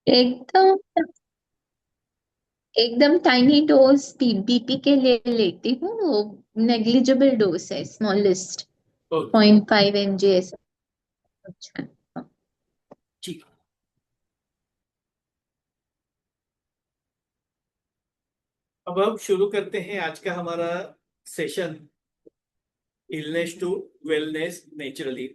एकदम एकदम tiny dose BP के लिए लेती हूँ, वो नेग्लिजिबल डोज है, स्मॉलेस्ट ओके। 0.5 mg ऐसा कुछ है। ठीक है। अब हम शुरू करते हैं आज का हमारा session, illness to wellness naturally.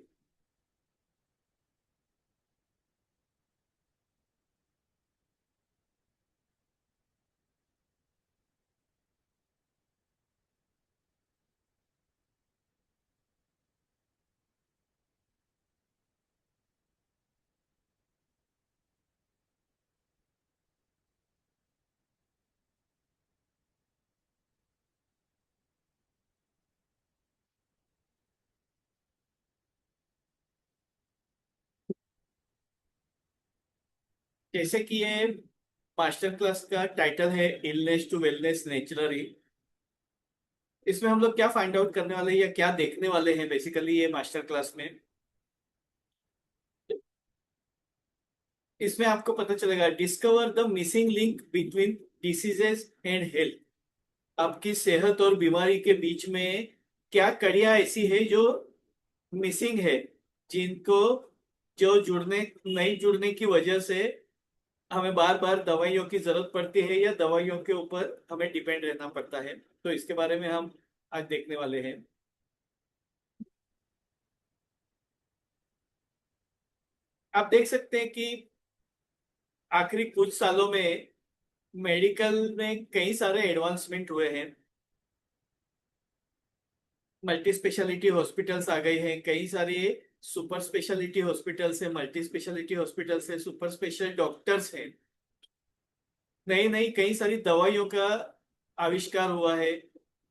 जैसे कि ये मास्टर क्लास का टाइटल है, इलनेस टू वेलनेस नेचुरली। इसमें हम लोग क्या फाइंड आउट करने वाले हैं या क्या देखने वाले हैं बेसिकली ये मास्टर क्लास में। इसमें आपको पता चलेगा, discover the missing link between diseases and health. आपकी सेहत और बीमारी के बीच में क्या कड़ियां ऐसी है जो मिसिंग है, जिनको जो जुड़ने नहीं जुड़ने की वजह से हमें बार बार दवाइयों की जरूरत पड़ती है या दवाइयों के ऊपर हमें डिपेंड रहना पड़ता है। तो इसके बारे में हम आज देखने वाले हैं। आप देख सकते हैं कि आखिरी कुछ सालों में मेडिकल में कई सारे एडवांसमेंट हुए हैं। मल्टी स्पेशलिटी हॉस्पिटल्स आ गई हैं, कई सारे सुपर स्पेशलिटी हॉस्पिटल्स हैं, मल्टी स्पेशलिटी हॉस्पिटल्स हैं, सुपर स्पेशल डॉक्टर्स हैं। नई नई कई सारी दवाइयों का आविष्कार हुआ है,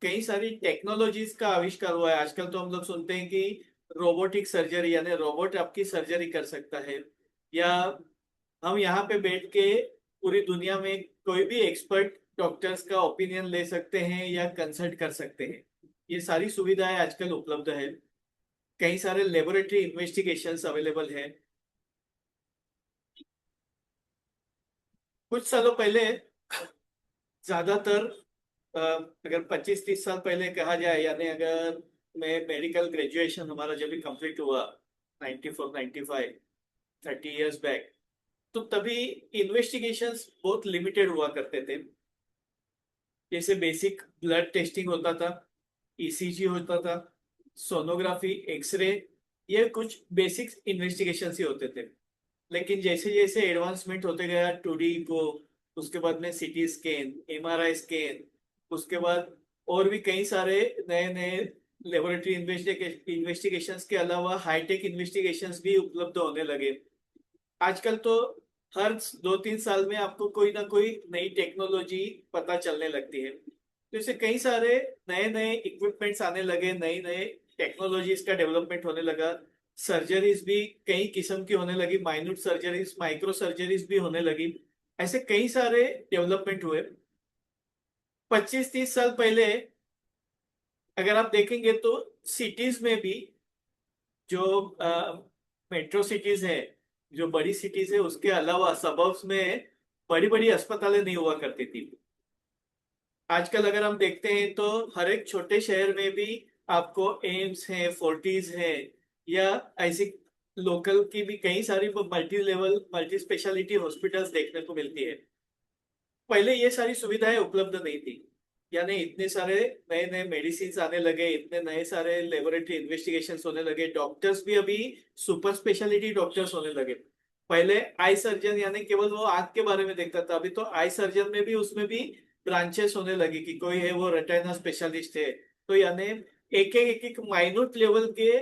कई सारी टेक्नोलॉजीज का आविष्कार हुआ है। आजकल तो हम लोग सुनते हैं कि रोबोटिक सर्जरी, यानी रोबोट आपकी सर्जरी कर सकता है, या हम यहाँ पे बैठ के पूरी दुनिया में कोई भी एक्सपर्ट डॉक्टर्स का ओपिनियन ले सकते हैं या कंसल्ट कर सकते हैं। ये सारी सुविधाएं आजकल उपलब्ध है। कई सारे लेबोरेटरी इन्वेस्टिगेशंस अवेलेबल है। कुछ सालों पहले, ज्यादातर अगर 25-30 साल पहले कहा जाए, यानी अगर मैं मेडिकल ग्रेजुएशन हमारा जब भी कंप्लीट हुआ, 94-95, 30 इयर्स बैक, तो तभी इन्वेस्टिगेशंस बहुत लिमिटेड हुआ करते थे। जैसे बेसिक ब्लड टेस्टिंग होता था, ईसीजी होता था, सोनोग्राफी, एक्सरे, ये कुछ बेसिक इन्वेस्टिगेशन ही होते थे। लेकिन जैसे जैसे एडवांसमेंट होते गया, 2D को, उसके बाद में सीटी स्कैन, एमआरआई स्कैन, उसके बाद और भी कई सारे नए नए लेबोरेटरी इन्वेस्टिगेशंस के अलावा हाईटेक इन्वेस्टिगेशंस भी उपलब्ध होने लगे। आजकल तो हर 2-3 साल में आपको कोई ना कोई नई टेक्नोलॉजी पता चलने लगती है। तो इससे कई सारे नए नए इक्विपमेंट्स आने लगे, नई नए टेक्नोलॉजीज का डेवलपमेंट होने लगा। सर्जरीज भी कई किस्म की होने लगी, माइन्यूट सर्जरीज, माइक्रो सर्जरीज भी होने लगी। ऐसे कई सारे डेवलपमेंट हुए। 25-30 साल पहले अगर आप देखेंगे तो सिटीज में भी, जो मेट्रो सिटीज है, जो बड़ी सिटीज है, उसके अलावा सबर्ब्स में बड़ी बड़ी अस्पतालें नहीं हुआ करती थी। आजकल अगर हम देखते हैं तो हर एक छोटे शहर में भी आपको एम्स है, फोर्टिज है, या ऐसी लोकल की भी कई सारी multi level multi speciality hospitals देखने को मिलती है। पहले ये सारी सुविधाएं उपलब्ध नहीं थी, यानी इतने सारे नए नए मेडिसिन आने लगे, इतने नए सारे लेबोरेटरी इन्वेस्टिगेशंस होने लगे, डॉक्टर्स भी अभी सुपर स्पेशलिटी डॉक्टर्स होने लगे। पहले आई सर्जन यानी केवल वो आंख के बारे में देखता था, अभी तो आई सर्जन में भी, उसमें भी ब्रांचेस होने लगी कि कोई है वो रेटिना स्पेशलिस्ट है। तो यानी एक एक माइन्यूट लेवल के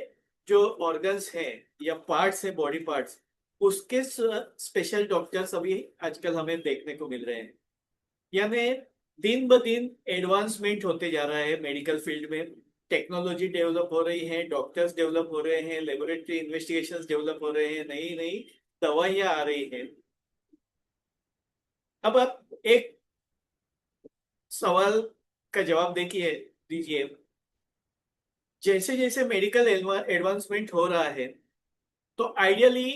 जो ऑर्गन्स हैं या पार्ट्स हैं, बॉडी पार्ट्स, उसके स्पेशल डॉक्टर्स अभी आजकल हमें देखने को मिल रहे हैं। यानी दिन ब दिन एडवांसमेंट होते जा रहा है मेडिकल फील्ड में। टेक्नोलॉजी डेवलप हो रही है, डॉक्टर्स डेवलप हो रहे हैं, लेबोरेटरी इन्वेस्टिगेशंस डेवलप हो रहे हैं, नई नई दवाइयां आ रही हैं। अब आप एक सवाल का जवाब देखिए, दीजिए। जैसे जैसे मेडिकल एडवांसमेंट हो रहा है, तो आइडियली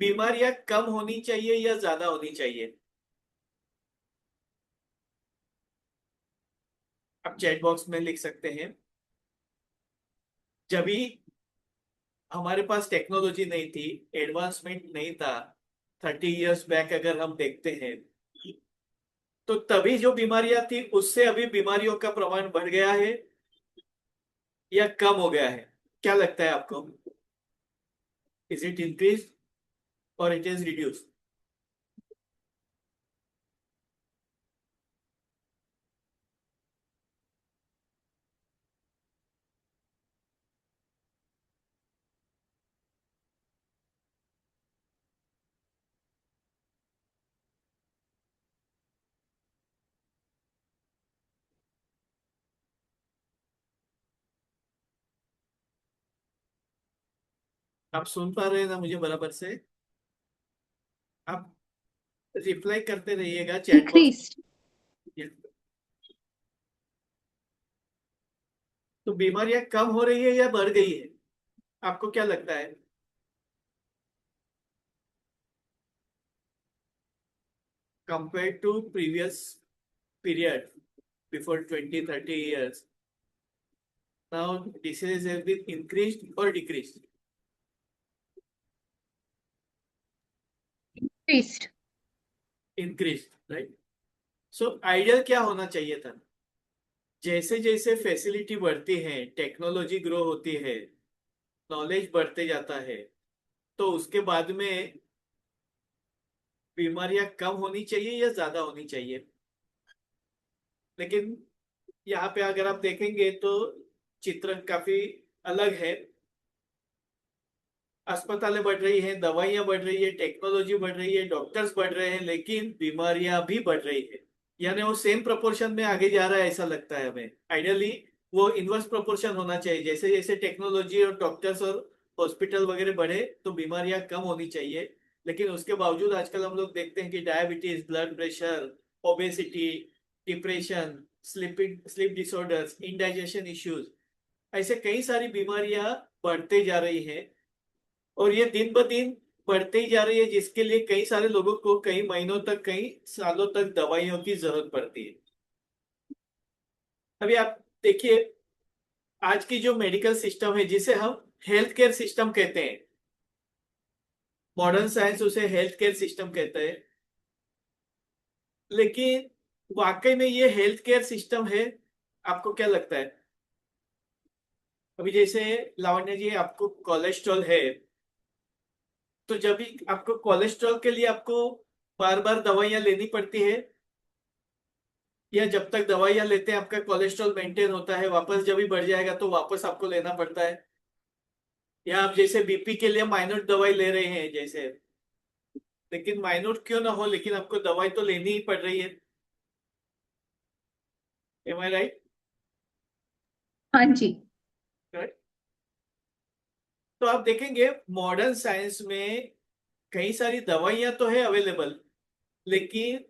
बीमारियां कम होनी चाहिए या ज्यादा होनी चाहिए? आप चैट बॉक्स में लिख सकते हैं। जब भी हमारे पास टेक्नोलॉजी नहीं थी, एडवांसमेंट नहीं था, 30 इयर्स बैक अगर हम देखते हैं, तो तभी जो बीमारियां थी उससे अभी बीमारियों का प्रमाण बढ़ गया है या कम हो गया है? क्या लगता है आपको? इज इट इंक्रीज और इट इज रिड्यूस? आप सुन पा रहे हैं ना मुझे बराबर से? आप रिप्लाई करते रहिएगा चैट बॉक्स। इंक्रीज। तो बीमारियां कम हो रही है या बढ़ गई है? आपको क्या लगता है? Compare to previous period before 20-30 years, now diseases have been increased or decreased? Increase. Increased, right? So ideal क्या होना चाहिए था? जैसे जैसे फैसिलिटी बढ़ती है, टेक्नोलॉजी ग्रो होती है, नॉलेज बढ़ते जाता है, तो उसके बाद में बीमारियां कम होनी चाहिए या ज्यादा होनी चाहिए? लेकिन यहाँ पे अगर आप देखेंगे तो चित्र काफी अलग है। अस्पतालें बढ़ रही हैं, दवाइयां बढ़ रही है, टेक्नोलॉजी बढ़ रही है, डॉक्टर्स बढ़ रहे हैं, लेकिन बीमारियां भी बढ़ रही है। यानी वो सेम प्रोपोर्शन में आगे जा रहा है ऐसा लगता है हमें। आइडियली वो इनवर्स प्रोपोर्शन होना चाहिए, जैसे जैसे टेक्नोलॉजी और डॉक्टर्स और हॉस्पिटल वगैरह बढ़े तो बीमारियां कम होनी चाहिए। लेकिन उसके बावजूद आजकल हम लोग देखते हैं कि diabetes, blood pressure, obesity, depression, sleep disorders, indigestion issues, ऐसे कई सारी बीमारियां बढ़ते जा रही हैं। और ये दिन ब दिन बढ़ते ही जा रही है, जिसके लिए कई सारे लोगों को कई महीनों तक, कई सालों तक दवाइयों की जरूरत पड़ती है। अभी आप देखिए, आज की जो मेडिकल सिस्टम है जिसे हम हेल्थ केयर सिस्टम कहते हैं, मॉडर्न साइंस उसे हेल्थ केयर सिस्टम कहता है, लेकिन वाकई में ये हेल्थ केयर सिस्टम है? आपको क्या लगता है? अभी जैसे लावण्य जी, आपको कोलेस्ट्रॉल है, तो जब भी आपको कोलेस्ट्रॉल के लिए आपको बार बार दवाइयां लेनी पड़ती है, या जब तक दवाइयां लेते हैं आपका कोलेस्ट्रॉल मेंटेन होता है, वापस जब भी बढ़ जाएगा तो वापस आपको लेना पड़ता है? या आप जैसे बीपी के लिए माइनर दवाई ले रहे हैं जैसे, लेकिन माइनर क्यों ना हो, लेकिन आपको दवाई तो लेनी ही पड़ रही है। एम आई राइट? हाँ जी। तो आप देखेंगे मॉडर्न साइंस में कई सारी दवाइयां तो है अवेलेबल, लेकिन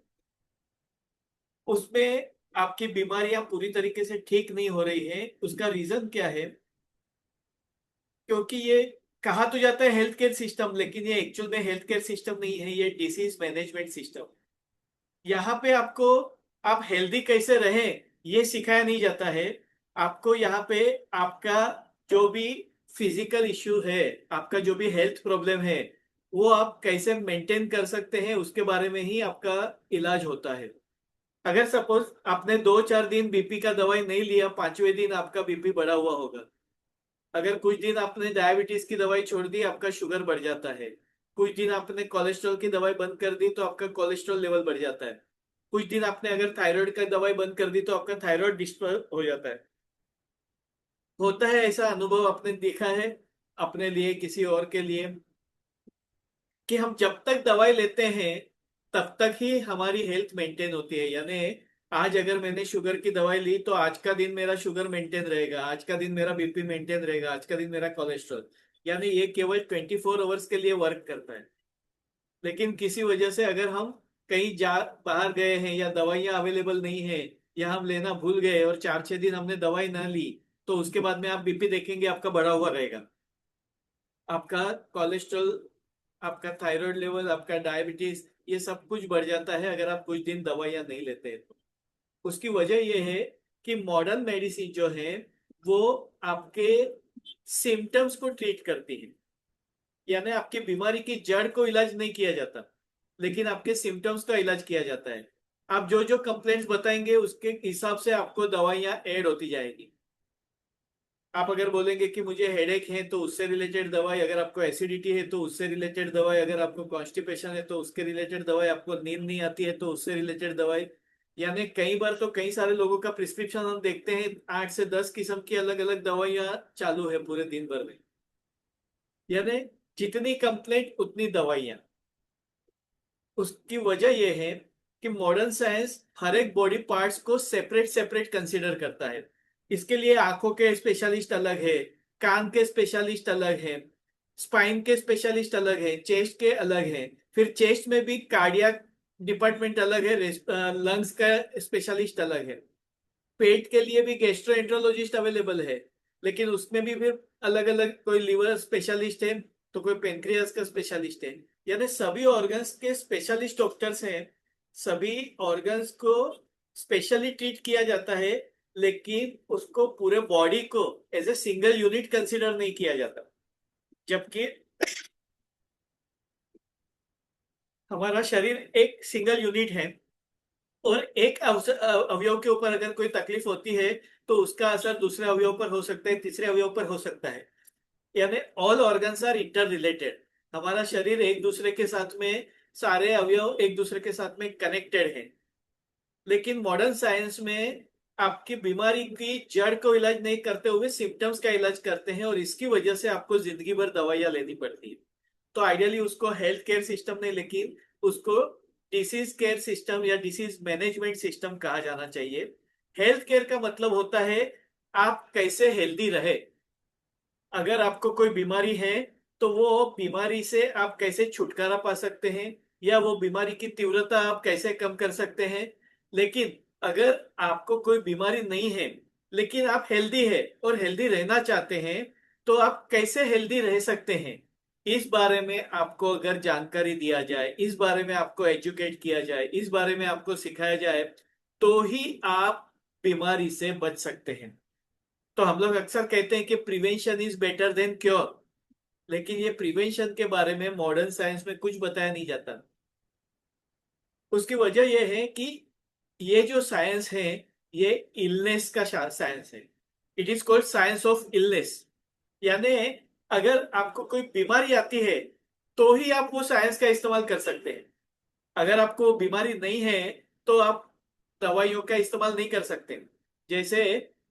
उसमें आपकी बीमारियां पूरी तरीके से ठीक नहीं हो रही है। उसका रीजन क्या है? क्योंकि ये कहा तो जाता है हेल्थ केयर सिस्टम, लेकिन ये एक्चुअल में हेल्थ केयर सिस्टम नहीं है, ये डिसीज मैनेजमेंट सिस्टम। यहाँ पे आपको, आप हेल्दी कैसे रहें ये सिखाया नहीं जाता है। आपको यहाँ पे आपका जो भी फिजिकल इश्यू है, आपका जो भी हेल्थ प्रॉब्लम है, वो आप कैसे मेंटेन कर सकते हैं उसके बारे में ही आपका इलाज होता है। अगर सपोज आपने 2-4 दिन बीपी का दवाई नहीं लिया, 5वें दिन आपका बीपी बढ़ा हुआ होगा। अगर कुछ दिन आपने डायबिटीज की दवाई छोड़ दी, आपका शुगर बढ़ जाता है। कुछ दिन आपने कोलेस्ट्रॉल की दवाई बंद कर दी तो आपका कोलेस्ट्रॉल लेवल बढ़ जाता है। कुछ दिन आपने अगर थायराइड का दवाई बंद कर दी तो आपका थायराइड डिस्टर्ब हो जाता है। होता है ऐसा अनुभव, आपने देखा है अपने लिए, किसी और के लिए, कि हम जब तक दवाई लेते हैं तब तक ही हमारी हेल्थ मेंटेन होती है। यानी आज अगर मैंने शुगर की दवाई ली तो आज का दिन मेरा शुगर मेंटेन रहेगा, आज का दिन मेरा बीपी मेंटेन रहेगा, आज का दिन मेरा कोलेस्ट्रॉल। यानी ये केवल 24 आवर्स के लिए वर्क करता है। लेकिन किसी वजह से अगर हम कहीं जा बाहर गए हैं या दवाइयां अवेलेबल नहीं है, या हम लेना भूल गए और 4-6 दिन हमने दवाई ना ली, तो उसके बाद में आप बीपी देखेंगे आपका बढ़ा हुआ रहेगा, आपका कोलेस्ट्रॉल आपका थायराइड लेवल, आपका डायबिटीज, ये सब कुछ बढ़ जाता है अगर आप कुछ दिन दवाइयाँ नहीं लेते हैं तो। उसकी वजह यह है कि मॉडर्न मेडिसिन जो है वो आपके सिम्टम्स को ट्रीट करती है, यानी आपकी बीमारी की जड़ को इलाज नहीं किया जाता, लेकिन आपके सिम्टम्स का इलाज किया जाता है। आप जो जो कंप्लेंट्स बताएंगे उसके हिसाब से आपको दवाइयाँ ऐड होती जाएगी। आप अगर बोलेंगे कि मुझे हेडेक है तो उससे रिलेटेड दवाई, अगर आपको एसिडिटी है तो उससे रिलेटेड दवाई, अगर आपको कॉन्स्टिपेशन है तो उसके रिलेटेड दवाई, आपको नींद नहीं आती है तो उससे रिलेटेड दवाई। यानी कई बार तो कई सारे लोगों का प्रिस्क्रिप्शन हम देखते हैं 8 से 10 किस्म की अलग अलग दवाइयाँ चालू है पूरे दिन भर में। यानी जितनी कंप्लेंट उतनी दवाइयाँ। उसकी वजह यह है कि मॉडर्न साइंस हर एक बॉडी पार्ट्स को सेपरेट सेपरेट कंसीडर करता है। इसके लिए आंखों के स्पेशलिस्ट अलग है, कान के स्पेशलिस्ट अलग है, स्पाइन के स्पेशलिस्ट अलग है, चेस्ट के अलग है। फिर चेस्ट में भी कार्डियक डिपार्टमेंट अलग है, लंग्स का स्पेशलिस्ट अलग है। पेट के लिए भी गैस्ट्रोएंट्रोलॉजिस्ट अवेलेबल है, लेकिन उसमें भी फिर अलग अलग, कोई लिवर स्पेशलिस्ट है तो कोई पेनक्रियास का स्पेशलिस्ट है। यानी सभी ऑर्गन्स के स्पेशलिस्ट डॉक्टर्स हैं। सभी ऑर्गन्स को स्पेशली ट्रीट किया जाता है, लेकिन उसको पूरे बॉडी को as a single unit consider नहीं किया जाता। जबकि हमारा शरीर एक सिंगल यूनिट है, और एक अवयव के ऊपर अगर कोई तकलीफ होती है तो उसका असर दूसरे अवयव पर हो सकता है, तीसरे अवयव पर हो सकता है। यानी all organs are inter related. हमारा शरीर एक दूसरे के साथ में, सारे अवयव एक दूसरे के साथ में कनेक्टेड है। लेकिन मॉडर्न साइंस में आपकी बीमारी की जड़ को इलाज नहीं करते हुए सिम्टम्स का इलाज करते हैं, और इसकी वजह से आपको जिंदगी भर दवाइयां लेनी पड़ती है। तो आइडियली उसको हेल्थ केयर सिस्टम नहीं, लेकिन उसको डिसीज केयर सिस्टम या डिसीज मैनेजमेंट सिस्टम कहा जाना चाहिए। हेल्थ केयर का मतलब होता है आप कैसे हेल्दी रहे। अगर आपको कोई बीमारी है तो वो बीमारी से आप कैसे छुटकारा पा सकते हैं, या वो बीमारी की तीव्रता आप कैसे कम कर सकते हैं। लेकिन अगर आपको कोई बीमारी नहीं है लेकिन आप हेल्दी है और हेल्दी रहना चाहते हैं, तो आप कैसे हेल्दी रह सकते हैं, इस बारे में आपको अगर जानकारी दिया जाए, इस बारे में आपको एजुकेट किया जाए, इस बारे में आपको सिखाया जाए, तो ही आप बीमारी से बच सकते हैं। तो हम लोग अक्सर कहते हैं कि prevention is better than cure, लेकिन ये प्रिवेंशन के बारे में मॉडर्न साइंस में कुछ बताया नहीं जाता। उसकी वजह यह है कि ये जो साइंस है ये इलनेस का साइंस है। It is called science of illness. यानी अगर आपको कोई बीमारी आती है तो ही आप वो साइंस का इस्तेमाल कर सकते हैं। अगर आपको बीमारी नहीं है तो आप दवाइयों का इस्तेमाल नहीं कर सकते। जैसे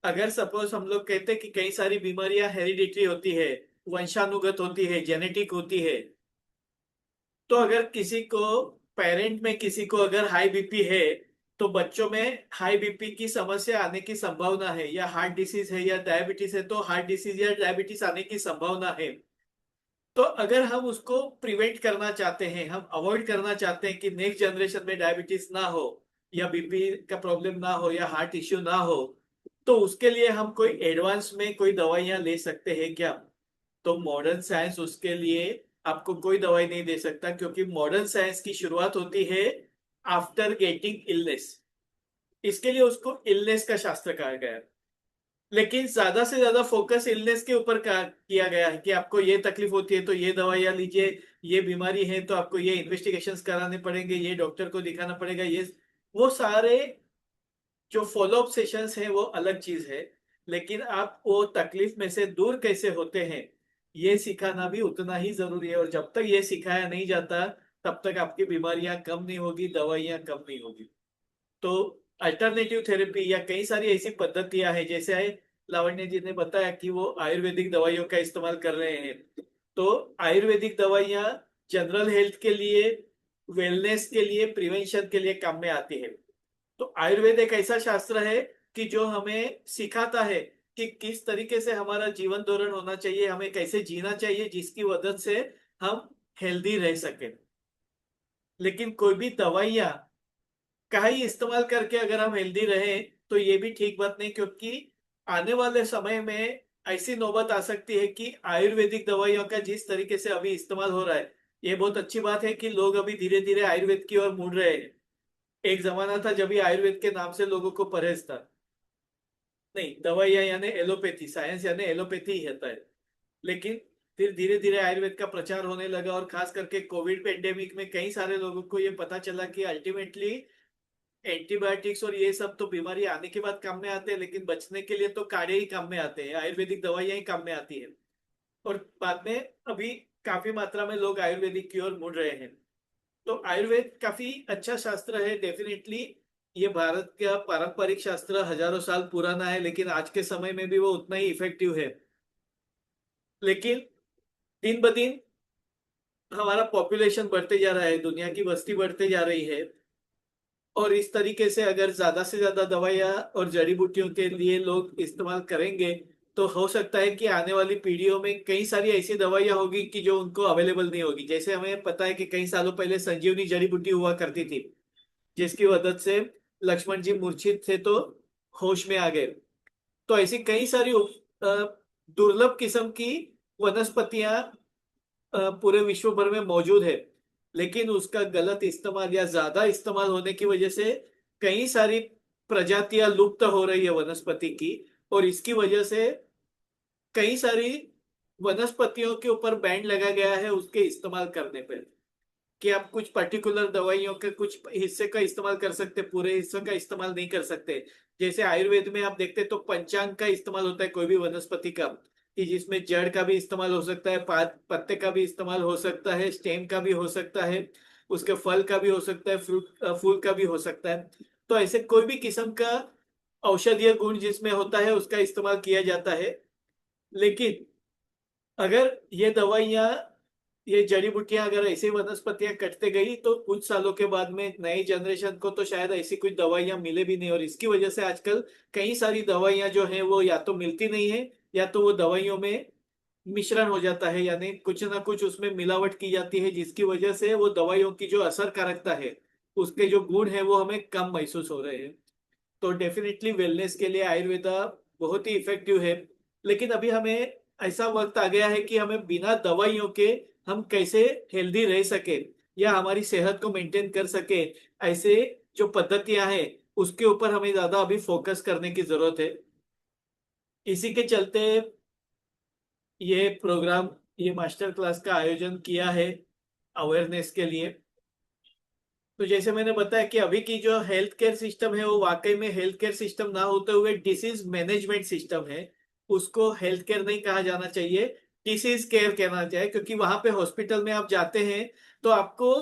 अगर सपोज हम लोग कहते हैं कि कई सारी बीमारियां हेरिडिटरी होती है, वंशानुगत होती है, जेनेटिक होती है। तो अगर किसी को, पेरेंट में किसी को अगर हाई बीपी है, तो बच्चों में हाई बीपी की समस्या आने की संभावना है, या हार्ट डिसीज है या डायबिटीज है तो हार्ट डिसीज या डायबिटीज आने की संभावना है। तो अगर हम उसको प्रिवेंट करना चाहते हैं, हम अवॉइड करना चाहते हैं कि नेक्स्ट जनरेशन में डायबिटीज ना हो, या बीपी का प्रॉब्लम ना हो, या हार्ट इश्यू ना हो, तो उसके लिए हम कोई एडवांस में कोई दवाइयां ले सकते हैं क्या? तो मॉडर्न साइंस उसके लिए आपको कोई दवाई नहीं दे सकता, क्योंकि मॉडर्न साइंस की शुरुआत होती है आफ्टर गेटिंग इलनेस। इसके लिए उसको इलनेस का शास्त्र कहा गया है। लेकिन ज्यादा से ज्यादा फोकस इलनेस के ऊपर किया गया है कि आपको ये तकलीफ होती है तो ये दवाइयां लीजिए, ये बीमारी है तो आपको ये इन्वेस्टिगेशंस कराने पड़ेंगे, ये डॉक्टर को दिखाना पड़ेगा, ये वो सारे जो फॉलोअप सेशंस हैं वो अलग चीज है। लेकिन आप वो तकलीफ में से दूर कैसे होते हैं ये सिखाना भी उतना ही जरूरी है, और जब तक ये सिखाया नहीं जाता तब तक आपकी बीमारियां कम नहीं होगी, दवाइयां कम नहीं होगी। तो अल्टरनेटिव थेरेपी या कई सारी ऐसी पद्धतियां हैं, जैसे लावण्य जी ने बताया कि वो आयुर्वेदिक दवाइयों का इस्तेमाल कर रहे हैं। तो आयुर्वेदिक दवाइयां जनरल हेल्थ के लिए, वेलनेस के लिए, प्रिवेंशन के लिए काम में आती है। तो आयुर्वेद एक ऐसा शास्त्र है कि जो हमें सिखाता है कि किस तरीके से हमारा जीवन दौरण होना चाहिए, हमें कैसे जीना चाहिए जिसकी मदद से हम हेल्दी रह सके। लेकिन कोई भी दवाइयां का ही इस्तेमाल करके अगर हम हेल्दी रहें तो ये भी ठीक बात नहीं, क्योंकि आने वाले समय में ऐसी नौबत आ सकती है कि आयुर्वेदिक दवाइयों का जिस तरीके से अभी इस्तेमाल हो रहा है ये बहुत अच्छी बात है कि लोग अभी धीरे धीरे आयुर्वेद की ओर मुड़ रहे हैं। एक जमाना था जब ये आयुर्वेद के नाम से लोगों को परहेज था। नहीं, दवाइयाँ यानी एलोपैथी, साइंस यानी एलोपैथी ही होता है। लेकिन फिर धीरे धीरे आयुर्वेद का प्रचार होने लगा, और खास करके कोविड पेंडेमिक में कई सारे लोगों को ये पता चला कि अल्टीमेटली एंटीबायोटिक्स और ये सब तो बीमारी आने के बाद काम में आते हैं, लेकिन बचने के लिए तो काढ़े ही काम में आते हैं, आयुर्वेदिक दवाइयाँ ही काम में आती है। और बाद में अभी काफी मात्रा में लोग आयुर्वेदिक की ओर मुड़ रहे हैं। तो आयुर्वेद काफी अच्छा शास्त्र है डेफिनेटली। ये भारत का पारंपरिक शास्त्र हजारों साल पुराना है, लेकिन आज के समय में भी वो उतना ही इफेक्टिव है। लेकिन दिन ब दिन हमारा पॉपुलेशन बढ़ते जा रहा है, दुनिया की बस्ती बढ़ते जा रही है। और इस तरीके से अगर ज्यादा से ज्यादा दवाइयाँ और जड़ी बूटियों के लिए लोग इस्तेमाल करेंगे, तो हो सकता है कि आने वाली पीढ़ियों में कई सारी ऐसी दवाइयाँ होगी कि जो उनको अवेलेबल नहीं होगी। जैसे हमें पता है कि कई सालों पहले संजीवनी जड़ी बूटी हुआ करती थी, जिसकी मदद से लक्ष्मण जी मूर्छित थे तो होश में आ गए। तो ऐसी कई सारी दुर्लभ किस्म की वनस्पतियां पूरे विश्व भर में मौजूद है। लेकिन उसका गलत इस्तेमाल या ज्यादा इस्तेमाल होने की वजह से कई सारी प्रजातियां लुप्त हो रही है वनस्पति की। और इसकी वजह से कई सारी वनस्पतियों के ऊपर बैन लगा गया है उसके इस्तेमाल करने पर, कि आप कुछ पर्टिकुलर दवाइयों के कुछ हिस्से का इस्तेमाल कर सकते, पूरे हिस्सों का इस्तेमाल नहीं कर सकते। जैसे आयुर्वेद में आप देखते तो पंचांग का इस्तेमाल होता है कोई भी वनस्पति का, कि जिसमें जड़ का भी इस्तेमाल हो सकता है, पत्ते का भी इस्तेमाल हो सकता है, स्टेम का भी हो सकता है, उसके फल का भी हो सकता है, फ्रूट फूल का भी हो सकता है। तो ऐसे कोई भी किस्म का औषधीय गुण जिसमें होता है उसका इस्तेमाल किया जाता है। लेकिन अगर ये दवाइयाँ, ये जड़ी बूटियां अगर ऐसी वनस्पतियां कटते गई तो कुछ सालों के बाद में नई जनरेशन को तो शायद ऐसी कुछ दवाइयां मिले भी नहीं। और इसकी वजह से आजकल कई सारी दवाइयां जो है वो या तो मिलती नहीं है, या तो वो दवाइयों में मिश्रण हो जाता है, यानी कुछ ना कुछ उसमें मिलावट की जाती है, जिसकी वजह से वो दवाइयों की जो असरकारकता है, उसके जो गुण है वो हमें कम महसूस हो रहे हैं। तो डेफिनेटली वेलनेस के लिए आयुर्वेदा बहुत ही इफेक्टिव है। लेकिन अभी हमें ऐसा वक्त आ गया है कि हमें बिना दवाइयों के हम कैसे हेल्दी रह सके या हमारी सेहत को मेंटेन कर सके, ऐसे जो पद्धतियां हैं उसके ऊपर हमें ज्यादा अभी फोकस करने की जरूरत है। इसी के चलते ये प्रोग्राम, ये मास्टर क्लास का आयोजन किया है अवेयरनेस के लिए। तो जैसे मैंने बताया कि अभी की जो हेल्थ केयर सिस्टम है वो वाकई में हेल्थ केयर सिस्टम ना होते हुए डिसीज मैनेजमेंट सिस्टम है। उसको हेल्थ केयर नहीं कहा जाना चाहिए, डिसीज केयर कहना चाहिए। क्योंकि वहां पे हॉस्पिटल में आप जाते हैं तो आपको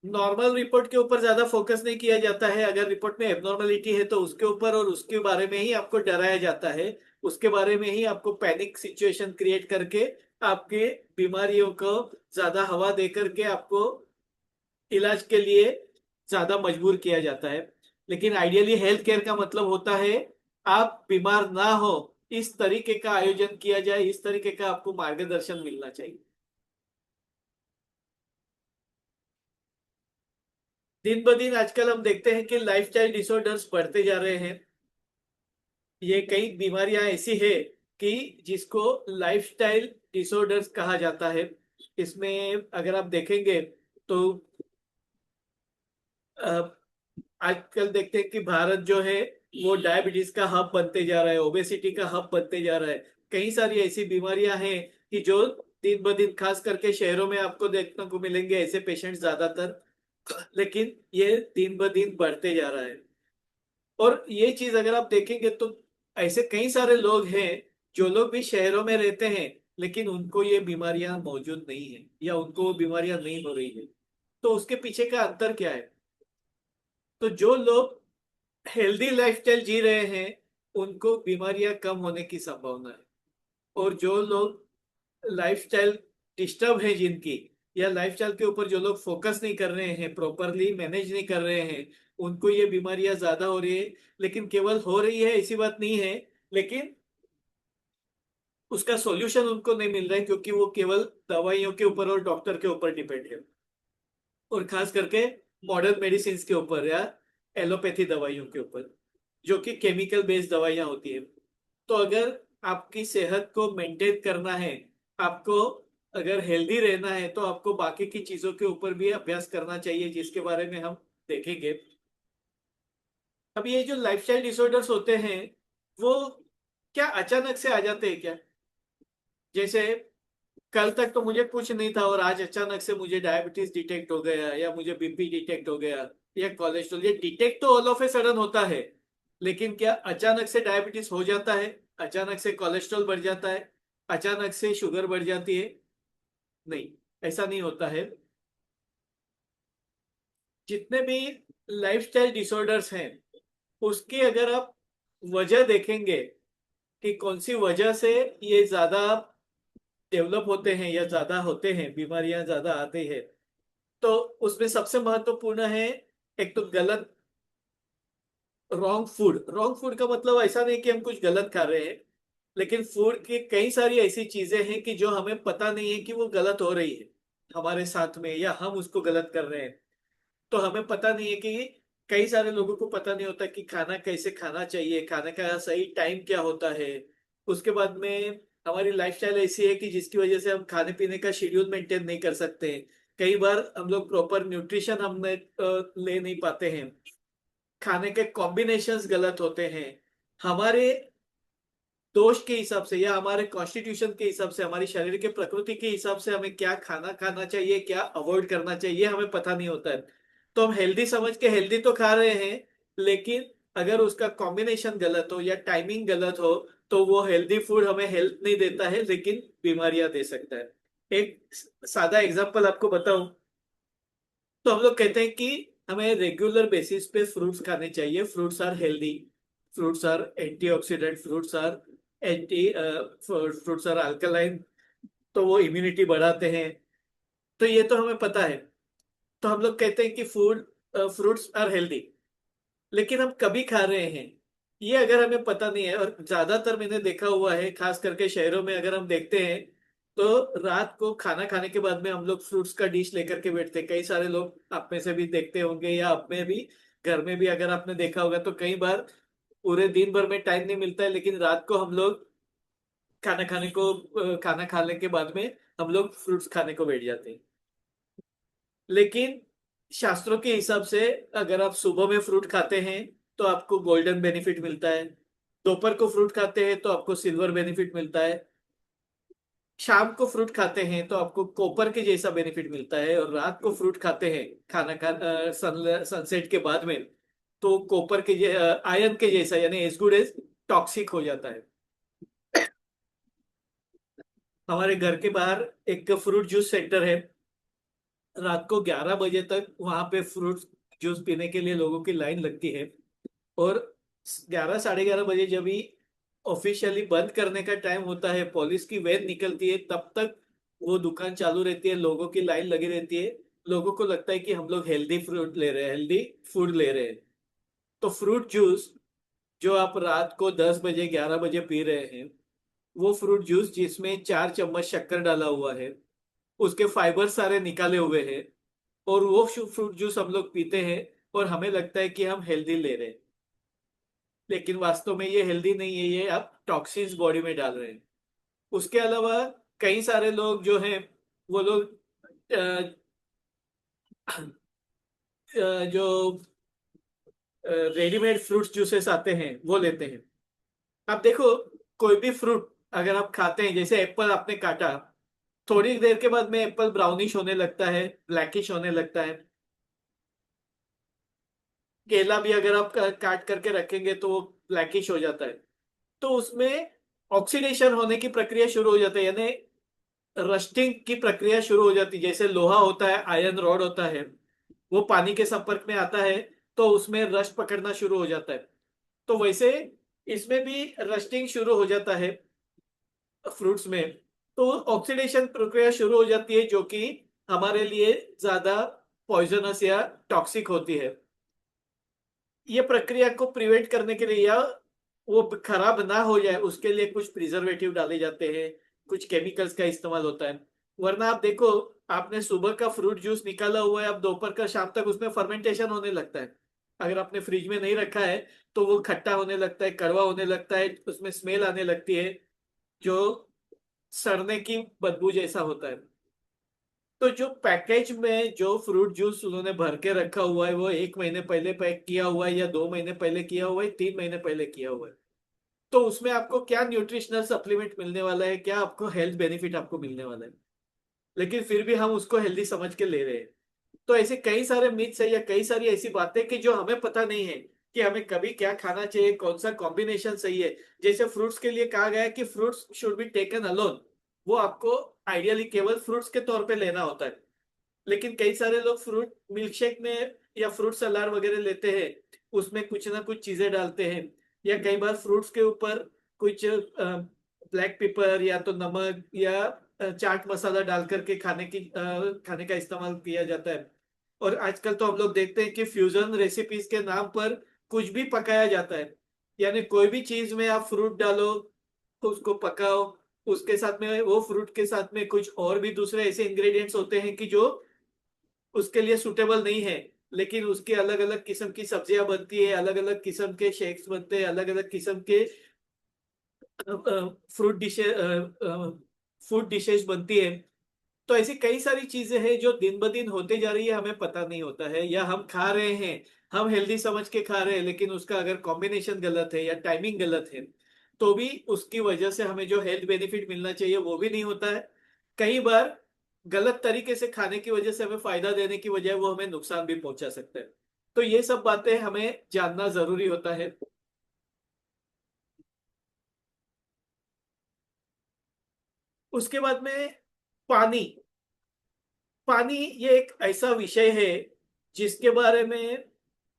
नॉर्मल रिपोर्ट के ऊपर ज्यादा फोकस नहीं किया जाता है। अगर रिपोर्ट में एबनॉर्मलिटी है तो उसके ऊपर और उसके बारे में ही आपको डराया जाता है, उसके बारे में ही आपको पैनिक सिचुएशन क्रिएट करके आपके बीमारियों को ज्यादा हवा दे करके आपको इलाज के लिए ज्यादा मजबूर किया जाता है। लेकिन आइडियली हेल्थ केयर का मतलब होता है आप बीमार ना हो, इस तरीके का आयोजन किया जाए, इस तरीके का आपको मार्गदर्शन मिलना चाहिए। दिन ब दिन आजकल हम देखते हैं कि लाइफस्टाइल डिसऑर्डर्स बढ़ते जा रहे हैं। ये कई बीमारियां ऐसी है कि जिसको लाइफस्टाइल डिसऑर्डर्स कहा जाता है। इसमें अगर आप देखेंगे तो आजकल देखते हैं कि भारत जो है वो डायबिटीज का हब बनते जा रहा है, ओबेसिटी का हब बनते जा रहा है। कई सारी ऐसी बीमारियां हैं कि जो दिन ब दिन खास करके शहरों में आपको देखने को मिलेंगे ऐसे पेशेंट ज्यादातर। लेकिन ये दिन ब दिन बढ़ते जा रहा है। और ये चीज अगर आप देखेंगे तो ऐसे कई सारे लोग हैं जो लोग भी शहरों में रहते हैं, लेकिन उनको ये बीमारियां मौजूद नहीं है या उनको वो बीमारियां नहीं हो रही है। तो उसके पीछे का अंतर क्या है? तो जो लोग हेल्दी लाइफस्टाइल जी रहे हैं उनको बीमारियां कम होने की संभावना है। और जो लोग लाइफस्टाइल डिस्टर्ब है जिनकी, या लाइफस्टाइल के ऊपर जो लोग फोकस नहीं कर रहे हैं, प्रॉपरली मैनेज नहीं कर रहे हैं, उनको ये बीमारियां ज्यादा हो रही है। लेकिन केवल हो रही है ऐसी बात नहीं है, लेकिन उसका सॉल्यूशन उनको नहीं मिल रहा है, क्योंकि वो केवल दवाइयों के ऊपर और डॉक्टर के ऊपर डिपेंड है। और खास करके मॉडर्न मेडिसिन के ऊपर या एलोपैथी दवाइयों के ऊपर, जो कि केमिकल बेस्ड दवाइयां होती है। तो अगर आपकी सेहत को मेंटेन करना है, आपको अगर हेल्दी रहना है तो आपको बाकी की चीजों के ऊपर भी अभ्यास करना चाहिए, जिसके बारे में हम देखेंगे। अब ये जो लाइफस्टाइल डिसऑर्डर्स होते हैं, वो क्या अचानक से आ जाते हैं क्या? जैसे कल तक तो मुझे कुछ नहीं था और आज अचानक से मुझे डायबिटीज डिटेक्ट हो गया, या मुझे बीपी डिटेक्ट हो गया, या कोलेस्ट्रॉल। ये डिटेक्ट तो ऑल ऑफ ए सडन होता है, लेकिन क्या अचानक से डायबिटीज हो जाता है? अचानक से कोलेस्ट्रॉल बढ़ जाता है? अचानक से शुगर बढ़ जाती है? नहीं, ऐसा नहीं होता है। जितने भी लाइफस्टाइल डिसऑर्डर्स हैं, उसकी अगर आप वजह देखेंगे कि कौन सी वजह से ये ज्यादा डेवलप होते हैं या ज्यादा होते हैं, बीमारियां ज्यादा आती है, तो उसमें सबसे महत्वपूर्ण है, एक तो गलत, रॉन्ग फूड। रॉन्ग फूड का मतलब ऐसा नहीं कि हम कुछ गलत खा रहे हैं, लेकिन फूड की कई सारी ऐसी चीजें हैं कि जो हमें पता नहीं है कि वो गलत हो रही है हमारे साथ में, या हम उसको गलत कर रहे हैं। तो हमें पता नहीं है कि कई सारे लोगों को पता नहीं होता कि खाना कैसे खाना चाहिए, खाने का सही टाइम क्या होता है। उसके बाद में हमारी लाइफस्टाइल ऐसी है कि जिसकी वजह से हम खाने पीने का शेड्यूल मेंटेन नहीं कर सकते हैं। कई बार हम लोग प्रॉपर न्यूट्रिशन ले नहीं पाते हैं। खाने के कॉम्बिनेशंस गलत होते हैं। हमारे दोष के हिसाब से या हमारे कॉन्स्टिट्यूशन के हिसाब से, हमारी शरीर के प्रकृति के हिसाब से हमें क्या खाना खाना चाहिए, क्या अवॉइड करना चाहिए, हमें पता नहीं होता है। तो हम हेल्दी समझ के हेल्दी तो खा रहे हैं, लेकिन अगर उसका कॉम्बिनेशन गलत हो या टाइमिंग गलत हो, तो वो हेल्दी फूड हमें हेल्थ नहीं देता है, लेकिन बीमारियां दे सकता है। एक सादा एग्जांपल आपको बताऊं, तो हम लोग कहते हैं कि हमें रेगुलर बेसिस पे फ्रूट्स खाने चाहिए। Fruits are healthy, fruits are antioxidant, fruits are anti fruits are alkaline, तो वो इम्यूनिटी बढ़ाते हैं। तो ये तो हमें पता है। तो हम लोग कहते हैं कि फ्रूट्स आर हेल्दी, लेकिन हम कभी खा रहे हैं, ये अगर हमें पता नहीं है। और ज्यादातर मैंने देखा हुआ है, खास करके शहरों में अगर हम देखते हैं, तो रात को खाना खाने के बाद में हम लोग फ्रूट्स का डिश लेकर के बैठते हैं। कई सारे लोग, आप में से भी देखते होंगे, या आप में भी घर में भी अगर आपने देखा होगा, तो कई बार पूरे दिन भर में टाइम नहीं मिलता है, लेकिन रात को हम लोग खाना खाने के बाद में हम लोग फ्रूट्स खाने को बैठ जाते हैं। लेकिन शास्त्रों के हिसाब से अगर आप सुबह में फ्रूट खाते हैं तो आपको गोल्डन बेनिफिट मिलता है, दोपहर को फ्रूट खाते हैं तो आपको सिल्वर बेनिफिट मिलता है, शाम को फ्रूट खाते हैं तो आपको कॉपर के जैसा बेनिफिट मिलता है, और रात को फ्रूट खाते हैं सनसेट के बाद में, तो कॉपर के आयरन के जैसा, यानी एज गुड एज टॉक्सिक हो जाता है। हमारे घर के बाहर एक फ्रूट जूस सेंटर है। रात को 11 बजे तक वहां पे फ्रूट जूस पीने के लिए लोगों की लाइन लगती है। और 11 साढ़े 11 बजे जब भी ऑफिशियली बंद करने का टाइम होता है, पुलिस की वैन निकलती है, तब तक वो दुकान चालू रहती है, लोगों की लाइन लगी रहती है। लोगों को लगता है कि हम लोग हेल्दी फ्रूट ले रहे हैं, हेल्दी फूड ले रहे हैं। तो फ्रूट जूस जो आप रात को 10 बजे 11 बजे पी रहे हैं, वो फ्रूट जूस जिसमें 4 चम्मच शक्कर डाला हुआ है, उसके फाइबर सारे निकाले हुए हैं, और वो फ्रूट जूस हम लोग पीते हैं, और हमें लगता है कि हम हेल्दी ले रहे हैं। लेकिन वास्तव में ये हेल्दी नहीं है, ये आप टॉक्सिन्स बॉडी में डाल रहे हैं। उसके अलावा कई सारे लोग जो हैं, वो लोग अ, जो रेडीमेड फ्रूट जूसेस आते हैं वो लेते हैं। आप देखो, कोई भी फ्रूट अगर आप खाते हैं, जैसे एप्पल आपने काटा, थोड़ी देर के बाद में एप्पल ब्राउनिश होने लगता है, ब्लैकिश होने लगता है। केला भी अगर आप काट करके रखेंगे तो वो ब्लैकिश हो जाता है। तो उसमें ऑक्सीडेशन होने की प्रक्रिया शुरू हो जाती है, यानी रस्टिंग की प्रक्रिया शुरू हो जाती है। जैसे लोहा होता है, आयरन रॉड होता है, वो पानी के संपर्क में आता है तो उसमें रस्ट पकड़ना शुरू हो जाता है। तो वैसे इसमें भी रस्टिंग शुरू हो जाता है फ्रूट्स में। तो ऑक्सीडेशन प्रक्रिया शुरू हो जाती है, जो कि हमारे लिए ज्यादा पॉइजनस या टॉक्सिक होती है। ये प्रक्रिया को प्रिवेंट करने के लिए, या वो खराब ना हो जाए उसके लिए, कुछ प्रिजर्वेटिव डाले जाते हैं, कुछ केमिकल्स का इस्तेमाल होता है। वरना आप देखो, आपने सुबह का फ्रूट जूस निकाला हुआ है, आप दोपहर का शाम तक उसमें फर्मेंटेशन होने लगता है। अगर आपने फ्रिज में नहीं रखा है तो वो खट्टा होने लगता है, कड़वा होने लगता है, उसमें स्मेल आने लगती है, जो सड़ने की बदबू जैसा होता है। तो जो पैकेज में जो फ्रूट जूस उन्होंने भर के रखा हुआ है वो 1 महीने पहले पैक किया हुआ है या 2 महीने पहले किया हुआ है, 3 महीने पहले किया हुआ है। तो उसमें आपको क्या न्यूट्रिशनल सप्लीमेंट मिलने वाला है, क्या आपको हेल्थ बेनिफिट आपको मिलने वाला है, लेकिन फिर भी हम उसको हेल्दी समझ के ले रहे हैं। तो ऐसे कई सारे मिथ्स है या कई सारी ऐसी बातें कि जो हमें पता नहीं है कि हमें कभी क्या खाना चाहिए, कौन सा कॉम्बिनेशन सही है। जैसे फ्रूट्स के लिए कहा गया है कि fruits should be taken alone, वो आपको आइडियली केवल फ्रूट्स के तौर पे लेना होता है। लेकिन कई सारे लोग फ्रूट मिल्क शेक में या फ्रूट सलाद वगैरह लेते हैं, उसमें कुछ ना कुछ चीजें डालते हैं, या कई बार फ्रूट्स के ऊपर कुछ ब्लैक पेपर या तो नमक या चाट मसाला डाल करके खाने का इस्तेमाल किया जाता है। और आजकल तो हम लोग देखते हैं कि फ्यूजन रेसिपीज के नाम पर कुछ भी पकाया जाता है। यानी कोई भी चीज में आप फ्रूट डालो, उसको पकाओ, उसके साथ में वो फ्रूट के साथ में कुछ और भी दूसरे ऐसे इंग्रेडिएंट्स होते हैं कि जो उसके लिए सुटेबल नहीं है, लेकिन उसके अलग अलग किस्म की सब्जियां बनती है, अलग अलग किस्म के शेक्स बनते हैं, अलग अलग किस्म के फ्रूट डिशे फूड डिशेज बनती है। तो ऐसी कई सारी चीजें हैं जो दिन ब दिन होते जा रही है, हमें पता नहीं होता है, या हम खा रहे हैं, हम हेल्दी समझ के खा रहे हैं, लेकिन उसका अगर कॉम्बिनेशन गलत है या टाइमिंग गलत है तो भी उसकी वजह से हमें जो हेल्थ बेनिफिट मिलना चाहिए वो भी नहीं होता है। कई बार गलत तरीके से खाने की वजह से हमें फायदा देने की बजाय वो हमें नुकसान भी पहुंचा सकता है। तो ये सब बातें हमें जानना जरूरी होता है। उसके बाद में पानी। पानी ये एक ऐसा विषय है जिसके बारे में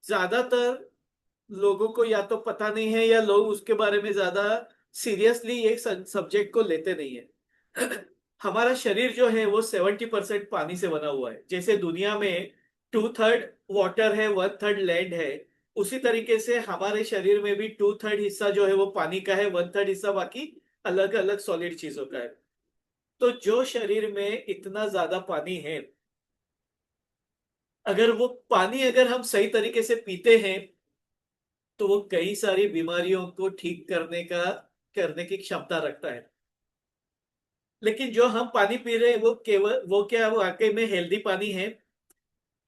ज्यादातर लोगों को या तो पता नहीं है या लोग उसके बारे में ज्यादा सीरियसली ये सब्जेक्ट को लेते नहीं है। हमारा शरीर जो है वो 70% पानी से बना हुआ है। जैसे दुनिया में 2/3 वाटर है, 1/3 लैंड है, उसी तरीके से हमारे शरीर में भी 2/3 हिस्सा जो है वो पानी का है, 1/3 हिस्सा बाकी अलग अलग सॉलिड चीजों का है। तो जो शरीर में इतना ज्यादा पानी है, अगर वो पानी अगर हम सही तरीके से पीते हैं तो वो कई सारी बीमारियों को ठीक करने की क्षमता रखता है। लेकिन जो हम पानी पी रहे हैं वो केवल वो क्या वो वाकई में हेल्दी पानी है?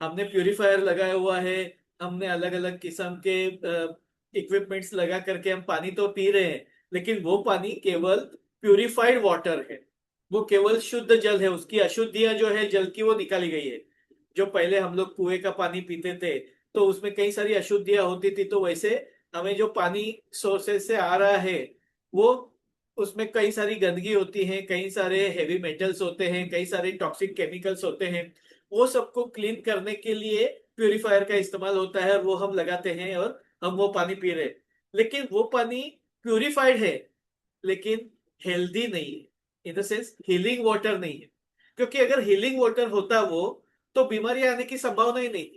हमने प्यूरिफायर लगाया हुआ है, हमने अलग अलग किस्म के इक्विपमेंट्स लगा करके हम पानी तो पी रहे हैं, लेकिन वो पानी केवल प्यूरिफाइड वाटर है, वो केवल शुद्ध जल है, उसकी अशुद्धियां जो है जल की वो निकाली गई है। जो पहले हम लोग कुएं का पानी पीते थे तो उसमें कई सारी अशुद्धियां होती थी, तो वैसे हमें जो पानी सोर्सेज से आ रहा है वो उसमें कई सारी गंदगी होती है, कई सारे हेवी मेटल्स होते हैं, कई सारे टॉक्सिक केमिकल्स होते हैं। वो सबको क्लीन करने के लिए प्यूरिफायर का इस्तेमाल होता है और वो हम लगाते हैं और हम वो पानी पी रहे हैं। लेकिन वो पानी प्यूरिफाइड है, लेकिन हेल्दी नहीं है, in the sense healing water नहीं है। क्योंकि अगर हीलिंग वाटर होता वो तो बीमारियां आने की संभावना ही नहीं थी।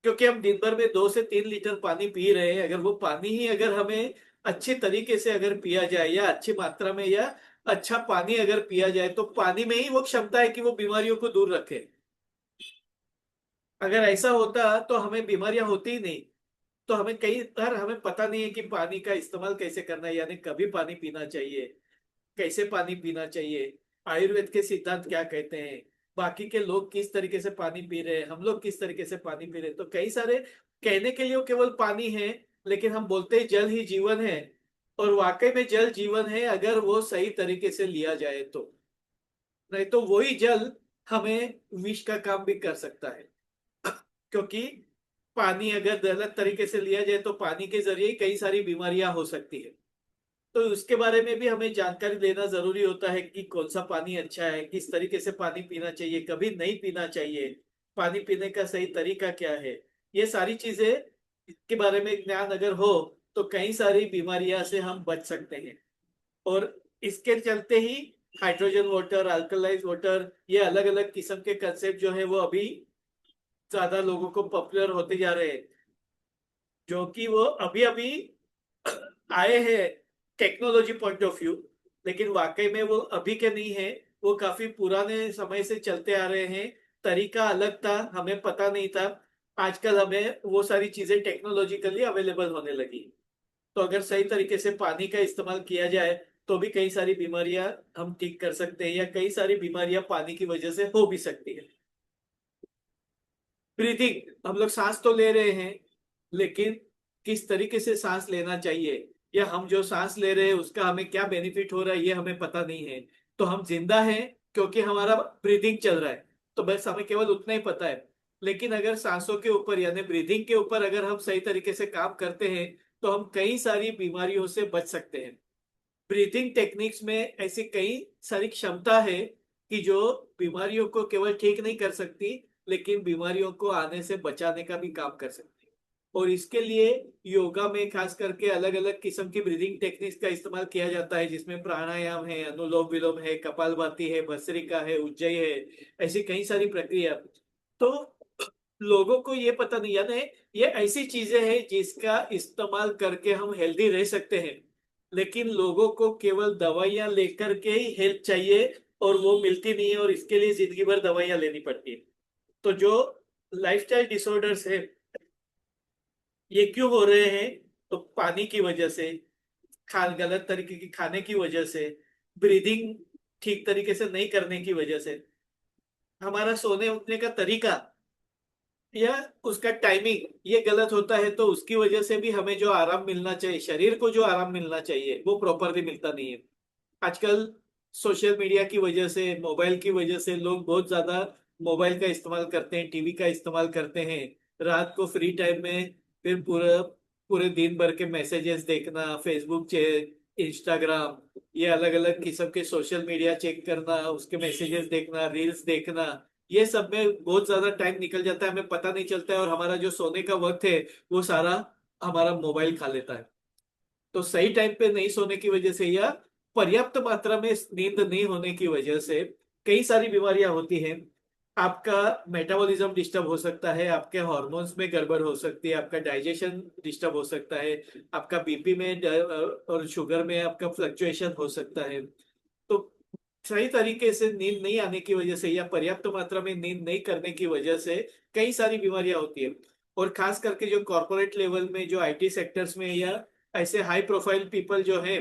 क्योंकि हम दिन भर में 2 से 3 लीटर पानी पी रहे हैं, अगर वो पानी ही अगर हमें अच्छे तरीके से अगर पिया जाए या अच्छी मात्रा में या अच्छा पानी अगर पिया जाए तो पानी में ही वो क्षमता है कि वो बीमारियों को दूर रखे। अगर ऐसा होता तो हमें बीमारियां होती ही नहीं। तो हमें कई बार हमें पता नहीं है कि पानी का इस्तेमाल कैसे करना है, यानी कभी पानी पीना चाहिए, कैसे पानी पीना चाहिए, आयुर्वेद के सिद्धांत क्या कहते हैं, बाकी के लोग किस तरीके से पानी पी रहे हैं, हम लोग किस तरीके से पानी पी रहे हैं। तो कई सारे कहने के लिए वो केवल पानी है, लेकिन हम बोलते हैं जल ही जीवन है। और वाकई में जल जीवन है अगर वो सही तरीके से लिया जाए तो, नहीं तो वही जल हमें विष का काम भी कर सकता है। क्योंकि पानी अगर गलत तरीके से लिया जाए तो पानी के जरिए ही कई सारी बीमारियां हो सकती है। तो उसके बारे में भी हमें जानकारी लेना जरूरी होता है कि कौन सा पानी अच्छा है, किस तरीके से पानी पीना चाहिए, कभी नहीं पीना चाहिए, पानी पीने का सही तरीका क्या है। ये सारी चीजें के बारे में ज्ञान अगर हो तो कई सारी बीमारियां से हम बच सकते हैं। और इसके चलते ही हाइड्रोजन वाटर, अल्कलाइज वाटर, ये अलग अलग किस्म के कंसेप्ट जो है वो अभी ज्यादा लोगों को पॉपुलर होते जा रहे हैं, जो कि वो अभी अभी आए हैं टेक्नोलॉजी पॉइंट ऑफ व्यू। लेकिन वाकई में वो अभी के नहीं है, वो काफी पुराने समय से चलते आ रहे हैं। तरीका अलग था, हमें पता नहीं था। आजकल हमें वो सारी चीजें टेक्नोलॉजिकली अवेलेबल होने लगी। तो अगर सही तरीके से पानी का इस्तेमाल किया जाए तो भी कई सारी बीमारियां हम ठीक कर सकते हैं, या कई सारी बीमारियां पानी की वजह से हो भी सकती है। ब्रीथिंग, हम लोग सांस तो ले रहे हैं, लेकिन किस तरीके से सांस लेना चाहिए, या हम जो सांस ले रहे हैं उसका हमें क्या बेनिफिट हो रहा है, ये हमें पता नहीं है। तो हम जिंदा हैं क्योंकि हमारा ब्रीथिंग चल रहा है, तो बस हमें केवल उतना ही पता है। लेकिन अगर सांसों के ऊपर यानी ब्रीथिंग के ऊपर अगर हम सही तरीके से काम करते हैं, तो हम कई सारी बीमारियों से बच सकते हैं। ब्रीथिंग टेक्निक्स में ऐसी कई सारी क्षमता है कि जो बीमारियों को केवल ठीक नहीं कर सकती, लेकिन बीमारियों को आने से बचाने का भी काम कर सकती है। और इसके लिए योगा में खास करके अलग अलग किस्म की ब्रीदिंग टेक्निक्स का इस्तेमाल किया जाता है, जिसमें प्राणायाम है, अनुलोम विलोम है, कपालभाति है, भस्त्रिका है, उज्जयी है, ऐसी कई सारी प्रक्रिया। तो लोगों को ये पता नहीं, यानी ये ऐसी चीजें हैं जिसका इस्तेमाल करके हम हेल्दी रह सकते हैं, लेकिन लोगों को केवल दवाइयां लेकर के ही हेल्थ चाहिए, और वो मिलती नहीं है, और इसके लिए जिंदगी भर दवाइयां लेनी पड़ती है। तो जो लाइफस्टाइल डिसऑर्डर्स है, ये क्यों हो रहे हैं? तो पानी की वजह से, गलत तरीके की खाने की वजह से, ब्रीदिंग ठीक तरीके से नहीं करने की वजह से, हमारा सोने उठने का तरीका या उसका टाइमिंग ये गलत होता है, तो उसकी वजह से भी हमें जो आराम मिलना चाहिए, शरीर को जो आराम मिलना चाहिए, वो प्रॉपरली मिलता नहीं है। आजकल सोशल मीडिया की वजह से, मोबाइल की वजह से लोग बहुत ज्यादा मोबाइल का इस्तेमाल करते हैं, टीवी का इस्तेमाल करते हैं। रात को फ्री टाइम में फिर पूरा पूरे दिन भर के मैसेजेस देखना, फेसबुक चेक, इंस्टाग्राम, ये अलग अलग किस्म के सोशल मीडिया चेक करना, उसके मैसेजेस देखना, रील्स देखना, ये सब में बहुत ज्यादा टाइम निकल जाता है, हमें पता नहीं चलता है, और हमारा जो सोने का वक्त है वो सारा हमारा मोबाइल खा लेता है। तो सही टाइम पे नहीं सोने की वजह से, या पर्याप्त मात्रा में नींद नहीं होने की वजह से कई सारी बीमारियां होती हैं। आपका मेटाबॉलिज्म डिस्टर्ब हो सकता है, आपके हॉर्मोन्स में गड़बड़ हो सकती है, आपका डाइजेशन डिस्टर्ब हो सकता है, आपका बीपी में और शुगर में आपका फ्लक्चुएशन हो सकता है। तो सही तरीके से नींद नहीं आने की वजह से, या पर्याप्त मात्रा में नींद नहीं करने की वजह से कई सारी बीमारियां होती है। और खास करके जो कॉर्पोरेट लेवल में, जो आईटी सेक्टर्स में, या ऐसे हाई प्रोफाइल पीपल जो है,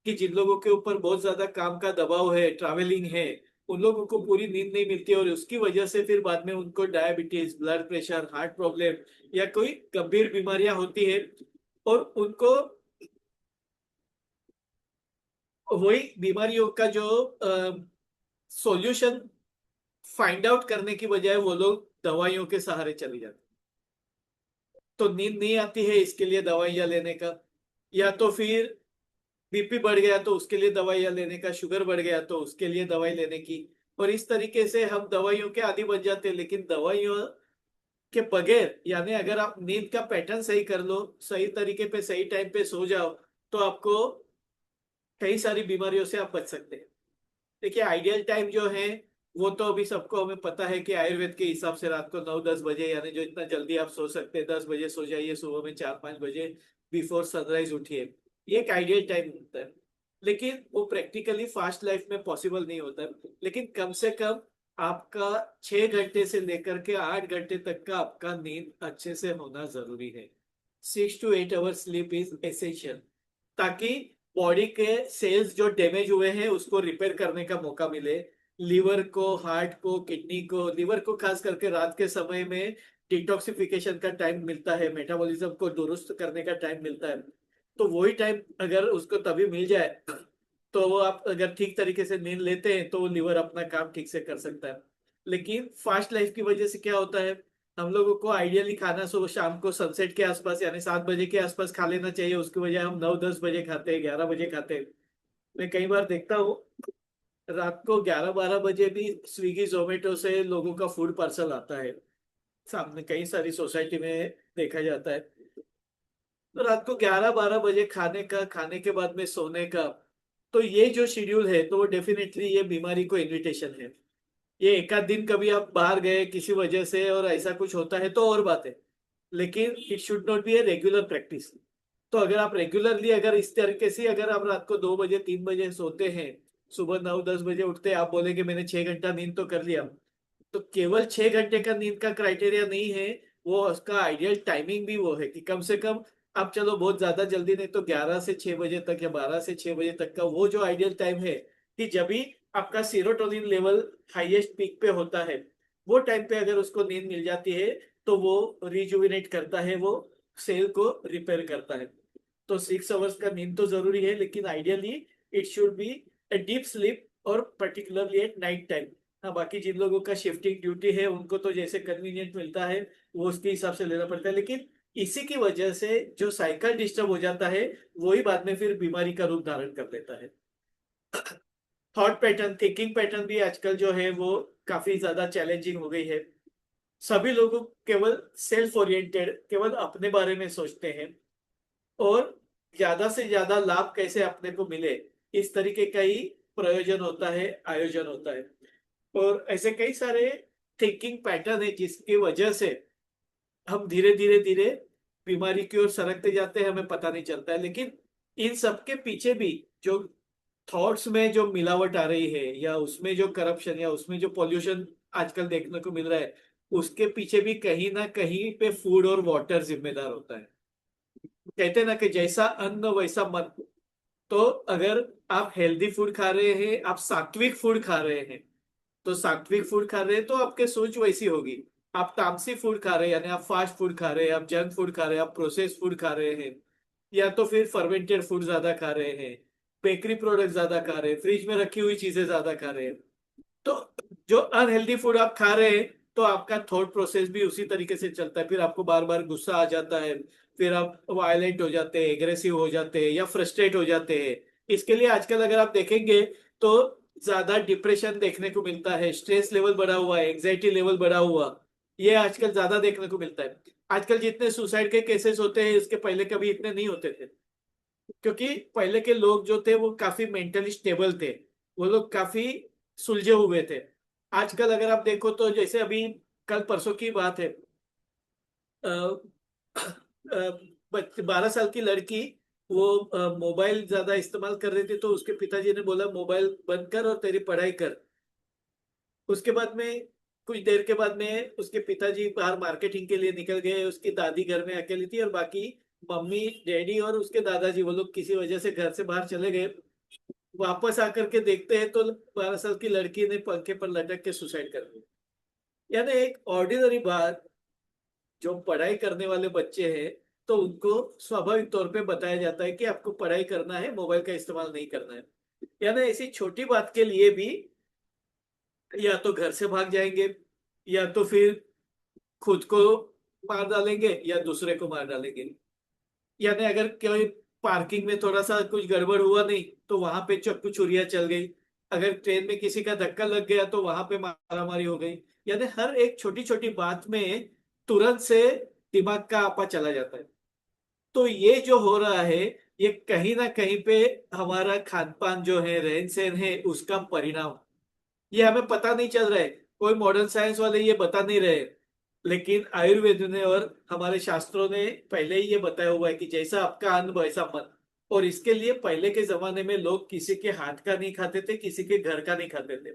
कि जिन लोगों के ऊपर बहुत ज्यादा काम का दबाव है, ट्रैवलिंग है, उन लोगों को पूरी नींद नहीं मिलती, और उसकी वजह से फिर बाद में उनको diabetes, blood pressure, heart problem या कोई गंभीर बीमारियां होती है। और उनको वही बीमारियों का जो सॉल्यूशन फाइंड आउट करने की बजाय वो लोग दवाइयों के सहारे चले जाते हैं। तो नींद नहीं आती है, इसके लिए दवाइयां लेने का, या तो फिर बीपी बढ़ गया तो उसके लिए दवाइयां लेने का, शुगर बढ़ गया तो उसके लिए दवाई लेने की। और इस तरीके से हम दवाइयों के आदी बन जाते हैं। लेकिन दवाइयों के बगैर, यानी अगर आप नींद का पैटर्न सही कर लो, सही तरीके पे सही टाइम पे सो जाओ, तो आपको कई सारी बीमारियों से आप बच सकते हैं। देखिए, आइडियल टाइम जो है वो तो अभी सबको हमें पता है कि आयुर्वेद के हिसाब से रात को 9-10 बजे, यानी जो इतना जल्दी आप सो सकते हैं, 10 बजे सो जाइए, सुबह में 4-5 बजे बिफोर सनराइज उठिए, ये एक आइडियल टाइम होता है। लेकिन वो प्रैक्टिकली फास्ट लाइफ में पॉसिबल नहीं होता है। लेकिन कम से कम आपका 6 घंटे से लेकर के 8 घंटे तक का आपका नींद अच्छे से होना जरूरी है। 6 to 8 hours sleep is essential, ताकि बॉडी के सेल्स जो डैमेज हुए हैं उसको रिपेयर करने का मौका मिले। लीवर को, हार्ट को, किडनी को, लीवर को खास करके रात के समय में डिटॉक्सिफिकेशन का टाइम मिलता है, मेटाबॉलिज्म को दुरुस्त करने का टाइम मिलता है। तो वही टाइम अगर उसको तभी मिल जाए, तो वो आप अगर ठीक तरीके से नींद लेते हैं तो वो लीवर अपना काम ठीक से कर सकता है। लेकिन फास्ट लाइफ की वजह से क्या होता है, हम लोगों को आइडियली खाना सुबह शाम को सनसेट के आसपास यानी 7 बजे के आसपास खा लेना चाहिए, उसकी वजह हम 9-10 बजे खाते हैं, 11 बजे खाते हैं। मैं कई बार देखता हूँ रात को 11-12 बजे भी स्विगी जोमेटो से लोगों का फूड पार्सल आता है, सामने कई सारी सोसाइटी में देखा जाता है। तो रात को 11-12 बजे खाने का, खाने के बाद में सोने का, तो ये जो शेड्यूल है, तो वो डेफिनेटली ये बीमारी को इनविटेशन है। ये एक आध दिन कभी आप बाहर गए किसी वजह से और ऐसा कुछ होता है तो और बात है, लेकिन it should not be a regular practice. तो अगर आप रेगुलरली, अगर इस तरीके से अगर आप रात को 2 बजे 3 बजे सोते हैं, सुबह 9-10 बजे उठते हैं, आप बोलेंगे मैंने 6 घंटा नींद तो कर लिया, तो केवल 6 घंटे का नींद का क्राइटेरिया नहीं है, वो उसका आइडियल टाइमिंग भी वो है कि कम से कम आप चलो बहुत ज्यादा जल्दी नहीं तो 11 से 6 बजे तक या 12 से 6 बजे तक का वो जो आइडियल टाइम है, कि जब भी आपका सीरोटोनिन लेवल हाईएस्ट पीक पे होता है, वो टाइम पे अगर उसको नींद मिल जाती है तो वो रिजुविनेट करता है, वो सेल को रिपेयर करता है। तो 6 आवर्स का नींद तो जरूरी है, लेकिन ideally it should be a deep sleep, और पर्टिकुलरली एट नाइट टाइम। हाँ, बाकी जिन लोगों का शिफ्टिंग ड्यूटी है उनको तो जैसे कन्वीनियंट मिलता है वो उसके हिसाब से लेना पड़ता है, लेकिन इसी की वजह से जो साइकिल डिस्टर्ब हो जाता है वही बाद में फिर बीमारी का रूप धारण कर लेता है। थॉट पैटर्न, थिंकिंग पैटर्न भी आजकल जो है वो काफी ज्यादा चैलेंजिंग हो गई है। सभी लोग केवल सेल्फ ओरिएंटेड, केवल अपने बारे में सोचते हैं, और ज्यादा से ज्यादा लाभ कैसे अपने को मिले, इस तरीके का ही प्रयोजन होता है, आयोजन होता है। और ऐसे कई सारे थिंकिंग पैटर्न है जिसकी वजह से हम धीरे धीरे धीरे बीमारी की ओर सरकते जाते हैं, हमें पता नहीं चलता है। लेकिन इन सब के पीछे भी जो थॉट्स में जो मिलावट आ रही है, या उसमें जो करप्शन, या उसमें जो पॉल्यूशन आजकल देखने को मिल रहा है, उसके पीछे भी कहीं ना कहीं पे फूड और वाटर जिम्मेदार होता है। कहते हैं ना कि जैसा अन्न वैसा मन। तो अगर आप हेल्दी फूड खा रहे हैं, आप सात्विक फूड खा रहे हैं, तो सात्विक फूड खा रहे हैं तो आपके सोच वैसी होगी। आप तामसी फूड खा रहे हैं, यानी आप फास्ट फूड खा रहे हैं, आप जंक फूड खा रहे हैं, आप प्रोसेस फूड खा रहे हैं, या तो फिर फर्मेंटेड फूड ज्यादा खा रहे हैं, बेकरी प्रोडक्ट ज्यादा खा रहे हैं, फ्रिज में रखी हुई चीजें ज्यादा खा रहे हैं, तो जो अनहेल्दी फूड आप खा रहे हैं, तो आपका थॉट प्रोसेस भी उसी तरीके से चलता है। फिर आपको बार बार गुस्सा आ जाता है, फिर आप वायलेंट हो जाते हैं, एग्रेसिव हो जाते हैं, या फ्रस्ट्रेट हो जाते हैं। इसके लिए आजकल अगर आप देखेंगे तो ज्यादा डिप्रेशन देखने को मिलता है, स्ट्रेस लेवल बढ़ा हुआ है, एंग्जाइटी लेवल बढ़ा हुआ, ये आजकल ज्यादा देखने को मिलता है। आजकल जितने सुसाइड के केसेस होते हैं, इसके पहले कभी इतने नहीं होते थे, क्योंकि पहले के लोग जो थे वो काफी मेंटली स्टेबल थे, वो लोग काफी सुलझे हुए थे। आजकल अगर आप देखो तो जैसे अभी कल परसों की बात है, 12 साल की लड़की, वो मोबाइल ज्यादा इस्तेमाल कर रही थी, तो उसके पिताजी ने बोला मोबाइल बंद कर और तेरी पढ़ाई कर। उसके बाद में कुछ देर के बाद में उसके पिताजी बाहर मार्केटिंग के लिए निकल गए, उसकी दादी घर में अकेली थी, और बाकी मम्मी डैडी और उसके दादाजी वो लोग किसी वजह से घर से बाहर चले गए। वापस आकर के देखते हैं तो 12 साल की लड़की ने पंखे पर लटक के सुसाइड कर लिया। यानी एक ऑर्डिनरी बात, जो पढ़ाई करने वाले बच्चे हैं, तो उनको स्वाभाविक तौर पे बताया जाता है कि आपको पढ़ाई करना है, मोबाइल का इस्तेमाल नहीं करना है। यानी ऐसी छोटी बात के लिए भी या तो घर से भाग जाएंगे, या तो फिर खुद को मार डालेंगे, या दूसरे को मार डालेंगे। यानी अगर कोई पार्किंग में थोड़ा सा कुछ गड़बड़ हुआ नहीं, तो वहां पे चाकू छुरियां चल गई। अगर ट्रेन में किसी का धक्का लग गया तो वहां पे मारामारी हो गई। यानी हर एक छोटी छोटी बात में तुरंत से दिमाग का आपा चला जाता है। तो ये जो हो रहा है, ये कहीं ना कहीं पे हमारा खान पान जो है, रहन सहन है, उसका परिणाम। ये हमें पता नहीं चल रहा है, कोई मॉडर्न साइंस वाले ये बता नहीं रहे, लेकिन आयुर्वेद ने और हमारे शास्त्रों ने पहले ही ये बताया हुआ है कि जैसा आपका अन्न वैसा मन। और इसके लिए पहले के जमाने में लोग किसी के हाथ का नहीं खाते थे, किसी के घर का नहीं खाते थे।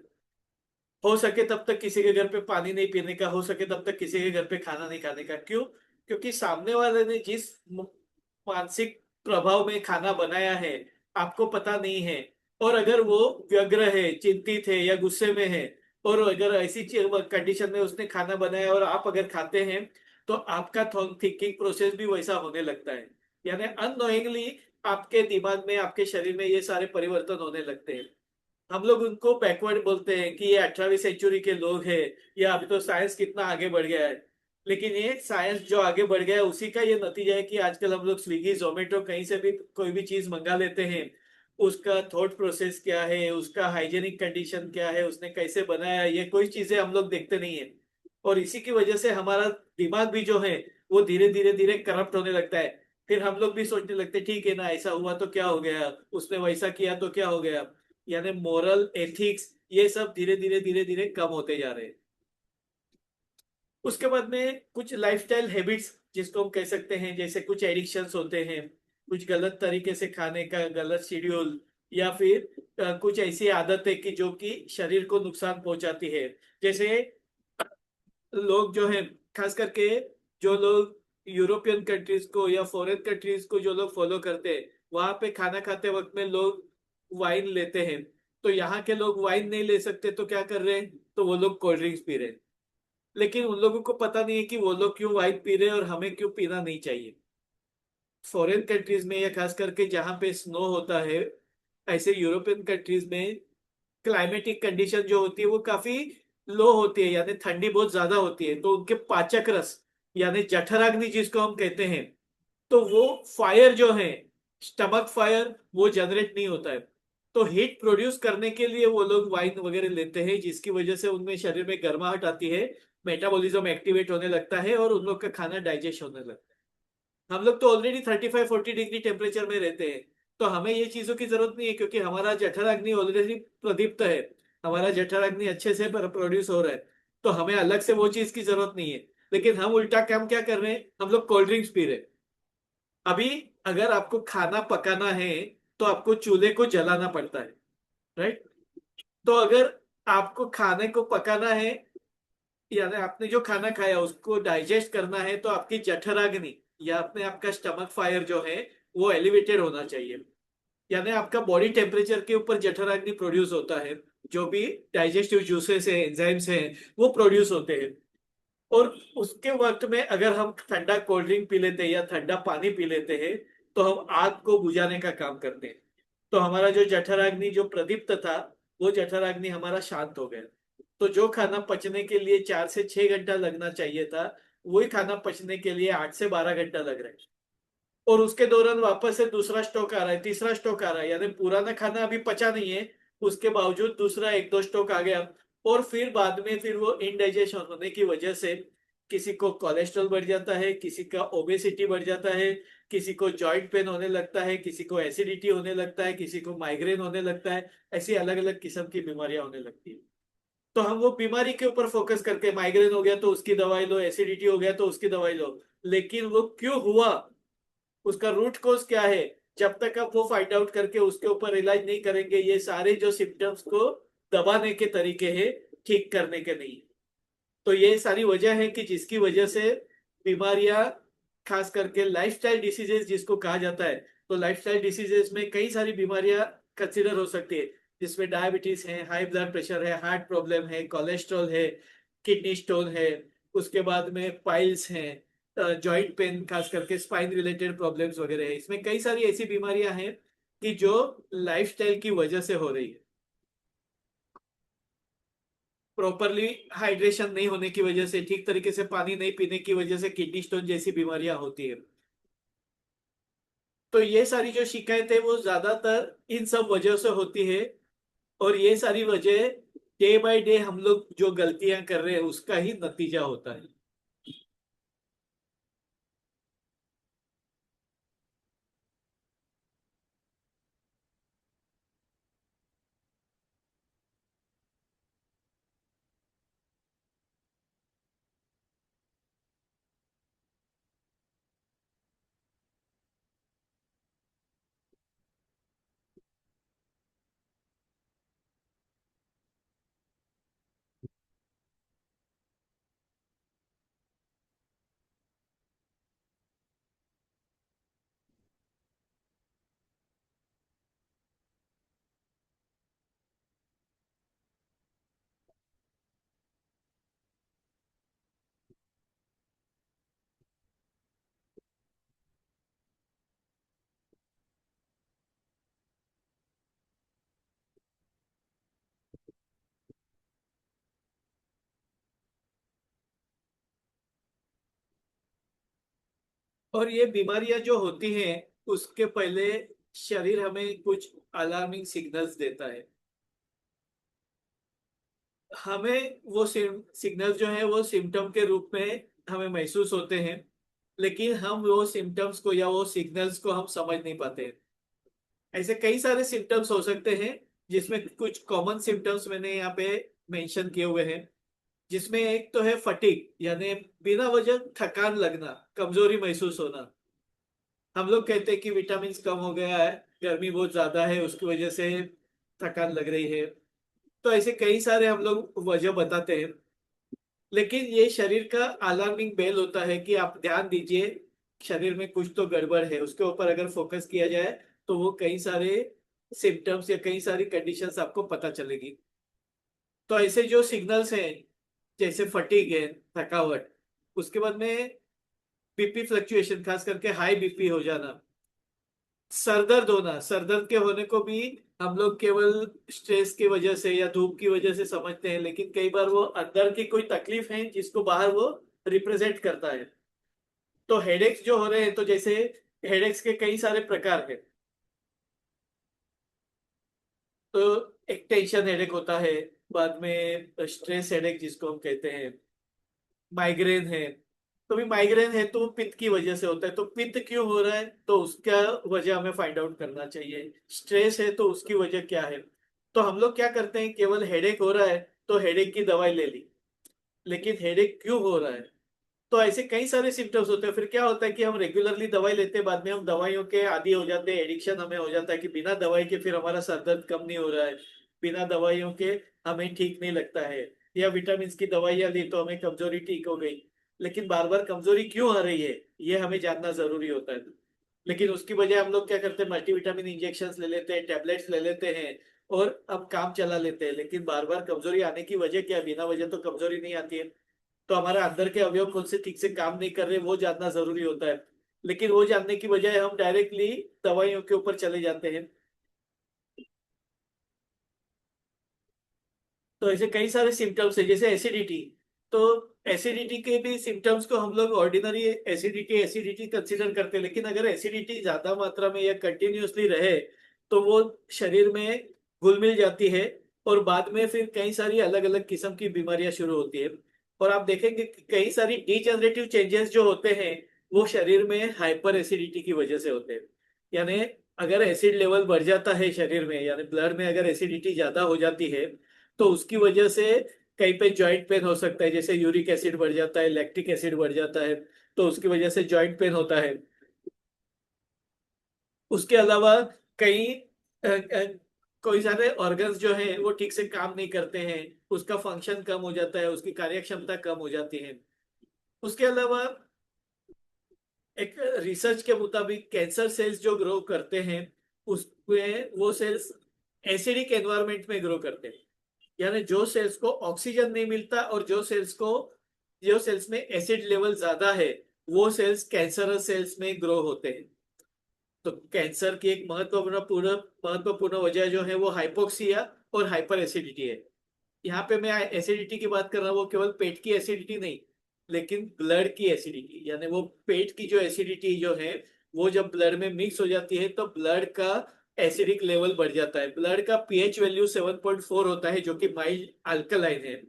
हो सके तब तक किसी के घर पे पानी नहीं पीने का, हो सके तब तक किसी के घर पे खाना नहीं खाने का। क्यों? क्योंकि सामने वाले ने जिस मानसिक प्रभाव में खाना बनाया है, आपको पता नहीं है। और अगर वो व्यग्र है, चिंतित है, या गुस्से में है, और अगर ऐसी कंडीशन में उसने खाना बनाया और आप अगर खाते हैं, तो आपका थिंकिंग प्रोसेस भी वैसा होने लगता है। यानी अननोइंगली आपके दिमाग में, आपके शरीर में ये सारे परिवर्तन होने लगते हैं। हम लोग उनको बैकवर्ड बोलते हैं कि ये 18वीं सेंचुरी के लोग हैं, या अभी तो साइंस कितना आगे बढ़ गया है। लेकिन ये साइंस जो आगे बढ़ गया है उसी का ये नतीजा है कि आजकल हम लोग स्विगी जोमेटो कहीं से भी कोई भी चीज मंगा लेते हैं। उसका थॉट प्रोसेस क्या है, उसका हाइजेनिक कंडीशन क्या है, उसने कैसे बनाया है, ये कोई चीजें हम लोग देखते नहीं है। और इसी की वजह से हमारा दिमाग भी जो है वो धीरे धीरे धीरे करप्ट होने लगता है। फिर हम लोग भी सोचने लगते हैं ठीक है ना, ऐसा हुआ तो क्या हो गया, उसने वैसा किया तो क्या हो गया। यानी मोरल एथिक्स, ये सब धीरे धीरे धीरे धीरे कम होते जा रहे हैं। उसके बाद में कुछ लाइफस्टाइल हैबिट्स जिसको हम कह सकते हैं, जैसे कुछ एडिक्शंस होते हैं, कुछ गलत तरीके से खाने का गलत शेड्यूल, या फिर कुछ ऐसी आदत है कि जो कि शरीर को नुकसान पहुंचाती है। जैसे लोग जो है, खास करके जो लोग यूरोपियन कंट्रीज को या फॉरेन कंट्रीज को जो लोग फॉलो करते हैं, वहां पे खाना खाते वक्त में लोग वाइन लेते हैं। तो यहाँ के लोग वाइन नहीं ले सकते तो क्या कर रहे हैं, तो वो लोग कोल्ड ड्रिंक्स पी रहे हैं। लेकिन उन लोगों को पता नहीं है कि वो लोग क्यों वाइन पी रहे हैं और हमें क्यों पीना नहीं चाहिए। फॉरेन कंट्रीज में या खास करके जहाँ पे स्नो होता है, ऐसे यूरोपियन कंट्रीज में क्लाइमेटिक कंडीशन जो होती है वो काफी लो होती है, यानी ठंडी बहुत ज्यादा होती है। तो उनके पाचक रस यानी जठराग्नि जिसको हम कहते हैं, तो वो फायर जो है, स्टमक फायर, वो जनरेट नहीं होता है। तो हीट प्रोड्यूस करने के लिए वो लोग वाइन वगैरह लेते हैं, जिसकी वजह से उनमें शरीर में गर्माहट आती है, मेटाबॉलिज्म एक्टिवेट होने लगता है और उन लोग का खाना डाइजेस्ट होने लगता है। हम लोग तो ऑलरेडी 35-40 डिग्री टेम्परेचर में रहते हैं, तो हमें ये चीजों की जरूरत नहीं है, क्योंकि हमारा जठराग्नि ऑलरेडी प्रदीप्त है, हमारा जठराग्नि अच्छे से प्रोड्यूस हो रहा है। तो हमें अलग से वो चीज की जरूरत नहीं है। लेकिन हम उल्टा काम क्या कर रहे हैं, हम लोग कोल्ड ड्रिंक्स पी रहे हैं। अभी अगर आपको खाना पकाना है तो आपको चूल्हे को जलाना पड़ता है, राइट। तो अगर आपको खाने को पकाना है, यानी आपने जो खाना खाया उसको डाइजेस्ट करना है, तो आपकी जठराग्नि या अपने आपका स्टमक फायर जो है वो एलिवेटेड होना चाहिए। यानी आपका बॉडी टेम्परेचर के ऊपर जठराग्नि प्रोड्यूस होता है। जो भी डाइजेस्टिव जूसेस है, एंजाइम्स हैं, वो प्रोड्यूस होते हैं। और उसके वक्त में अगर हम ठंडा कोल्ड ड्रिंक पी लेते हैं या ठंडा पानी पी लेते हैं, तो हम आग को बुझाने का काम करते हैं। तो हमारा जो जठराग्नि जो प्रदीप्त था, वो जठराग्नि हमारा शांत हो गया। तो जो खाना पचने के लिए 4 से 6 घंटा लगना चाहिए था, वही खाना पचने के लिए 8 से 12 घंटा लग रहा है। और उसके दौरान वापस से दूसरा स्टॉक आ रहा है, तीसरा स्टॉक आ रहा है, यानी पुराना खाना अभी पचा नहीं है, उसके बावजूद दूसरा एक दो स्टॉक आ गया। और फिर बाद में फिर वो इनडाइजेशन होने की वजह से किसी को कोलेस्ट्रॉल बढ़ जाता है, किसी का ओबेसिटी बढ़ जाता है, किसी को जॉइंट पेन होने लगता है, किसी को एसिडिटी होने लगता है, किसी को माइग्रेन होने लगता है। ऐसी अलग अलग किस्म की बीमारियां होने लगती है। तो हम वो बीमारी के ऊपर फोकस करके, माइग्रेन हो गया तो उसकी दवाई लो, एसिडिटी हो गया तो उसकी दवाई लो। लेकिन वो क्यों हुआ, उसका रूट कॉज क्या है, जब तक आप वो फाइंड आउट करके उसके ऊपर इलाज नहीं करेंगे, ये सारे जो सिम्टम्स को दबाने के तरीके हैं, ठीक करने के नहीं। तो ये सारी वजह है कि जिसकी वजह से बीमारियां, खास करके लाइफस्टाइल डिसीजेस जिसको कहा जाता है, तो लाइफस्टाइल डिसीजेस में कई सारी बीमारियां कंसिडर हो सकती है, जिसमें डायबिटीज है, हाई ब्लड प्रेशर है, हार्ट प्रॉब्लम है, कोलेस्ट्रॉल है, किडनी स्टोन है, उसके बाद में पाइल्स हैं, जॉइंट पेन, खास करके स्पाइन रिलेटेड प्रॉब्लम्स वगैरह है। इसमें कई सारी ऐसी बीमारियां हैं कि जो लाइफस्टाइल की वजह से हो रही है। प्रॉपरली हाइड्रेशन नहीं होने की वजह से, ठीक तरीके से पानी नहीं पीने की वजह से किडनी स्टोन जैसी बीमारियां होती है। तो ये सारी जो शिकायतें वो ज्यादातर इन सब वजह से होती है। और ये सारी वजह डे बाय डे हम लोग जो गलतियां कर रहे हैं उसका ही नतीजा होता है। और ये बीमारियां जो होती हैं, उसके पहले शरीर हमें कुछ अलार्मिंग सिग्नल्स देता है। हमें वो सिग्नल जो है वो सिम्टम के रूप में हमें महसूस होते हैं, लेकिन हम वो सिम्टम्स को या वो सिग्नल्स को हम समझ नहीं पाते हैं। ऐसे कई सारे सिम्टम्स हो सकते हैं, जिसमें कुछ कॉमन सिम्टम्स मैंने यहाँ पे मेंशन किए हुए हैं। जिसमें एक तो है फटीग, यानी बिना वजह थकान लगना, कमजोरी महसूस होना। हम लोग कहते हैं कि विटामिन कम हो गया है, गर्मी बहुत ज्यादा है, उसकी वजह से थकान लग रही है। तो ऐसे कई सारे हम लोग वजह बताते हैं। लेकिन ये शरीर का अलार्मिंग बेल होता है कि आप ध्यान दीजिए, शरीर में कुछ तो गड़बड़ है। उसके ऊपर अगर फोकस किया जाए तो वो कई सारे सिम्टम्स या कई सारी कंडीशंस आपको पता चलेगी। तो ऐसे जो सिग्नल्स हैं, जैसे फटीग है, थकावट, उसके बाद में बीपी फ्लक्चुएशन, खास करके हाई बीपी हो जाना, सर दर्द होना। सर दर्द के होने को भी हम लोग केवल स्ट्रेस की वजह से या धूप की वजह से समझते हैं, लेकिन कई बार वो अंदर की कोई तकलीफ है जिसको बाहर वो रिप्रेजेंट करता है। तो हेडेक्स जो हो रहे हैं, तो जैसे हेडेक्स के कई सारे प्रकार हैं। तो एक टेंशन हेडेक होता है, बाद में स्ट्रेस हेडेक जिसको हम कहते हैं, माइग्रेन है। तो भी माइग्रेन है तो पित्त की वजह से होता है, तो पित्त क्यों हो रहा है तो उसका वजह हमें फाइंड आउट करना चाहिए। स्ट्रेस है तो उसकी वजह क्या है। तो हम लोग क्या करते हैं, केवल हेडेक हो रहा है तो हेडेक की दवाई ले ली, लेकिन हेडेक क्यों हो रहा है। तो ऐसे कई सारे सिम्टम्स होते हैं। फिर क्या होता है कि हम रेगुलरली दवाई लेते हैं, बाद में हम दवाइयों के आदी हो जाते हैं, एडिक्शन हमें हो जाता है कि बिना दवाई के फिर हमारा सर दर्द कम नहीं हो रहा है, बिना दवाइयों के हमें ठीक नहीं लगता है, या विटामिन की दवाइयां ली तो हमें कमजोरी ठीक हो गई। लेकिन बार बार कमजोरी क्यों आ रही है, ये हमें जानना जरूरी होता है। लेकिन उसकी बजाय हम लोग क्या करते हैं, मल्टीविटामिन इंजेक्शन ले लेते हैं, टेबलेट्स ले लेते हैं, और अब काम चला लेते हैं। लेकिन बार बार कमजोरी आने की वजह क्या है, बिना वजह तो कमजोरी नहीं आती है। तो हमारे अंदर के अवयव कौन से ठीक से काम नहीं कर रहे वो जानना जरूरी होता है। लेकिन वो जानने की बजाय हम डायरेक्टली दवाइयों के ऊपर चले जाते हैं। तो ऐसे कई सारे सिम्टम्स है, जैसे एसिडिटी। तो एसिडिटी के भी सिम्टम्स को हम लोग ऑर्डिनरी एसिडिटी एसिडिटी कंसीडर करते हैं, लेकिन अगर एसिडिटी ज्यादा मात्रा में या कंटिन्यूअसली रहे तो वो शरीर में घुल मिल जाती है, और बाद में फिर कई सारी अलग अलग किस्म की बीमारियां शुरू होती है। और आप देखेंगे कि कई सारी डीजनरेटिव चेंजेस जो होते हैं वो शरीर में हाइपर एसिडिटी की वजह से होते हैं। यानी अगर एसिड लेवल बढ़ जाता है शरीर में, यानी ब्लड में अगर एसिडिटी ज्यादा हो जाती है, तो उसकी वजह से कहीं पे जॉइंट पेन हो सकता है। जैसे यूरिक एसिड बढ़ जाता है, लैक्टिक एसिड बढ़ जाता है, तो उसकी वजह से जॉइंट पेन होता है। उसके अलावा कई कोई सारे ऑर्गन्स जो हैं वो ठीक से काम नहीं करते हैं, उसका फंक्शन कम हो जाता है, उसकी कार्यक्षमता कम हो जाती है। उसके अलावा एक रिसर्च के मुताबिक कैंसर सेल्स जो ग्रो करते हैं, उसमें वो सेल्स एसिडिक एनवायरनमेंट में ग्रो करते हैं। यानी जो सेल्स को ऑक्सीजन नहीं मिलता और जो सेल्स में एसिड लेवल ज्यादा है, वो सेल्स कैंसरस सेल्स में ग्रो होते हैं। तो कैंसर की एक महत्वपूर्ण वजह जो है वो हाइपोक्सिया और हाइपर एसिडिटी है। यहाँ पे मैं एसिडिटी की बात कर रहा हूँ, वो केवल पेट की एसिडिटी नहीं, लेकिन ब्लड की एसिडिटी। यानी वो पेट की जो एसिडिटी जो है, वो जब ब्लड में मिक्स हो जाती है तो ब्लड का एसिडिक लेवल बढ़ जाता है। ब्लड का पीएच वैल्यू 7.4 होता है, जो कि माइल्ड अल्कलाइन है।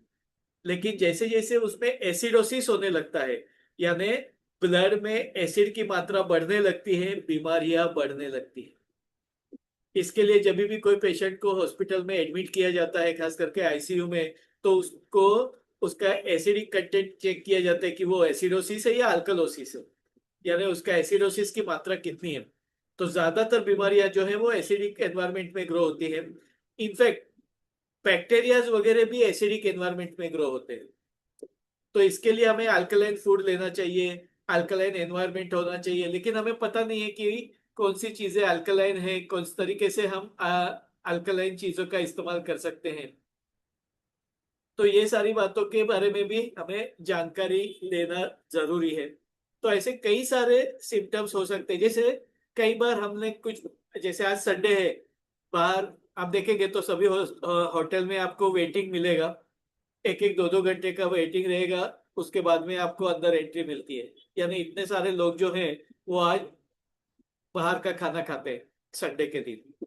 लेकिन जैसे जैसे उसमें एसिडोसिस होने लगता है, यानी ब्लड में एसिड की मात्रा बढ़ने लगती है, बीमारियां बढ़ने लगती है। इसके लिए जब भी कोई पेशेंट को हॉस्पिटल में एडमिट किया जाता है, खास करके आईसीयू में, तो उसको उसका एसिडिक कंटेंट चेक किया जाता है कि वो एसिडोसिस है या अल्कलोसिस है, यानी उसका एसिडोसिस की मात्रा कितनी है। तो ज्यादातर बीमारियां जो है वो एसिडिक एनवायरनमेंट में ग्रो होती है। इनफैक्ट बैक्टीरियाज वगैरह भी एसिडिक एनवायरनमेंट में ग्रो होते हैं। तो इसके लिए हमें अल्कलाइन फूड लेना चाहिए, अल्कलाइन एनवायरनमेंट होना चाहिए। लेकिन हमें पता नहीं है कि कौन सी चीजें अल्कलाइन है, कौन सी तरीके से हम अल्कलाइन चीजों का इस्तेमाल कर सकते हैं। तो ये सारी बातों के बारे में भी हमें जानकारी लेना जरूरी है। तो ऐसे कई सारे सिम्टम्स हो सकते हैं। जैसे कई बार हमने कुछ, जैसे आज संडे है, बाहर आप देखेंगे तो सभी होटल में आपको वेटिंग मिलेगा, एक एक दो दो घंटे का वेटिंग रहेगा, उसके बाद में आपको अंदर एंट्री मिलती है। यानी इतने सारे लोग जो हैं वो आज बाहर का खाना खाते हैं संडे के दिन।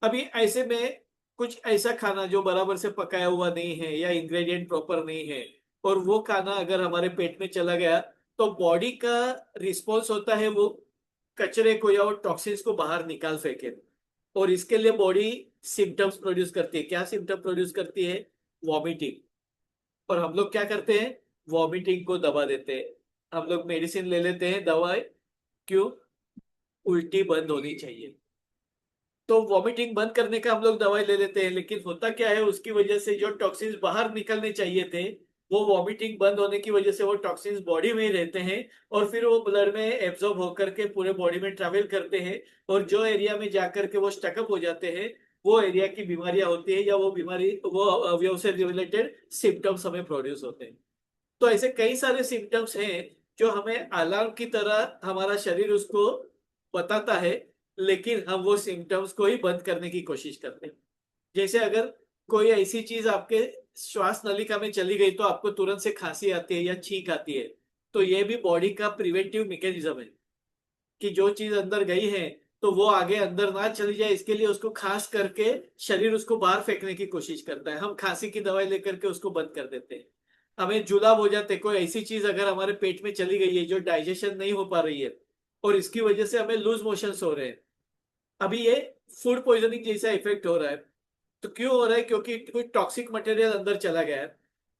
अभी ऐसे में कुछ ऐसा खाना जो बराबर से पकाया हुआ नहीं है या इंग्रेडिएंट प्रॉपर नहीं है, और वो खाना अगर हमारे पेट में चला गया, तो बॉडी का रिस्पॉन्स होता है वो कचरे को या वो टॉक्सिन्स को बाहर निकाल फेंके। और इसके लिए बॉडी सिम्टम्स प्रोड्यूस करती है। क्या सिम्टम प्रोड्यूस करती है? वॉमिटिंग। और हम लोग क्या करते हैं, वॉमिटिंग को दबा देते हैं, हम लोग मेडिसिन ले लेते हैं, दवाई। क्यों? उल्टी बंद होनी चाहिए। तो वॉमिटिंग बंद करने का हम लोग दवाई ले लेते हैं, लेकिन होता क्या है, उसकी वजह से जो टॉक्सिन्स बाहर निकलने चाहिए थे वो वॉमिटिंग बंद होने की वजह से वो टॉक्सिन्स बॉडी में ही रहते हैं और फिर वो ब्लड में एब्जॉर्ब होकर के पूरे बॉडी में ट्रैवल करते हैं, और जो एरिया में जाकर के वो स्टकअप हो जाते हैं, वो एरिया की बीमारियां होती है, या वो बीमारी वो अवयव से रिलेटेड सिम्टम्स हमें प्रोड्यूस होते हैं। तो ऐसे कई सारे सिम्टम्स हैं जो हमें अलार्म की तरह हमारा शरीर उसको बताता है, लेकिन हम वो सिम्टम्स को ही बंद करने की कोशिश करते हैं। जैसे अगर कोई ऐसी चीज आपके श्वास नलिका में चली गई तो आपको तुरंत से खांसी आती है या छींक आती है, तो ये भी बॉडी का प्रिवेंटिव मैकेनिज्म है कि जो चीज अंदर गई है तो वो आगे अंदर ना चली जाए, इसके लिए उसको खास करके शरीर उसको बाहर फेंकने की कोशिश करता है। हम खांसी की दवाई लेकर के उसको बंद कर देते हैं। हमें जुलाब हो जाते, कोई ऐसी चीज अगर हमारे पेट में चली गई है जो डाइजेशन नहीं हो पा रही है और इसकी वजह से हमें लूज मोशंस हो रहे हैं, अभी ये फूड पॉइजनिंग जैसा इफेक्ट हो रहा है। तो क्यों हो रहा है? क्योंकि कोई टॉक्सिक मटेरियल अंदर चला गया है।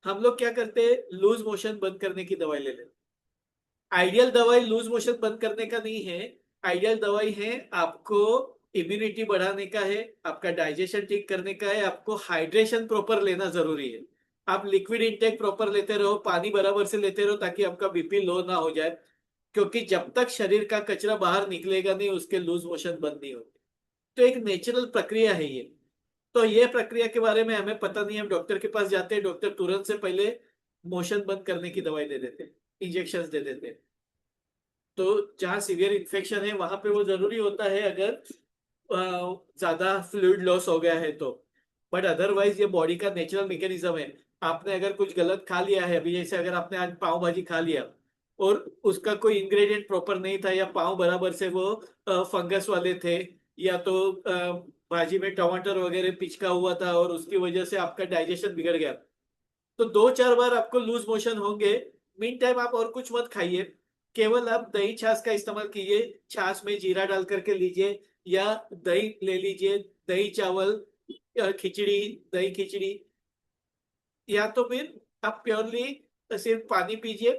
हम लोग क्या करते हैं, लूज मोशन बंद करने की दवाई ले लेते हैं। आइडियल दवाई लूज मोशन बंद करने का नहीं है। आइडियल दवाई है आपको इम्यूनिटी बढ़ाने का है, आपका डाइजेशन ठीक करने का है, आपको हाइड्रेशन प्रॉपर लेना जरूरी है। आप लिक्विड इंटेक प्रॉपर लेते रहो, पानी बराबर से लेते रहो ताकि आपका बीपी लो ना हो जाए, क्योंकि जब तक शरीर का कचरा बाहर निकलेगा नहीं उसके लूज मोशन बंद नहीं होते। तो एक नेचुरल प्रक्रिया है ये। तो ये प्रक्रिया के बारे में हमें पता नहीं, हम डॉक्टर के पास जाते हैं, डॉक्टर तुरंत से पहले मोशन बंद करने की दवाई दे देते हैं, इंजेक्शन दे देते हैं। तो जहाँ सीवियर इन्फेक्शन है वहां पे वो जरूरी होता है अगर ज्यादा फ्लूइड लॉस हो गया है तो। बट अदरवाइज ये बॉडी का नेचुरल मैकेनिज्म है। आपने अगर कुछ गलत खा लिया है, अभी जैसे अगर आपने आज पाव भाजी खा लिया और उसका कोई इंग्रेडिएंट प्रॉपर नहीं था, या पाव बराबर से वो फंगस वाले थे, या तो भाजी में टमाटर वगैरह पिचका हुआ था और उसकी वजह से आपका डाइजेशन बिगड़ गया, तो 2-4 बार आपको लूज मोशन होंगे। मीन टाइम आप और कुछ मत खाइए, केवल आप दही छाछ का इस्तेमाल कीजिए। छाछ में जीरा डाल करके लीजिए, या दही ले लीजिए, दही चावल या खिचड़ी, दही खिचड़ी, या तो फिर आप प्योरली सिर्फ पानी पीजिए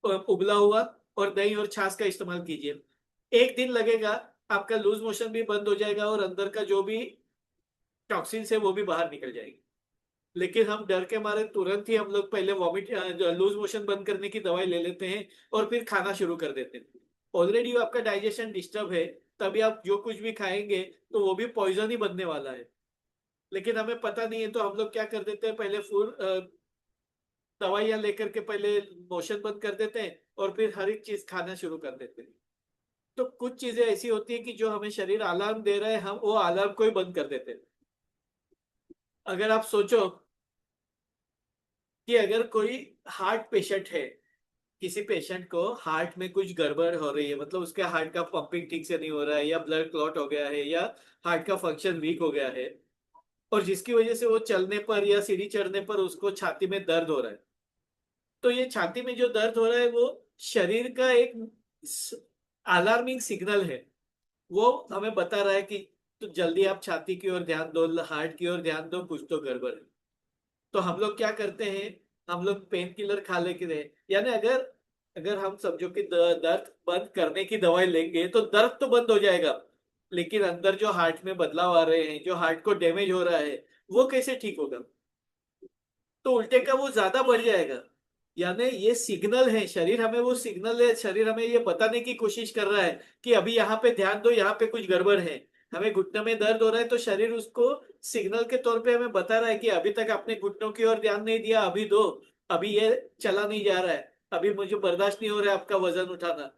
उबला हुआ, और दही और छाछ का इस्तेमाल कीजिए। एक दिन लगेगा, आपका लूज मोशन भी बंद हो जाएगा और अंदर का जो भी टॉक्सिन्स है वो भी बाहर निकल जाएगी। लेकिन हम डर के मारे तुरंत ही हम लोग पहले वॉमिट लूज मोशन बंद करने की दवाई ले लेते हैं और फिर खाना शुरू कर देते हैं। ऑलरेडी आपका डाइजेशन डिस्टर्ब है, तभी आप जो कुछ भी खाएंगे तो वो भी पॉइजन ही बनने वाला है। लेकिन हमें पता नहीं है तो हम लोग क्या कर देते हैं, पहले फूड दवाइयां लेकर के पहले मोशन बंद कर देते हैं और फिर हर एक चीज खाना शुरू कर देते हैं। तो कुछ चीजें ऐसी होती है कि जो हमें शरीर अलार्म दे रहा है, हम वो अलार्म को ही बंद कर देते हैं। अगर आप सोचो कि अगर कोई हार्ट पेशेंट है, किसी पेशेंट को हार्ट में कुछ गड़बड़ हो रही है, मतलब उसके हार्ट का पंपिंग ठीक से नहीं हो रहा है, या ब्लड क्लॉट हो गया है, या हार्ट का फंक्शन वीक हो गया है, और जिसकी वजह से वो चलने पर या सीढ़ी चढ़ने पर उसको छाती में दर्द हो रहा है, तो ये छाती में जो दर्द हो रहा है वो शरीर का एक अलार्मिंग सिग्नल है। वो हमें बता रहा है कि तो जल्दी आप छाती की ओर ध्यान दो, हार्ट की ओर ध्यान दो, कुछ तो गड़बड़ है। तो हम लोग क्या करते हैं, हम लोग पेन किलर खा लेते हैं। यानी अगर अगर हम समझो कि दर्द बंद करने की दवाई लेंगे तो दर्द तो बंद हो जाएगा, लेकिन अंदर जो हार्ट में बदलाव आ रहे हैं, जो हार्ट को डैमेज हो रहा है, वो कैसे ठीक होगा? तो उल्टे का वो ज्यादा बढ़ जाएगा। यानी ये सिग्नल है, शरीर हमें वो सिग्नल है, शरीर हमें ये बताने की कोशिश कर रहा है कि अभी यहाँ पे ध्यान दो, यहाँ पे कुछ गड़बड़ है। हमें घुटने में दर्द हो रहा है तो शरीर उसको सिग्नल के तौर पे हमें बता रहा है कि अभी तक आपने घुटनों की ओर ध्यान नहीं दिया, अभी दो, अभी ये चला नहीं जा रहा है, अभी मुझे बर्दाश्त नहीं हो रहा है आपका वजन उठाना।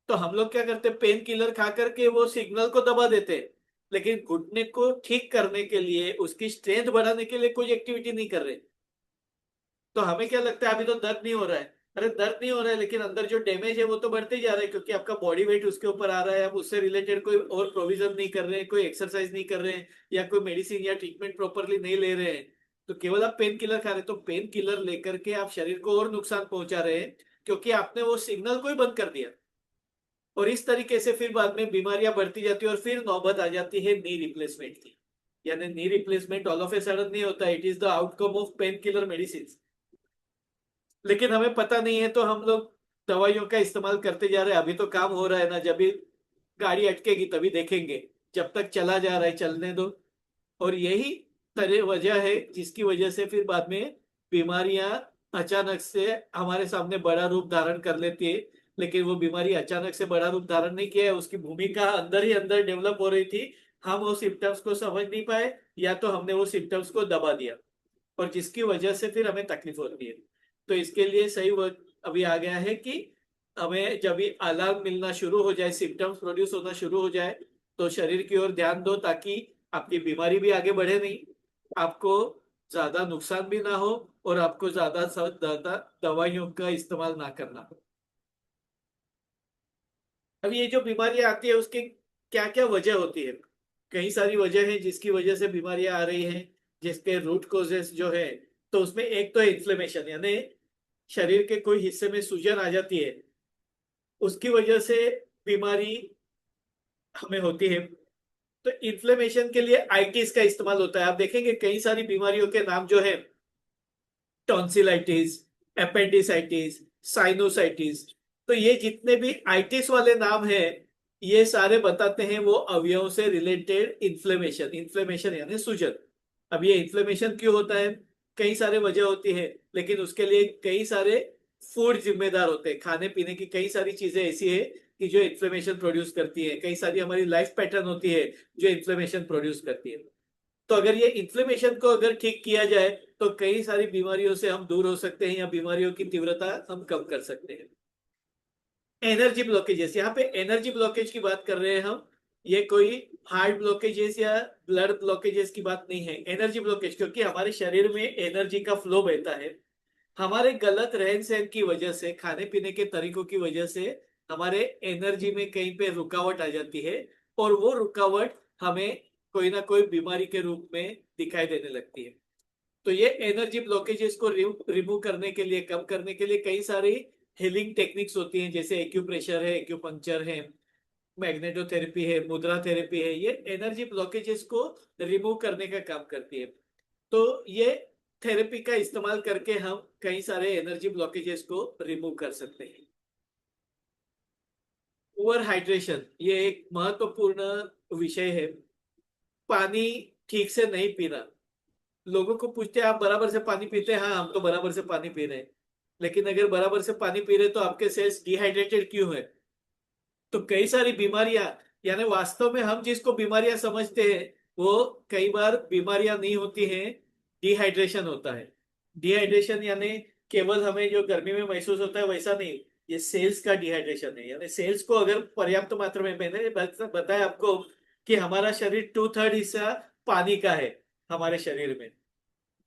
तो हम लोग क्या करते हैं, पेन किलर खा करके वो सिग्नल को दबा देते हैं, लेकिन घुटने को ठीक करने के लिए, उसकी स्ट्रेंथ बढ़ाने के लिए कोई एक्टिविटी नहीं कर रहे। तो हमें क्या लगता है अभी तो दर्द नहीं हो रहा है। अरे दर्द नहीं हो रहा है, लेकिन अंदर जो डैमेज है वो तो बढ़ते ही जा रहा है, क्योंकि आपका बॉडी वेट उसके ऊपर आ रहा है, आप उससे रिलेटेड कोई और प्रोविजन नहीं कर रहे हैं, कोई एक्सरसाइज नहीं कर रहे हैं, या कोई मेडिसिन या ट्रीटमेंट प्रॉपरली नहीं ले रहे हैं। तो केवल आप पेन किलर खा रहे हैं, तो पेन किलर लेकर के आप शरीर को और नुकसान पहुंचा रहे हैं, क्योंकि आपने वो सिग्नल को ही बंद कर दिया। और इस तरीके से फिर बाद में बीमारियां बढ़ती जाती है, और फिर नौबत आ जाती है नी रिप्लेसमेंट की। यानी knee replacement all of a sudden नहीं होता, it is the outcome of pain killer medicine. लेकिन हमें पता नहीं है तो हम लोग दवाइयों का इस्तेमाल करते जा रहे हैं। अभी तो काम हो रहा है ना, जब भी गाड़ी अटकेगी तभी देखेंगे, जब तक चला जा रहा है चलने दो। और यही तरह वजह है जिसकी वजह से फिर बाद में बीमारियां अचानक से हमारे सामने बड़ा रूप धारण कर लेती है, लेकिन वो बीमारी अचानक से बड़ा रूप धारण नहीं किया है, उसकी भूमिका अंदर ही अंदर डेवलप हो रही थी। हम वो सिम्टम्स को समझ नहीं पाए, या तो हमने वो सिम्टम्स को दबा दिया, और जिसकी वजह से फिर हमें तकलीफ होती है। तो इसके लिए सही वक्त अभी आ गया है कि हमें जब भी अलार्म मिलना शुरू हो जाए, सिम्टम्स प्रोड्यूस होना शुरू हो जाए, तो शरीर की ओर ध्यान दो, ताकि आपकी बीमारी भी आगे बढ़े नहीं, आपको ज्यादा नुकसान भी ना हो, और आपको ज्यादा ज्यादा दवाइयों का इस्तेमाल ना करना हो। अब ये जो बीमारियां आती है उसकी क्या क्या वजह होती है? कई सारी वजह है जिसकी वजह से बीमारियां आ रही हैं, जिसके रूट कॉजेस जो है। तो उसमें एक तो है इन्फ्लेमेशन, यानी शरीर के कोई हिस्से में सूजन आ जाती है, उसकी वजह से बीमारी हमें होती है। तो इन्फ्लेमेशन के लिए आइटिस का इस्तेमाल होता है। आप देखेंगे कई सारी बीमारियों के नाम जो है, टॉन्सिलाइटिस, एपेंडिसाइटिस, साइनोसाइटिस, तो ये जितने भी आइटिस वाले नाम हैं, ये सारे बताते हैं वो अवयवों से रिलेटेड इन्फ्लेमेशन। इन्फ्लेमेशन यानी सूजन। अब ये इन्फ्लेमेशन क्यों होता है? कई सारे वजह होती है, लेकिन उसके लिए कई सारे फूड जिम्मेदार होते हैं। खाने पीने की कई सारी चीजें ऐसी है कि जो इन्फ्लेमेशन प्रोड्यूस करती है। कई सारी हमारी लाइफ पैटर्न होती है जो इन्फ्लेमेशन प्रोड्यूस करती है। तो अगर ये इन्फ्लेमेशन को अगर ठीक किया जाए, तो कई सारी बीमारियों से हम दूर हो सकते हैं, या बीमारियों की तीव्रता हम कम कर सकते हैं। एनर्जी ब्लॉकेजेस, यहाँ पे एनर्जी ब्लॉकेज की बात कर रहे हैं हम। ये कोई हार्ट ब्लॉकेजेस या ब्लड ब्लॉकेजेस की बात नहीं है। एनर्जी ब्लॉकेज क्योंकि हमारे शरीर में एनर्जी का फ्लो बहता है, हमारे गलत रहन सहन की वजह से, खाने पीने के तरीकों की वजह से हमारे एनर्जी में कहीं पे रुकावट आ जाती है, और वो रुकावट हमें कोई ना कोई बीमारी के रूप में दिखाई देने लगती है। तो ये एनर्जी ब्लॉकेजेस को रिमूव करने के लिए, कम करने के लिए कई सारी हीलिंग टेक्निक्स होती हैं, जैसे एक्यूप्रेशर है, एक्यूपंक्चर है, मैग्नेटोथेरेपी है, मुद्रा थेरेपी है। ये एनर्जी ब्लॉकेजेस को रिमूव करने का काम करती है। तो ये थेरेपी का इस्तेमाल करके हम कई सारे एनर्जी ब्लॉकेजेस को रिमूव कर सकते हैं। ओवर हाइड्रेशन ये एक महत्वपूर्ण विषय है। पानी ठीक से नहीं पीना। लोगों को पूछते हैं आप बराबर से पानी पीते हैं? हाँ, हम तो बराबर से पानी पी रहे हैं। लेकिन अगर बराबर से पानी पी रहे तो आपके सेल्स डिहाइड्रेटेड क्यों है? तो कई सारी बीमारियां, यानी वास्तव में हम जिसको बीमारियां समझते हैं, वो कई बार बीमारियां नहीं होती हैं, डिहाइड्रेशन होता है। डिहाइड्रेशन यानी केवल हमें जो गर्मी में महसूस होता है वैसा नहीं, ये सेल्स का डिहाइड्रेशन है। यानी सेल्स को अगर पर्याप्त मात्रा में, मैंने बताया आपको कि हमारा शरीर 2/3 हिस्सा पानी का है हमारे शरीर में।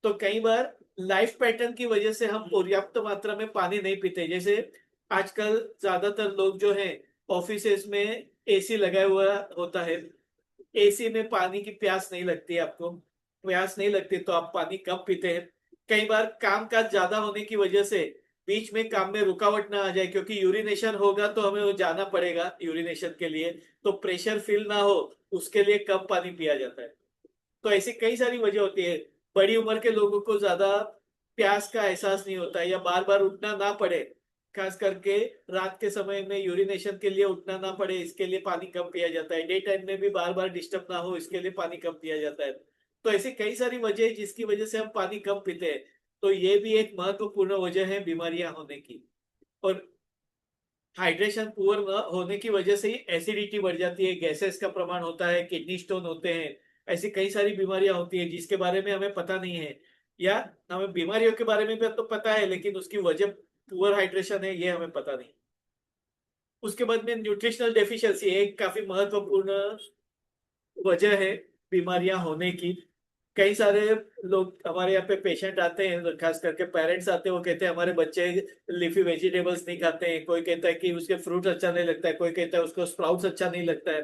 तो कई बार लाइफ पैटर्न की वजह से हम पर्याप्त मात्रा में पानी नहीं पीते। जैसे आजकल ज्यादातर लोग जो हैं ऑफिसेज में एसी लगाया हुआ होता है, एसी में पानी की प्यास नहीं लगती। आपको प्यास नहीं लगती तो आप पानी कम पीते हैं। कई बार काम काज ज्यादा होने की वजह से बीच में काम में रुकावट ना आ जाए, क्योंकि यूरिनेशन होगा तो हमें वो जाना पड़ेगा यूरिनेशन के लिए, तो प्रेशर फील ना हो, उसके लिए कम पानी पिया जाता है। तो ऐसी कई सारी वजह होती है। बड़ी उम्र के लोगों को ज्यादा प्यास का एहसास नहीं होता है, या बार बार उठना ना पड़े, खास करके रात के समय में यूरिनेशन के लिए उठना ना पड़े, इसके लिए पानी कम पिया जाता है। डे टाइम में भी बार बार डिस्टर्ब ना हो, इसके लिए पानी कम पिया जाता है। तो ऐसी कई सारी वजह है जिसकी वजह से हम पानी कम पीते हैं। तो ये भी एक महत्वपूर्ण वजह है बीमारियां होने की। और हाइड्रेशन पुअर न होने की वजह से ही एसिडिटी बढ़ जाती है, गैसेस का प्रमाण होता है, किडनी स्टोन होते हैं। ऐसी कई सारी बीमारियां होती है जिसके बारे में हमें पता नहीं है, या हमें बीमारियों के बारे में भी तो पता है, लेकिन उसकी वजह पुअर हाइड्रेशन है ये हमें पता नहीं। उसके बाद में न्यूट्रिशनल डेफिशिएंसी एक काफी महत्वपूर्ण वजह है बीमारियां होने की। कई सारे लोग हमारे यहाँ पे पेशेंट आते हैं, खास करके पेरेंट्स आते हैं, वो कहते हैं हमारे बच्चे लीफी वेजिटेबल्स नहीं खाते हैं। कोई कहता है कि उसके फ्रूट अच्छा नहीं लगता है, कोई कहता है उसको स्प्राउट्स अच्छा नहीं लगता है।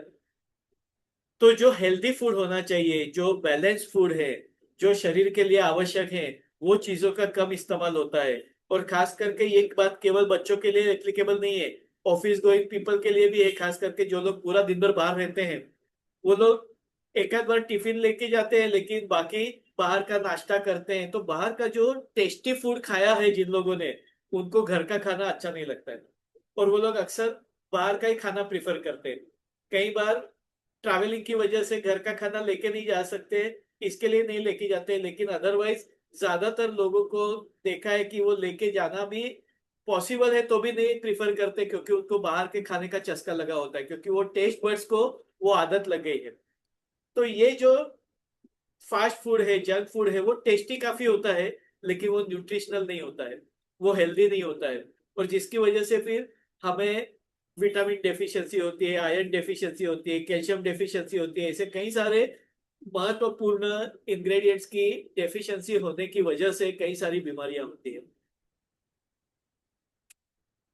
तो जो हेल्दी फूड होना चाहिए, जो बैलेंस फूड है, जो शरीर के लिए आवश्यक है, वो चीजों का कम इस्तेमाल होता है। और खास करके ये बात केवल बच्चों के लिए एप्लीकेबल नहीं है, ऑफिस गोइंग पीपल के लिए भी है। खास करके जो लोग पूरा दिन भर बाहर रहते हैं, वो लोग एक आध बार टिफिन लेके जाते हैं, लेकिन बाकी बाहर का नाश्ता करते हैं। तो बाहर का जो टेस्टी फूड खाया है जिन लोगों ने, उनको घर का खाना अच्छा नहीं लगता है, और वो लोग अक्सर बाहर का ही खाना प्रिफर करते हैं। कई बार ट्रैवलिंग की वजह से घर का खाना लेके नहीं जा सकते, इसके लिए नहीं लेके जाते, लेकिन अदरवाइज ज्यादातर लोगों को देखा है कि वो लेके जाना भी पॉसिबल है तो भी नहीं प्रिफर करते, क्योंकि उनको बाहर के खाने का चस्का लगा होता है, क्योंकि वो टेस्ट बड्स को वो आदत लग गई है। तो ये जो फास्ट फूड है, जंक फूड है, वो टेस्टी काफी होता है, लेकिन वो न्यूट्रिशनल नहीं होता है, वो हेल्दी नहीं होता है। और जिसकी वजह से फिर हमें विटामिन डेफिशिएंसी होती है, आयरन डेफिशिएंसी होती है, कैल्शियम डेफिशिएंसी होती है, ऐसे कई सारे महत्वपूर्ण इंग्रेडिएंट्स की डेफिशिएंसी होने की वजह से कई सारी बीमारियां होती है।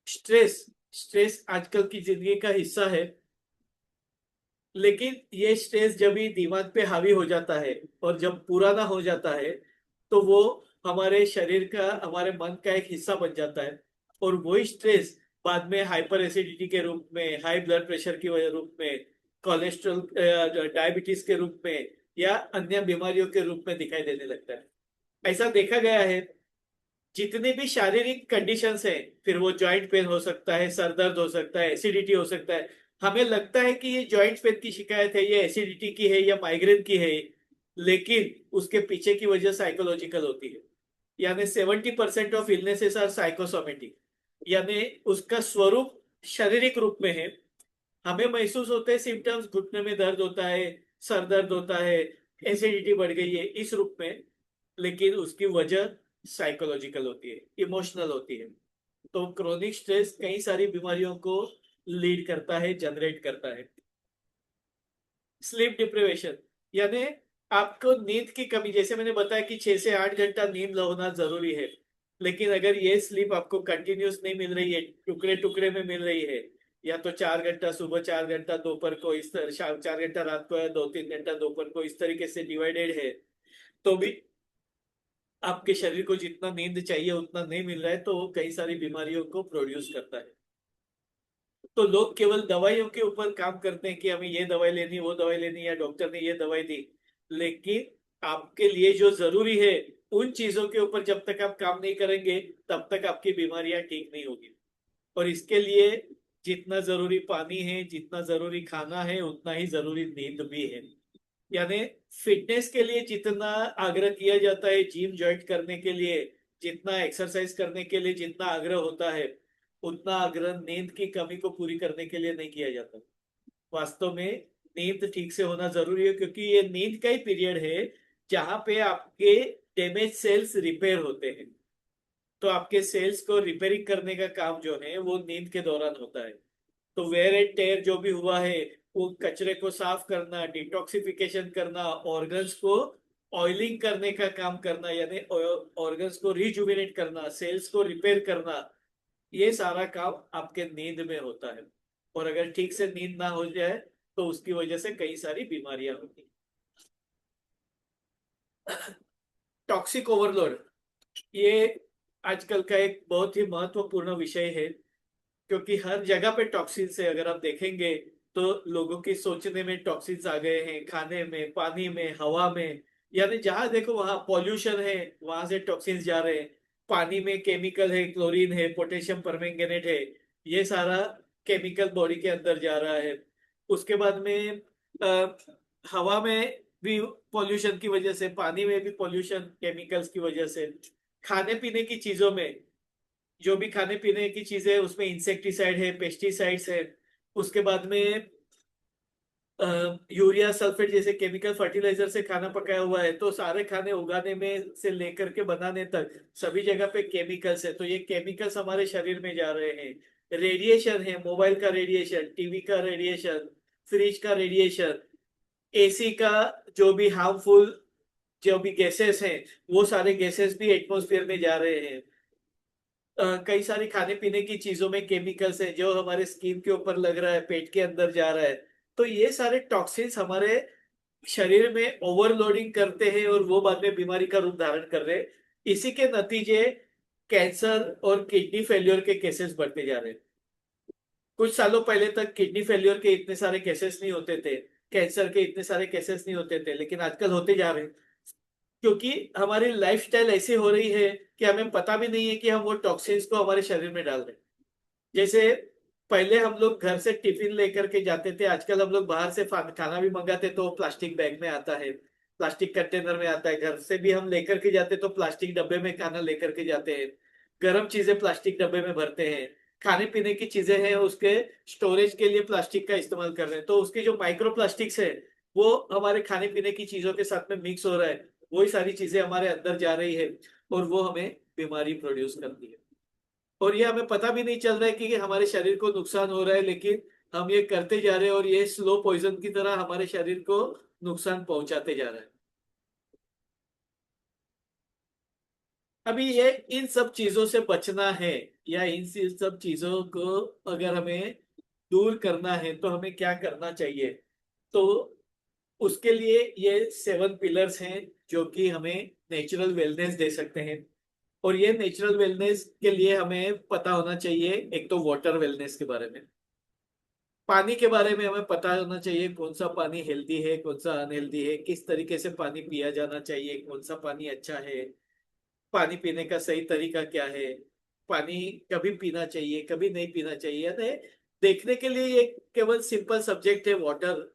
स्ट्रेस, स्ट्रेस आजकल की जिंदगी का हिस्सा है, लेकिन ये स्ट्रेस जब भी दिमाग पे हावी हो जाता है और जब पूरा ना हो जाता है, तो वो हमारे शरीर का, हमारे मन का एक हिस्सा बन जाता है। और वही स्ट्रेस बाद में हाइपर एसिडिटी के रूप में, हाई ब्लड प्रेशर के रूप में, कोलेस्ट्रॉल, डायबिटीज के रूप में, या अन्य बीमारियों के रूप में दिखाई देने लगता है। ऐसा देखा गया है, जितनी भी शारीरिक कंडीशंस है, फिर वो जॉइंट पेन हो सकता है, सर दर्द हो सकता है, एसिडिटी हो सकता है, हमें लगता है कि ये जॉइंट पेन की शिकायत है, ये एसिडिटी की है या माइग्रेन की है, लेकिन उसके पीछे की वजह साइकोलॉजिकल होती है। यानी 70% ऑफ इलनेसेस आर साइकोसोमेटिक, यानी उसका स्वरूप शारीरिक रूप में है। हमें महसूस होते हैं सिम्टम्स, घुटने में दर्द होता है, सर दर्द होता है, एसिडिटी बढ़ गई है, इस रूप में, लेकिन उसकी वजह साइकोलॉजिकल होती है, इमोशनल होती है। तो क्रोनिक स्ट्रेस कई सारी बीमारियों को लीड करता है, जनरेट करता है। स्लीप डिप्रिवेशन, यानी आपको नींद की कमी, जैसे मैंने बताया कि 6 से 8 घंटा नींद होना जरूरी है, लेकिन अगर ये स्लीप आपको कंटिन्यूस नहीं मिल रही है, टुकड़े टुकड़े में मिल रही है, या तो 4 घंटा सुबह, 4 घंटा दोपहर को, इस तरह शाम 4 घंटा रात को, या 2-3 घंटा दोपहर को, इस तरीके से डिवाइडेड है, तो भी आपके शरीर को जितना नींद चाहिए उतना नहीं मिल रहा है, तो वो कई सारी बीमारियों को प्रोड्यूस करता है। तो लोग केवल दवाइयों के ऊपर काम करते हैं कि हमें ये दवाई लेनी, वो दवाई लेनी, या डॉक्टर ने ये दवाई दी, लेकिन आपके लिए जो जरूरी है, उन चीजों के ऊपर जब तक आप काम नहीं करेंगे, तब तक आपकी बीमारियां ठीक नहीं होगी। और इसके लिए जितना जरूरी पानी है, जितना जरूरी खाना है, उतना ही जरूरी नींद भी है। यानी फिटनेस के लिए जितना आग्रह किया जाता है, जिम ज्वाइन करने के लिए जितना, एक्सरसाइज करने के लिए जितना आग्रह होता है, उतना आग्रह नींद की कमी को पूरी करने के लिए नहीं किया जाता। वास्तव में नींद ठीक से होना जरूरी है, क्योंकि ये नींद का ही पीरियड है जहां पे आपके डैमेज सेल्स रिपेयर होते हैं। तो आपके सेल्स को रिपेयरिंग करने का काम जो है वो नींद के दौरान होता है। तो वेयर एंड टेयर जो भी हुआ है, वो कचरे को साफ करना, डिटॉक्सिफिकेशन करना, ऑर्गन्स को ऑयलिंग करने का काम करना, यानी ऑर्गन्स को रिजुविनेट करना, सेल्स को रिपेयर करना, ये सारा काम आपके नींद में होता है। और अगर ठीक से नींद ना हो जाए, तो उसकी वजह से कई सारी बीमारियां होती हैं। टॉक्सिक ओवरलोड, ये आजकल का एक बहुत ही महत्वपूर्ण विषय है, क्योंकि हर जगह पे टॉक्सिन्स है। अगर आप देखेंगे तो लोगों की सोचने में टॉक्सिन्स आ गए हैं, खाने में, पानी में, हवा में, यानी जहां देखो वहां पॉल्यूशन है, वहां से टॉक्सिन्स जा रहे हैं। पानी में केमिकल है, क्लोरीन है, पोटेशियम परमैंगनेट है, ये सारा केमिकल बॉडी के अंदर जा रहा है। उसके बाद में अ, हवा में भी पॉल्यूशन की वजह से, पानी में भी पॉल्यूशन केमिकल्स की वजह से, खाने पीने की चीजों में, जो भी खाने पीने की चीजें, उसमें इंसेक्टिसाइड है, पेस्टिसाइड्स है। उसके बाद में यूरिया सल्फेट जैसे केमिकल फर्टिलाइजर से खाना पकाया हुआ है। तो सारे खाने उगाने में से लेकर के बनाने तक सभी जगह पे केमिकल्स है, तो ये केमिकल्स हमारे शरीर में जा रहे हैं। रेडिएशन है, मोबाइल का रेडिएशन, टीवी का रेडिएशन, फ्रिज का रेडिएशन, एसी का, जो भी हार्मफुल जो भी गैसेस हैं, वो सारे गैसेस भी एटमॉस्फेयर में जा रहे हैं। कई सारी खाने पीने की चीजों में केमिकल्स हैं, जो हमारे स्किन के ऊपर लग रहा है, पेट के अंदर जा रहा है। तो ये सारे टॉक्सिन्स हमारे शरीर में ओवरलोडिंग करते हैं, और वो बाद में बीमारी का रूप धारण कर रहे हैं। इसी के नतीजे कैंसर और किडनी फेल्योर के केसेस बढ़ते जा रहे हैं। कुछ सालों पहले तक किडनी फेल्योर के इतने सारे केसेस नहीं होते थे, कैंसर के इतने सारे केसेस नहीं होते थे, लेकिन आजकल होते जा रहे हैं, क्योंकि हमारी लाइफस्टाइल ऐसी हो रही है कि हमें पता भी नहीं है कि हम वो टॉक्सिन्स को हमारे शरीर में डाल रहे हैं। जैसे पहले हम लोग घर से टिफिन लेकर के जाते थे, आजकल हम लोग बाहर से खाना भी मंगाते तो प्लास्टिक बैग में आता है। प्लास्टिक कंटेनर में आता है, घर से भी हम लेकर के जाते तो प्लास्टिक डब्बे में खाना लेकर के जाते हैं, गर्म चीजें प्लास्टिक डब्बे में भरते हैं, खाने पीने की चीजें हैं उसके स्टोरेज के लिए प्लास्टिक का इस्तेमाल कर रहे हैं, तो उसकी जो माइक्रो प्लास्टिक्स है वो हमारे खाने पीने की चीजों के साथ में मिक्स हो रहा है, वही सारी चीजें हमारे अंदर जा रही है और वो हमें बीमारी प्रोड्यूस करती है। और ये हमें पता भी नहीं चल रहा है कि हमारे शरीर को नुकसान हो रहा है, लेकिन हम ये करते जा रहे हैं और ये स्लो पॉइजन की तरह हमारे शरीर को नुकसान पहुंचाते जा रहा है। अभी ये इन सब चीजों से बचना है, या इन सब चीजों को अगर हमें दूर करना है तो हमें क्या करना चाहिए, तो उसके लिए ये 7 पिलर्स हैं जो कि हमें नेचुरल वेलनेस दे सकते हैं। और ये नेचुरल वेलनेस के लिए हमें पता होना चाहिए, एक तो वाटर वेलनेस के बारे में, पानी के बारे में हमें पता होना चाहिए, कौन सा पानी हेल्दी है कौन सा अनहेल्दी है, किस तरीके से पानी पिया जाना चाहिए, कौन सा पानी अच्छा है, पानी पीने का सही तरीका क्या है, पानी कभी पीना चाहिए कभी नहीं पीना चाहिए। यानी देखने के लिए ये केवल सिंपल सब्जेक्ट है वाटर,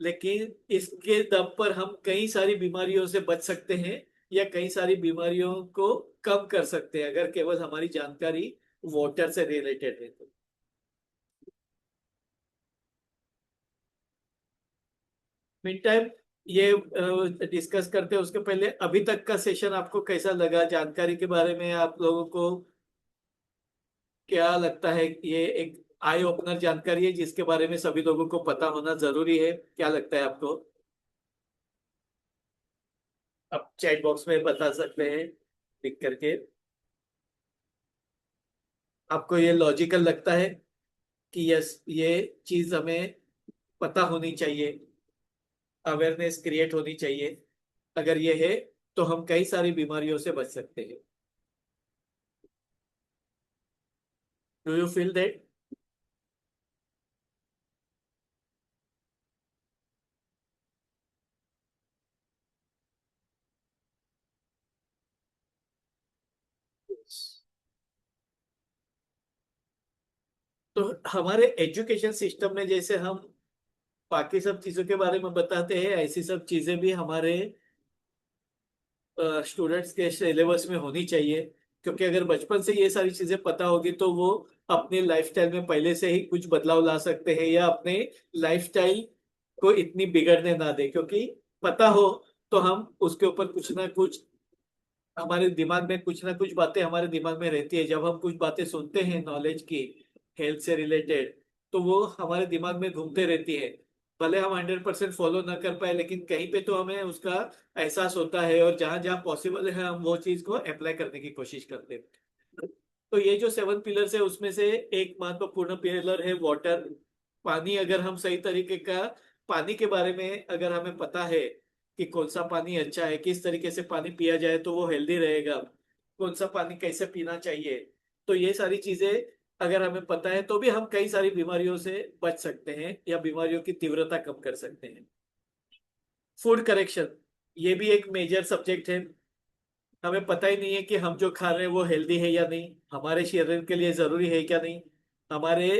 लेकिन इसके दम पर हम कई सारी बीमारियों से बच सकते हैं या कई सारी बीमारियों को कम कर सकते हैं अगर केवल हमारी जानकारी वाटर से रिलेटेड है तो। मिड टाइम ये डिस्कस करते हैं, उसके पहले अभी तक का सेशन आपको कैसा लगा, जानकारी के बारे में आप लोगों को क्या लगता है? ये एक आई ओपनर जानकारी है जिसके बारे में सभी लोगों को पता होना जरूरी है, क्या लगता है आपको? आप चैट बॉक्स में बता सकते हैं लिख करके। आपको ये लॉजिकल लगता है कि यस ये चीज हमें पता होनी चाहिए, अवेयरनेस क्रिएट होनी चाहिए, अगर ये है तो हम कई सारी बीमारियों से बच सकते हैं? Do you feel that? तो हमारे एजुकेशन सिस्टम में जैसे हम बाकी सब चीजों के बारे में बताते हैं, ऐसी सब चीजें भी हमारे स्टूडेंट्स के सिलेबस में होनी चाहिए, क्योंकि अगर बचपन से ये सारी चीजें पता होगी तो वो अपने लाइफस्टाइल में पहले से ही कुछ बदलाव ला सकते हैं या अपने लाइफस्टाइल को इतनी बिगड़ने ना दे, क्योंकि पता हो तो हम उसके ऊपर कुछ ना कुछ, हमारे दिमाग में कुछ ना कुछ बातें हमारे दिमाग में रहती है, जब हम कुछ बातें सुनते हैं नॉलेज की, हेल्थ से रिलेटेड, तो वो हमारे दिमाग में घूमते रहती है। भले हम 100% फॉलो ना कर पाए लेकिन कहीं पे तो हमें उसका एहसास होता है, और जहां जहां पॉसिबल है हम वो चीज को अप्लाई करने की कोशिश करते हैं। तो ये जो 7 पिलर्स है उसमें से एक महत्वपूर्ण पिलर है वाटर, पानी। अगर हम सही तरीके का पानी के बारे में अगर हमें पता है कि कौन सा पानी अच्छा है, किस तरीके से पानी पिया जाए तो वो हेल्दी रहेगा, कौन सा पानी कैसे पीना चाहिए, तो ये सारी चीजें अगर हमें पता है तो भी हम कई सारी बीमारियों से बच सकते हैं या बीमारियों की तीव्रता कम कर सकते हैं। फूड करेक्शन, ये भी एक मेजर सब्जेक्ट है। हमें पता ही नहीं है कि हम जो खा रहे हैं वो हेल्दी है या नहीं, हमारे शरीर के लिए जरूरी है क्या नहीं, हमारे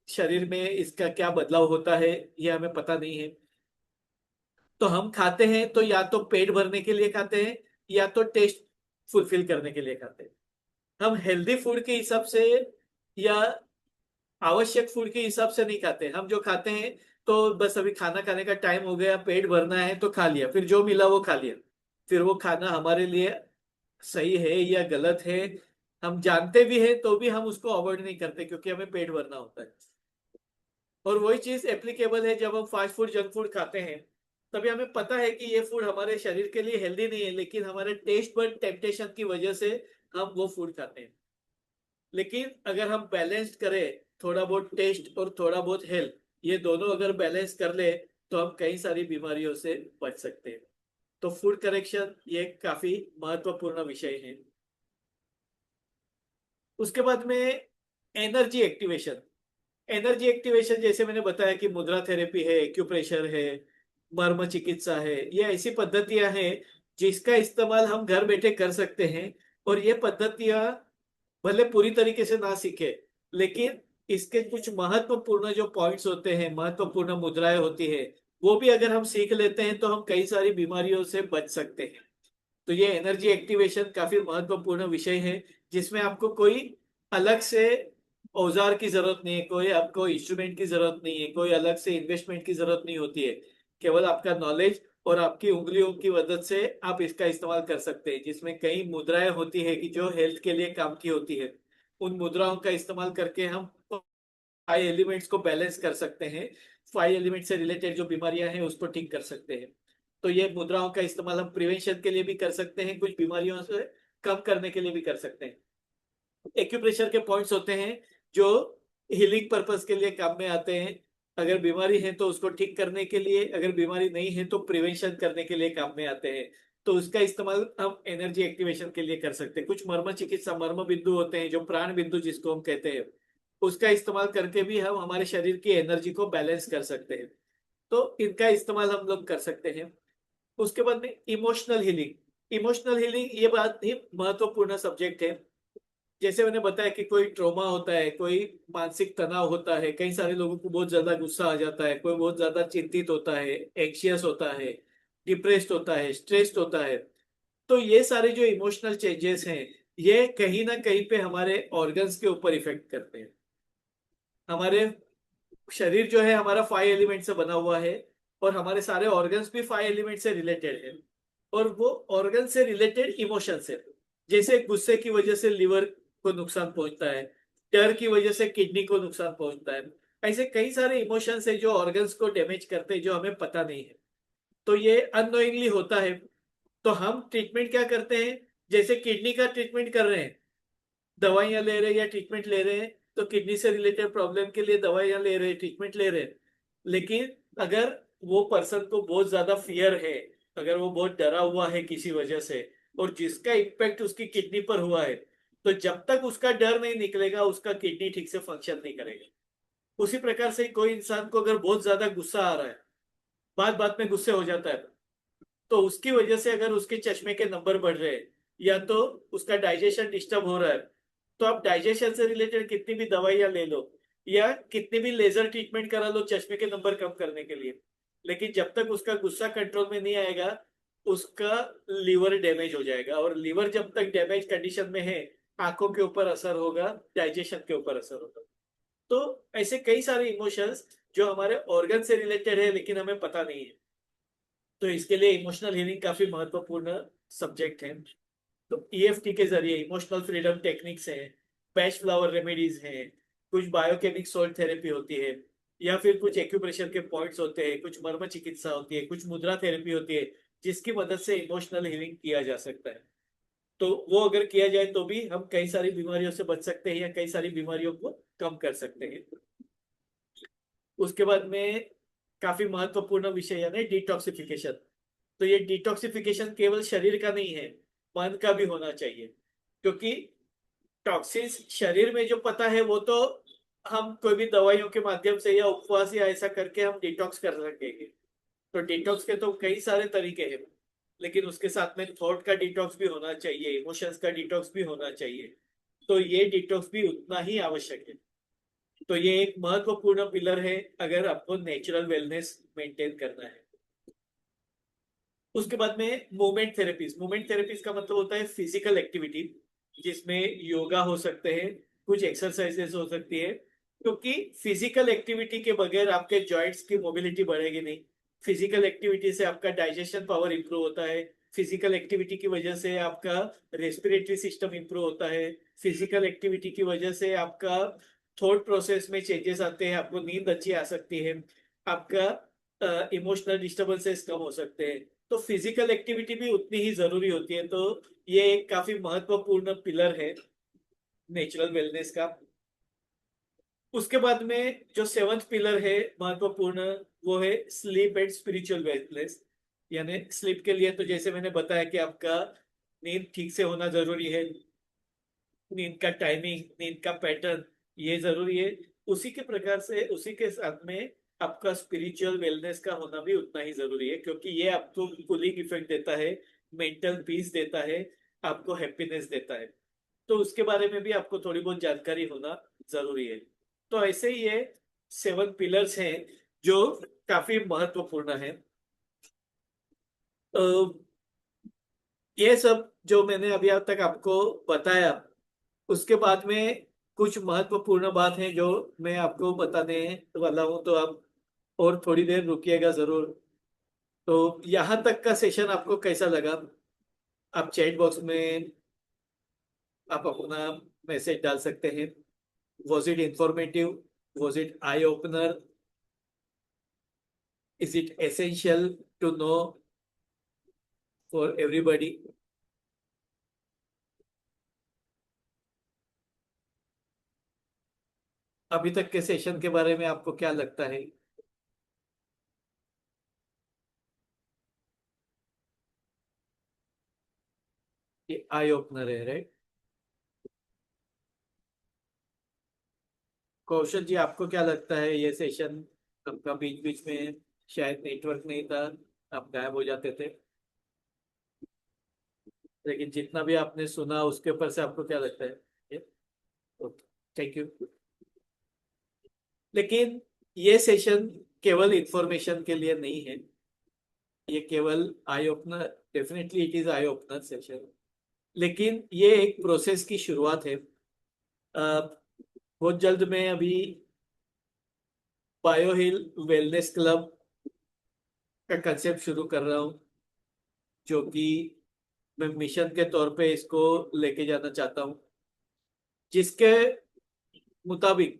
शरीर में इसका क्या बदलाव होता है ये हमें पता नहीं है। तो हम खाते हैं तो या तो पेट भरने के लिए खाते हैं या तो टेस्ट फुलफिल करने के लिए खाते हैं। हम हेल्दी फूड के हिसाब से या आवश्यक फूड के हिसाब से नहीं खाते, हम जो खाते हैं तो बस अभी खाना खाने का टाइम हो गया, पेट भरना है तो खा लिया, फिर जो मिला वो खा लिया, फिर वो खाना हमारे लिए सही है या गलत है हम जानते भी हैं तो भी हम उसको अवॉइड नहीं करते क्योंकि हमें पेट भरना होता है। और वही चीज एप्लीकेबल है जब हम फास्ट फूड जंक फूड खाते हैं, तभी हमें पता है कि ये फूड हमारे शरीर के लिए हेल्दी नहीं है, लेकिन हमारे टेस्ट पर टेम्पटेशन की वजह से हम वो फूड खाते हैं। लेकिन अगर हम बैलेंस करें, थोड़ा बहुत टेस्ट और थोड़ा बहुत हेल्थ, ये दोनों अगर बैलेंस कर ले तो हम कई सारी बीमारियों से बच सकते हैं। तो फूड करेक्शन ये काफी महत्वपूर्ण विषय है। उसके बाद में एनर्जी एक्टिवेशन। एनर्जी एक्टिवेशन जैसे मैंने बताया कि मुद्रा थेरेपी है, एक्यूप्रेशर है, मर्म चिकित्सा है, ये ऐसी पद्धतियां हैं जिसका इस्तेमाल हम घर बैठे कर सकते हैं। और ये पद्धतियां भले पूरी तरीके से ना सीखे, लेकिन इसके कुछ महत्वपूर्ण जो पॉइंट्स होते हैं, महत्वपूर्ण मुद्राएं होती है, वो भी अगर हम सीख लेते हैं तो हम कई सारी बीमारियों से बच सकते हैं। तो ये एनर्जी एक्टिवेशन काफी महत्वपूर्ण विषय है, जिसमें आपको कोई अलग से औजार की जरूरत नहीं है, कोई आपको इंस्ट्रूमेंट की जरूरत नहीं है, कोई अलग से इन्वेस्टमेंट की जरूरत नहीं होती है। केवल आपका नॉलेज और आपकी उंगलियों की मदद से आप इसका इस्तेमाल कर सकते हैं, जिसमें कई मुद्राएं होती है कि जो हेल्थ के लिए काम की होती है। उन मुद्राओं का इस्तेमाल करके हम 5 एलिमेंट्स को बैलेंस कर सकते हैं। 5 एलिमेंट से रिलेटेड जो बीमारियां हैं उसको ठीक कर सकते हैं। तो ये मुद्राओं का इस्तेमाल हम प्रिवेंशन के लिए भी कर सकते हैं, कुछ बीमारियों से कम करने के लिए भी कर सकते हैं। एक्यूप्रेशर के पॉइंट्स होते हैं जो हीलिंग पर्पस के लिए काम में आते हैं। अगर बीमारी है तो उसको ठीक करने के लिए, अगर बीमारी नहीं है तो प्रिवेंशन करने के लिए काम में आते हैं। तो उसका इस्तेमाल हम एनर्जी एक्टिवेशन के लिए कर सकते हैं। कुछ मर्म चिकित्सा, मर्म बिंदु होते हैं जो प्राण बिंदु जिसको हम कहते हैं, उसका इस्तेमाल करके भी हम हमारे शरीर की एनर्जी को बैलेंस कर सकते हैं। तो इनका इस्तेमाल हम लोग कर सकते हैं। उसके बाद में इमोशनल हीलिंग। इमोशनल हीलिंग ये बात ही महत्वपूर्ण सब्जेक्ट है। जैसे मैंने बताया कि कोई ट्रॉमा होता है, कोई मानसिक तनाव होता है, कई सारे लोगों को बहुत ज्यादा गुस्सा आ जाता है, कोई बहुत ज्यादा चिंतित होता है, एंग्शियस होता है, डिप्रेस्ड होता है, स्ट्रेस्ड होता है। तो ये सारे जो इमोशनल चेंजेस हैं, ये कहीं ना कहीं पे हमारे ऑर्गन्स के ऊपर इफेक्ट करते हैं। हमारे शरीर जो है हमारा 5 एलिमेंट से बना हुआ है, और हमारे सारे ऑर्गन्स भी 5 एलिमेंट से रिलेटेड है। और वो ऑर्गन से रिलेटेड इमोशंस है। जैसे गुस्से की वजह से लिवर को नुकसान पहुंचता है, डर की वजह से किडनी को नुकसान पहुंचता है। ऐसे कई सारे इमोशंस है जो ऑर्गन्स को डैमेज करते हैं, जो हमें पता नहीं है। तो ये अननोइंगली होता है। तो हम ट्रीटमेंट क्या करते हैं, जैसे किडनी का ट्रीटमेंट कर रहे हैं, दवाइयां ले रहे हैं या ट्रीटमेंट ले रहे हैं, तो किडनी से रिलेटेड प्रॉब्लम के लिए दवाइयां ले रहे हैं, ट्रीटमेंट ले रहे हैं। लेकिन अगर वो पर्सन को बहुत ज्यादा फियर है, अगर वो बहुत डरा हुआ है किसी वजह से, और जिसका इम्पैक्ट उसकी किडनी पर हुआ है, तो जब तक उसका डर नहीं निकलेगा उसका किडनी ठीक से फंक्शन नहीं करेगा। उसी प्रकार से कोई इंसान को अगर बहुत ज्यादा गुस्सा आ रहा है, बात बात में गुस्से हो जाता है, तो उसकी वजह से अगर उसके चश्मे के नंबर बढ़ रहे हैं, या तो उसका डाइजेशन डिस्टर्ब हो रहा है, तो आप डाइजेशन से रिलेटेड कितनी भी दवाइयां ले लो, या कितनी भी लेजर ट्रीटमेंट करा लो चश्मे के नंबर कम करने के लिए, लेकिन जब तक उसका गुस्सा कंट्रोल में नहीं आएगा, उसका लीवर डैमेज हो जाएगा। और लीवर जब तक डैमेज कंडीशन में है, आंखों के ऊपर असर होगा, डाइजेशन के ऊपर असर होगा। तो ऐसे कई सारे इमोशंस जो हमारे ऑर्गन से रिलेटेड है लेकिन हमें पता नहीं है। तो इसके लिए इमोशनल हीलिंग काफी महत्वपूर्ण सब्जेक्ट है। तो ईएफटी के जरिए इमोशनल फ्रीडम टेक्निक्स हैं, पैच फ्लावर रेमेडीज हैं, कुछ बायोकेमिक सॉल्ट थेरेपी होती है, या फिर कुछ एक्यूप्रेशर के पॉइंट्स होते हैं, कुछ मर्म चिकित्सा होती है, कुछ मुद्रा थेरेपी होती है, जिसकी मदद से इमोशनल हीलिंग किया जा सकता है। तो वो अगर किया जाए तो भी हम कई सारी बीमारियों से बच सकते हैं, या कई सारी बीमारियों को कम कर सकते हैं। उसके बाद में काफी महत्वपूर्ण विषय यानी डिटॉक्सिफिकेशन। तो ये डिटॉक्सिफिकेशन केवल शरीर का नहीं है, मन का भी होना चाहिए। क्योंकि टॉक्सिन्स शरीर में जो पता है वो तो हम कोई भी दवाइयों के माध्यम से या उपवास या ऐसा करके हम डिटॉक्स कर सकेंगे। तो डिटॉक्स के तो कई सारे तरीके हैं, लेकिन उसके साथ में थॉट का डिटॉक्स भी होना चाहिए, इमोशंस का डिटॉक्स भी होना चाहिए। तो ये डिटॉक्स भी उतना ही आवश्यक है। तो ये एक महत्वपूर्ण पिलर है अगर आपको नेचुरल वेलनेस मेंटेन करना है। उसके बाद में मूवमेंट थेरेपीज का मतलब होता है फिजिकल एक्टिविटी, जिसमें योगा हो सकते हैं, कुछ एक्सरसाइजेस हो सकती है। क्योंकि फिजिकल एक्टिविटी के बगैर आपके जॉइंट्स की मोबिलिटी बढ़ेगी नहीं। फिजिकल एक्टिविटी से आपका डाइजेशन पावर इंप्रूव होता है। फिजिकल एक्टिविटी की वजह से आपका रेस्पिरेटरी सिस्टम इंप्रूव होता है। फिजिकल एक्टिविटी की वजह से आपका थॉट प्रोसेस में चेंजेस आते हैं, आपको नींद अच्छी आ सकती है, आपका इमोशनल डिस्टर्बेंसेस कम हो सकते हैं। तो फिजिकल एक्टिविटी भी उतनी ही जरूरी होती है। तो ये एक काफी महत्वपूर्ण पिलर है नेचुरल वेलनेस का। उसके बाद में जो सेवंथ पिलर है महत्वपूर्ण, वो है स्लीप एंड स्पिरिचुअल वेलनेस। यानी स्लीप के लिए तो जैसे मैंने बताया कि आपका नींद ठीक से होना जरूरी है, नींद का टाइमिंग, नींद का पैटर्न, ये जरूरी है। उसी के प्रकार से उसी के साथ में आपका स्पिरिचुअल वेलनेस का होना भी उतना ही जरूरी है, क्योंकि ये आपको कूलिंग इफेक्ट देता है, मेंटल पीस देता है, आपको हैप्पीनेस देता है। तो उसके बारे में भी आपको थोड़ी बहुत जानकारी होना जरूरी है। तो ऐसे ही ये 7 पिलर्स हैं जो काफी महत्वपूर्ण है। अ, ये सब जो मैंने अभी अब तक आपको बताया, उसके बाद में कुछ महत्वपूर्ण बात है जो मैं आपको बताने वाला हूँ, तो आप और थोड़ी देर रुकिएगा जरूर। तो यहाँ तक का सेशन आपको कैसा लगा? आप चैट बॉक्स में आप अपना मैसेज डाल सकते हैं। Was it informative? Was it eye opener? Is it essential to know for everybody? अभी तक के सेशन के बारे में आपको क्या लगता है? ये आई ओपनर है, राइट? कौशल जी, आपको क्या लगता है ये सेशन? आपका बीच बीच में शायद नेटवर्क नहीं था, आप गायब हो जाते थे, लेकिन जितना भी आपने सुना उसके ऊपर से आपको क्या लगता है? Thank you. लेकिन ये सेशन केवल इंफॉर्मेशन के लिए नहीं है, ये केवल eye opener, definitely it is eye opener session, लेकिन ये एक प्रोसेस की शुरुआत है। बहुत जल्द मैं अभी बायो हिल वेलनेस क्लब का कंसेप्ट शुरू कर रहा हूँ, जो कि मैं मिशन के तौर पे इसको लेके जाना चाहता हूँ, जिसके मुताबिक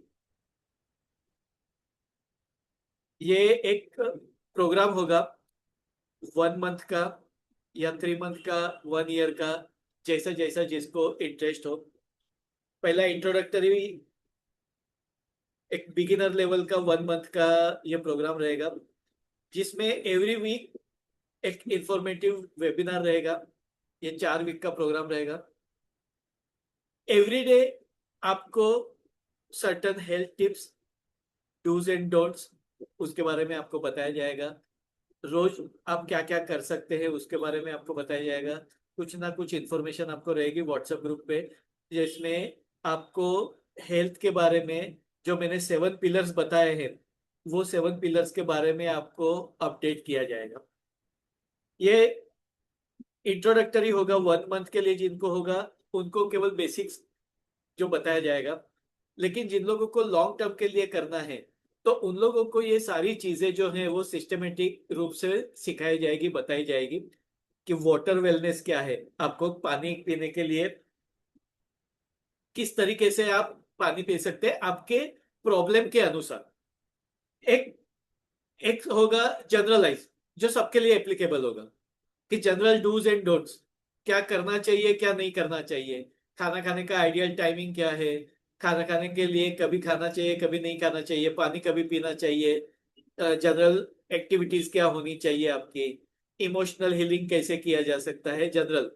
ये एक प्रोग्राम होगा 1 मंथ का या 3 मंथ का, 1 ईयर का, जैसा जैसा जिसको इंटरेस्ट हो। पहला इंट्रोडक्टरी, एक बिगिनर लेवल का 1 मंथ का ये प्रोग्राम रहेगा, जिसमें एवरी वीक एक इंफॉर्मेटिव वेबिनार रहेगा। ये 4 वीक का प्रोग्राम रहेगा। एवरी डे आपको certain health tips, dos and don'ts, उसके बारे में आपको बताया जाएगा। रोज आप क्या क्या कर सकते हैं उसके बारे में आपको बताया जाएगा। कुछ ना कुछ इंफॉर्मेशन आपको रहेगी व्हाट्सएप ग्रुप पे, जिसमें आपको हेल्थ के बारे में जो मैंने 7 पिलर्स बताए हैं, वो 7 पिलर्स के बारे में आपको अपडेट किया जाएगा। ये इंट्रोडक्टरी होगा 1 मंथ के लिए, जिनको होगा उनको केवल बेसिक्स जो बताया जाएगा। लेकिन जिन लोगों को लॉन्ग टर्म के लिए करना है, तो उन लोगों को ये सारी चीजें जो है वो सिस्टमेटिक रूप से सिखाई जाएगी, बताई जाएगी कि वाटर वेलनेस क्या है, आपको पानी पीने के लिए किस तरीके से आप पानी पी सकते हैं आपके प्रॉब्लम के अनुसार। एक एक होगा जनरलाइज, जो सबके लिए एप्लीकेबल होगा, कि जनरल डूज एंड डोंट्स, क्या करना चाहिए क्या नहीं करना चाहिए, खाना खाने का आइडियल टाइमिंग क्या है, खाना खाने के लिए कभी खाना चाहिए कभी नहीं खाना चाहिए, पानी कभी पीना चाहिए, जनरल एक्टिविटीज क्या होनी चाहिए आपकी, इमोशनल हीलिंग कैसे किया जा सकता है, जनरल।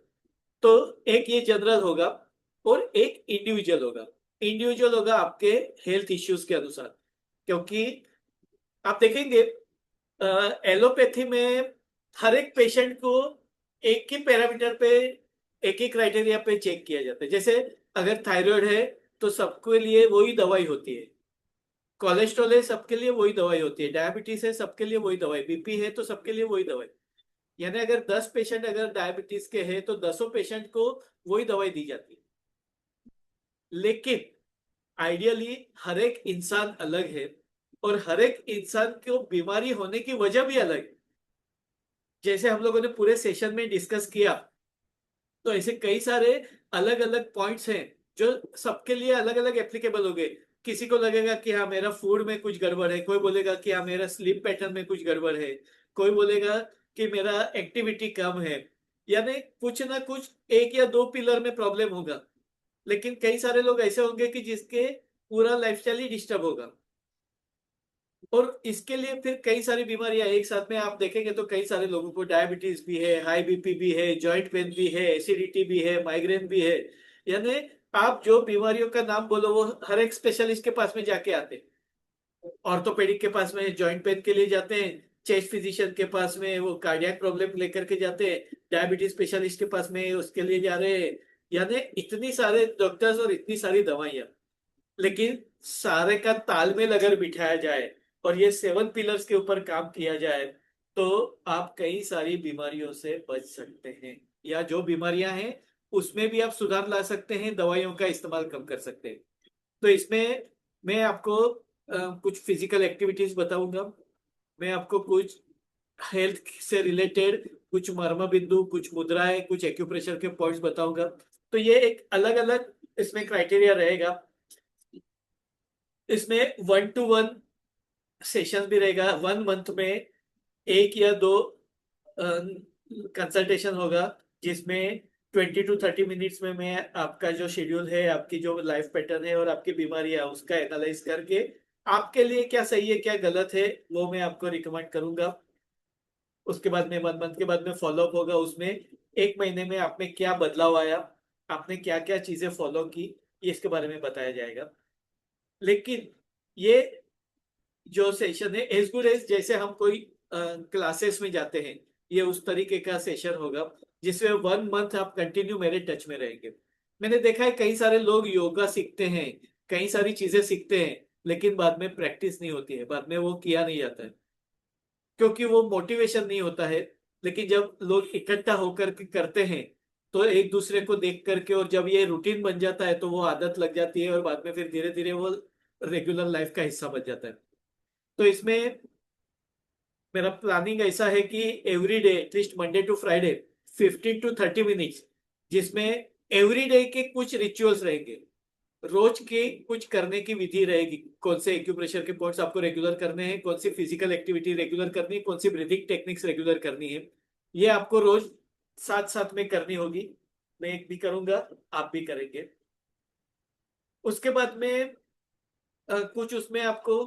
तो एक ये जनरल होगा, और एक इंडिविजुअल होगा। इंडिविजुअल होगा आपके हेल्थ इश्यूज के अनुसार, क्योंकि आप देखेंगे एलोपैथी में हर एक पेशेंट को एक ही पैरामीटर पे, एक ही क्राइटेरिया पे चेक किया जाता है। जैसे अगर थायराइड है तो सबके लिए वही दवाई होती है, कोलेस्ट्रॉल है सबके लिए वही दवाई होती है, डायबिटीज है सबके लिए वही दवाई, बीपी है तो सबके लिए वही दवाई। यानी अगर 10 पेशेंट अगर डायबिटीज के हैं तो 10 पेशेंट को वही दवाई दी जाती है। लेकिन आइडियली हर एक इंसान अलग है, और हर एक इंसान को बीमारी होने की वजह भी अलग है। जैसे हम लोगों ने पूरे सेशन में डिस्कस किया, तो ऐसे कई सारे अलग अलग पॉइंट्स हैं जो सबके लिए अलग अलग एप्लीकेबल हो गए। किसी को लगेगा कि हाँ मेरा फूड में कुछ गड़बड़ है, कोई बोलेगा कि हाँ मेरा स्लीप पैटर्न में कुछ गड़बड़ है, कोई बोलेगा कि मेरा एक्टिविटी कम है। यानी कुछ ना कुछ 1 या 2 पिलर में प्रॉब्लम होगा। लेकिन कई सारे लोग ऐसे होंगे कि जिसके पूरा लाइफस्टाइल ही डिस्टर्ब होगा, और इसके लिए फिर कई सारी बीमारियां एक साथ में आप देखेंगे, तो कई सारे लोगों को डायबिटीज भी है, हाई बीपी भी है, जॉइंट पेन भी है, एसिडिटी भी है, माइग्रेन भी है। यानी आप जो बीमारियों का नाम बोलो वो हर एक स्पेशलिस्ट के पास में जाके आते हैं। ऑर्थोपेडिक के पास में जॉइंट पेन के लिए जाते हैं, चेस्ट फिजिशियन के पास में वो कार्डियक प्रॉब्लम लेकर के जाते हैं, डायबिटीज स्पेशलिस्ट के पास में उसके लिए जा रहे हैं। यानी इतनी सारे डॉक्टर्स और इतनी सारी दवाइयां, लेकिन सारे का तालमेल अगर बिठाया जाए और ये 7 पिलर्स के ऊपर काम किया जाए तो आप कई सारी बीमारियों से बच सकते हैं, या जो बीमारियां हैं उसमें भी आप सुधार ला सकते हैं, दवाइयों का इस्तेमाल कम कर सकते हैं। तो इसमें मैं आपको कुछ फिजिकल एक्टिविटीज बताऊंगा। मैं आपको कुछ हेल्थ से रिलेटेड कुछ मर्म बिंदु, कुछ मुद्राएं, कुछ एक्यूप्रेशर के पॉइंट्स बताऊंगा। तो ये एक अलग अलग इसमें क्राइटेरिया रहेगा। इसमें 1 to 1 सेशन भी रहेगा। 1 मंथ में एक या दो कंसल्टेशन होगा, जिसमें 20 to 30 मिनट्स में मैं आपका जो शेड्यूल है, आपकी जो लाइफ पैटर्न है और आपकी बीमारी है उसका एनालाइज करके आपके लिए क्या सही है क्या गलत है वो मैं आपको रिकमेंड करूंगा। उसके बाद में 1 मंथ के बाद में फॉलोअप होगा। उसमें 1 महीने में आप में क्या बदलाव आया, आपने क्या क्या चीजें फॉलो की, ये इसके बारे में बताया जाएगा। लेकिन ये जो सेशन है एज गुड एज जैसे हम कोई क्लासेस में जाते हैं, ये उस तरीके का सेशन होगा जिसमें 1 मंथ आप कंटिन्यू मेरे टच में रहेंगे। मैंने देखा है कई सारे लोग योगा सीखते हैं, कई सारी चीजें सीखते हैं, लेकिन बाद में प्रैक्टिस नहीं होती है, बाद में वो किया नहीं जाता है क्योंकि वो मोटिवेशन नहीं होता है। लेकिन जब लोग इकट्ठा होकर के करते हैं तो एक दूसरे को देख करके, और जब ये रूटीन बन जाता है तो वो आदत लग जाती है और बाद में फिर धीरे धीरे वो रेगुलर लाइफ का हिस्सा बन जाता है। तो इसमें मेरा प्लानिंग ऐसा है कि every day at least Monday to Friday 15 to 30 minutes, जिसमें एवरी डे के कुछ रिचुअल्स रहेंगे, रोज के कुछ करने की विधि रहेगी। कौन से एक्यूप्रेशर के पॉइंट्स आपको रेगुलर करने हैं, कौन सी फिजिकल एक्टिविटी रेगुलर करनी है, कौन सी ब्रीथिंग टेक्निक्स रेगुलर करनी है, ये आपको रोज साथ साथ में करनी होगी। मैं एक भी करूंगा, आप भी करेंगे। उसके बाद में कुछ उसमें आपको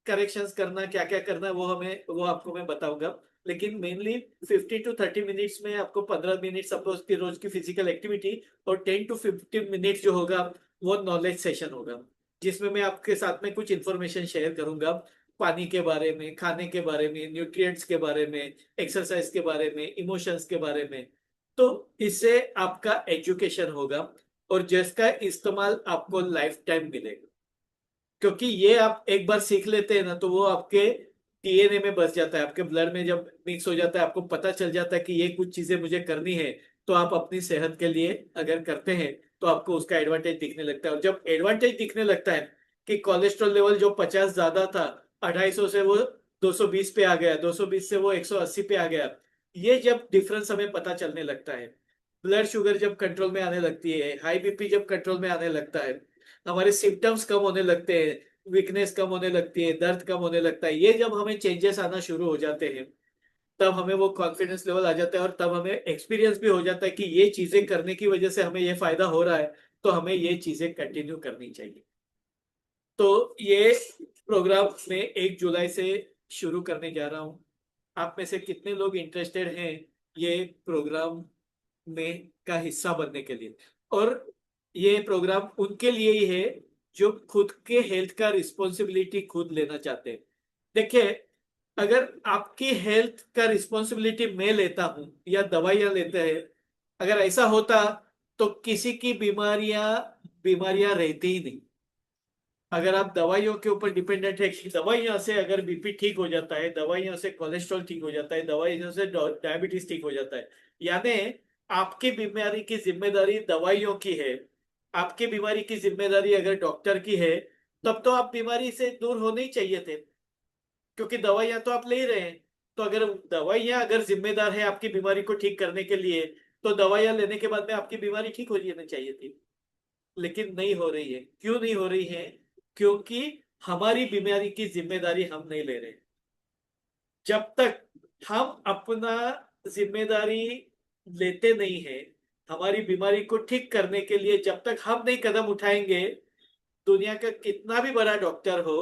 करेक्शंस करना, क्या क्या करना है वो आपको मैं बताऊंगा। लेकिन मेनली 15 to 30 मिनट्स में आपको 15 मिनट सपोज की रोज की फिजिकल एक्टिविटी, और 10 to 15 मिनट जो होगा वो नॉलेज सेशन होगा, जिसमें मैं आपके साथ में कुछ इंफॉर्मेशन शेयर करूंगा, पानी के बारे में, खाने के बारे में, न्यूट्रिएंट्स के बारे में, एक्सरसाइज के बारे में, इमोशंस के बारे में। तो इससे आपका एजुकेशन होगा और जिसका इस्तेमाल आपको लाइफ टाइम मिलेगा। क्योंकि ये आप एक बार सीख लेते हैं ना तो वो आपके डीएनए में बस जाता है, आपके ब्लड में जब मिक्स हो जाता है आपको पता चल जाता है कि ये कुछ चीजें मुझे करनी है। तो आप अपनी सेहत के लिए अगर करते हैं तो आपको उसका एडवांटेज दिखने लगता है। और जब एडवांटेज दिखने लगता है कि कोलेस्ट्रॉल लेवल जो 50 ज्यादा था, 250 से वो 220 पे आ गया, 220 से वो 180 पे आ गया, ये जब डिफरेंस हमें पता चलने लगता है, ब्लड शुगर जब कंट्रोल में आने लगती है, हाई बीपी जब कंट्रोल में आने लगता है, हमारे सिम्टम्स कम होने लगते हैं, वीकनेस कम होने लगती है, दर्द कम होने लगता है, ये जब हमें चेंजेस आना शुरू हो जाते हैं तब हमें वो कॉन्फिडेंस लेवल आ जाता है और तब हमें एक्सपीरियंस भी हो जाता है कि ये चीजें करने की वजह से हमें ये फायदा हो रहा है, तो हमें ये चीजें कंटिन्यू करनी चाहिए। तो ये प्रोग्राम में 1 जुलाई से शुरू करने जा रहा हूँ। आप में से कितने लोग इंटरेस्टेड हैं ये प्रोग्राम में का हिस्सा बनने के लिए? और ये प्रोग्राम उनके लिए ही है जो खुद के हेल्थ का रिस्पॉन्सिबिलिटी खुद लेना चाहते हैं। देखिए, अगर आपकी हेल्थ का रिस्पॉन्सिबिलिटी मैं लेता हूं या दवाइयां लेते हैं, अगर ऐसा होता तो किसी की बीमारियां बीमारियां रहती ही नहीं। अगर आप दवाइयों के ऊपर डिपेंडेंट है कि दवाइयों से अगर बीपी ठीक हो जाता है, दवाइयों से कोलेस्ट्रॉल ठीक हो जाता है, दवाइयों से डायबिटीज ठीक हो जाता है, यानी आपकी बीमारी की जिम्मेदारी दवाइयों की है, आपकी बीमारी की जिम्मेदारी अगर डॉक्टर की है, तब तो आप बीमारी से दूर होने ही चाहिए थे, क्योंकि दवाइयां तो आप ले ही रहे हैं। तो अगर दवाइयां अगर जिम्मेदार है आपकी बीमारी को ठीक करने के लिए, तो दवाइयां लेने के बाद में आपकी बीमारी ठीक हो जानी चाहिए थी। लेकिन नहीं हो रही है। क्यों नहीं हो रही है? क्योंकि हमारी बीमारी की जिम्मेदारी हम नहीं ले रहे। जब तक हम अपना जिम्मेदारी लेते नहीं है, हमारी बीमारी को ठीक करने के लिए जब तक हम नहीं कदम उठाएंगे, दुनिया का कितना भी बड़ा डॉक्टर हो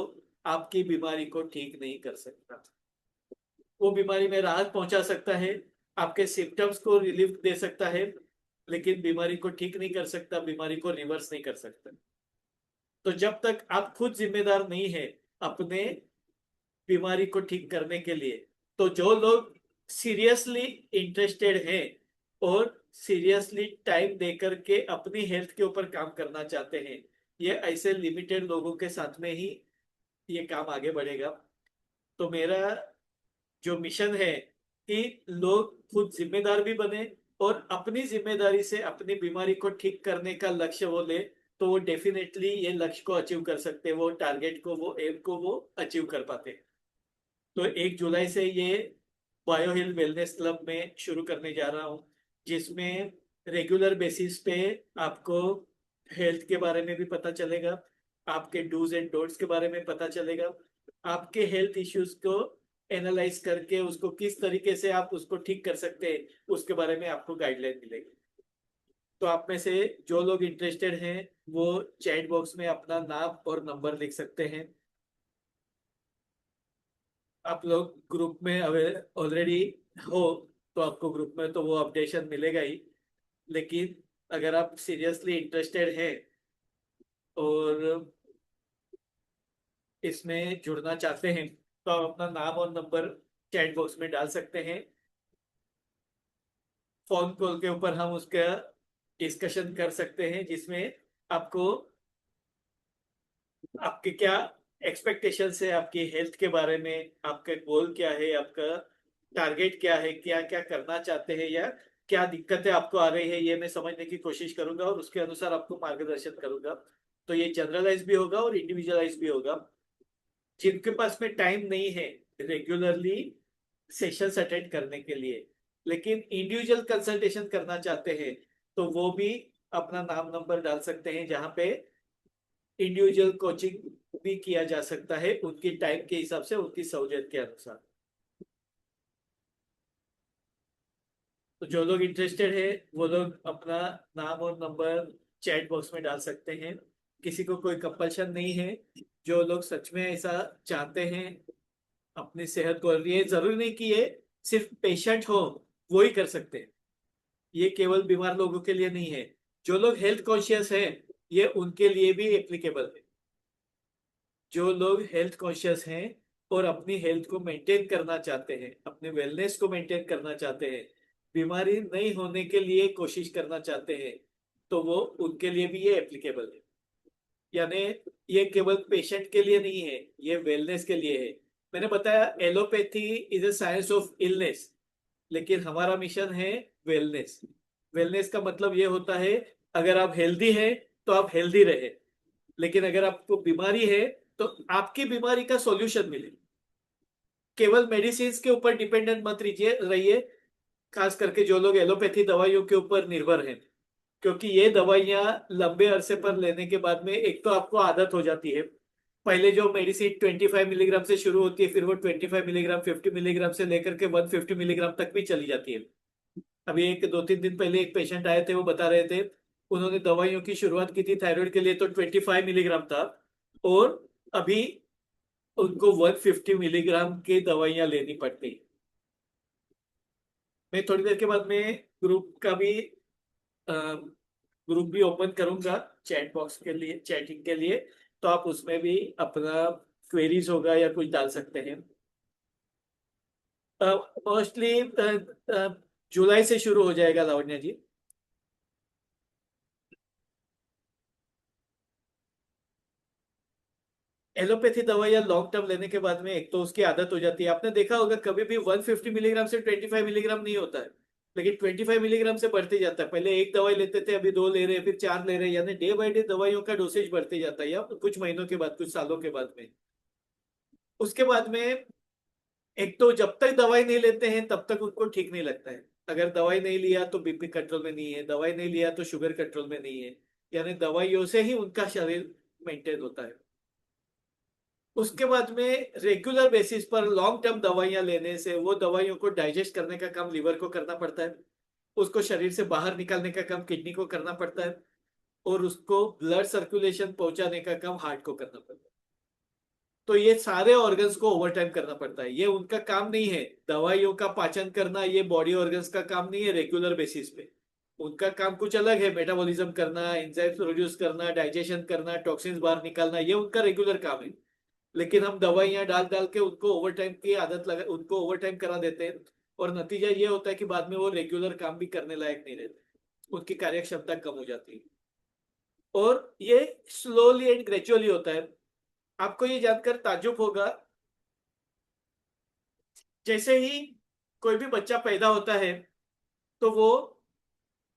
आपकी बीमारी को ठीक नहीं कर सकता। वो बीमारी में राहत पहुंचा सकता है, आपके सिम्टम्स को रिलीफ दे सकता है, लेकिन बीमारी को ठीक नहीं कर सकता, बीमारी को रिवर्स नहीं कर सकता। तो जब तक आप खुद जिम्मेदार नहीं है अपने बीमारी को ठीक करने के लिए, तो जो लोग सीरियसली इंटरेस्टेड हैं और सीरियसली टाइम देकर के अपनी हेल्थ के ऊपर काम करना चाहते हैं, ये ऐसे लिमिटेड लोगों के साथ में ही ये काम आगे बढ़ेगा। तो मेरा जो मिशन है कि लोग खुद जिम्मेदार भी बने और अपनी जिम्मेदारी से अपनी बीमारी को ठीक करने का लक्ष्य वो ले, तो वो डेफिनेटली ये लक्ष्य को अचीव कर सकते हैं, वो टारगेट को, वो एम को वो अचीव कर पाते हैं। तो 1 जुलाई से ये बायो हिल वेलनेस क्लब में शुरू करने जा रहा हूँ, जिसमें रेगुलर बेसिस पे आपको हेल्थ के बारे में भी पता चलेगा, आपके डूज एंड डोंट्स के बारे में पता चलेगा, आपके हेल्थ इश्यूज को एनालाइज करके उसको किस तरीके से आप उसको ठीक कर सकते हैं, उसके बारे में आपको गाइडलाइन मिलेगी। तो आप में से जो लोग इंटरेस्टेड हैं वो चैट बॉक्स में अपना नाम और नंबर लिख सकते हैं। आप लोग ग्रुप में ऑलरेडी हो, तो आपको ग्रुप में तो वो अपडेशन मिलेगा ही। लेकिन अगर आप सीरियसली इंटरेस्टेड हैं और इसमें जुड़ना चाहते हैं, तो आप अपना नाम और नंबर चैट बॉक्स में डाल सकते हैं। फोन कॉल के ऊपर हम उसका डिस्कशन कर सकते हैं, जिसमें आपको आपके क्या एक्सपेक्टेशंस है आपकी हेल्थ के बारे में, आपका गोल क्या है, आपका टारगेट क्या है, क्या क्या करना चाहते हैं, या क्या दिक्कतें आपको आ रही है, ये मैं समझने की कोशिश करूंगा और उसके अनुसार आपको मार्गदर्शन करूंगा। तो ये जनरलाइज भी होगा और इंडिविजुअलाइज भी होगा। जिनके पास में टाइम नहीं है रेगुलरली सेशंस अटेंड करने के लिए, लेकिन इंडिविजुअल कंसल्टेशन करना चाहते हैं, तो वो भी अपना नाम नंबर डाल सकते हैं, जहाँ पे इंडिविजुअल कोचिंग भी किया जा सकता है उनकी टाइम के हिसाब से, उनकी सहूलियत के अनुसार। तो जो लोग इंटरेस्टेड है वो लोग अपना नाम और नंबर चैट बॉक्स में डाल सकते हैं। किसी को कोई कंपल्शन नहीं है। जो लोग सच में ऐसा चाहते हैं अपनी सेहत को, और ये जरूरी नहीं कि ये सिर्फ पेशेंट हो वो ही कर सकते हैं, ये केवल बीमार लोगों के लिए नहीं है। जो लोग हेल्थ कॉन्शियस हैं ये उनके लिए भी एप्लीकेबल है। जो लोग हेल्थ कॉन्शियस हैं और अपनी हेल्थ को मेंटेन करना चाहते हैं, अपने वेलनेस को मेंटेन करना चाहते हैं, बीमारी नहीं होने के लिए कोशिश करना चाहते हैं, तो वो उनके लिए भी ये एप्लीकेबल है। यानी ये केवल पेशेंट के लिए नहीं है, ये वेलनेस के लिए है। मैंने बताया allopathy is a science of illness, लेकिन हमारा मिशन है वेलनेस। वेलनेस का मतलब ये होता है, अगर आप हेल्दी हैं तो आप हेल्दी रहे, लेकिन अगर आपको बीमारी है तो आपकी बीमारी का सॉल्यूशन मिले। केवल मेडिसिन के ऊपर डिपेंडेंट मत रहिए, खास करके जो लोग एलोपैथी दवाइयों के ऊपर निर्भर हैं, क्योंकि ये दवाइयाँ लंबे अरसे पर लेने के बाद में एक तो आपको आदत हो जाती है। पहले जो मेडिसिन 25 मिलीग्राम से शुरू होती है, फिर वो 25 मिलीग्राम, 50 मिलीग्राम से लेकर के 150 मिलीग्राम तक भी चली जाती है। अभी एक 2-3 दिन पहले एक पेशेंट आए थे, वो बता रहे थे उन्होंने दवाइयों की शुरुआत की थी थायराइड के लिए तो 25 मिलीग्राम था, और अभी उनको 150 मिलीग्राम की दवाइयां लेनी पड़ती। मैं थोड़ी देर के बाद में ग्रुप का भी ग्रुप भी ओपन करूंगा चैट बॉक्स के लिए, चैटिंग के लिए। तो आप उसमें भी अपना क्वेरीज होगा या कुछ डाल सकते हैं। मोस्टली जुलाई से शुरू हो जाएगा लावण्या जी। एलोपैथी दवाइयाँ लॉन्ग टर्म लेने के बाद में एक तो उसकी आदत हो जाती है। आपने देखा होगा कभी भी 150 मिलीग्राम से 25 मिलीग्राम नहीं होता है, लेकिन 25 मिलीग्राम से बढ़ते जाता है। पहले एक दवाई लेते थे, अभी दो ले रहे हैं, फिर चार ले रहे हैं, यानी डे बाय डे दवाइयों का डोसेज बढ़ते जाता है, या कुछ महीनों के बाद, कुछ सालों के बाद में। उसके बाद में एक तो जब तक दवाई नहीं लेते हैं तब तक उनको ठीक नहीं लगता है। अगर दवाई नहीं लिया तो बीपी कंट्रोल में नहीं है, दवाई नहीं लिया तो शुगर कंट्रोल में नहीं है, यानी दवाइयों से ही उनका शरीर मेंटेन होता है। उसके बाद में रेगुलर बेसिस पर लॉन्ग टर्म दवाइयां लेने से वो दवाइयों को डाइजेस्ट करने का काम लिवर को करना पड़ता है, उसको शरीर से बाहर निकालने का काम किडनी को करना पड़ता है, और उसको ब्लड सर्कुलेशन पहुंचाने का काम हार्ट को करना पड़ता है। तो ये सारे ऑर्गन्स को ओवर टाइम करना पड़ता है, ये उनका काम नहीं है। दवाइयों का पाचन करना ये बॉडी ऑर्गन्स का काम नहीं है रेगुलर बेसिस पे। उनका काम कुछ अलग है, मेटाबॉलिज्म करना, एंजाइम्स प्रोड्यूस करना, डाइजेशन करना, टॉक्सिन्स बाहर निकालना, ये उनका रेगुलर काम है। लेकिन हम दवाइयां डाल डाल के उनको ओवर टाइम की आदत लगा, उनको ओवर टाइम करा देते हैं, और नतीजा ये होता है कि बाद में वो रेगुलर काम भी करने लायक नहीं रहते, उनकी कार्यक्षमता कम हो जाती है। और ये स्लोली एंड ग्रेजुअली होता है। आपको ये जानकर ताज्जुब होगा जैसे ही कोई भी बच्चा पैदा होता है तो वो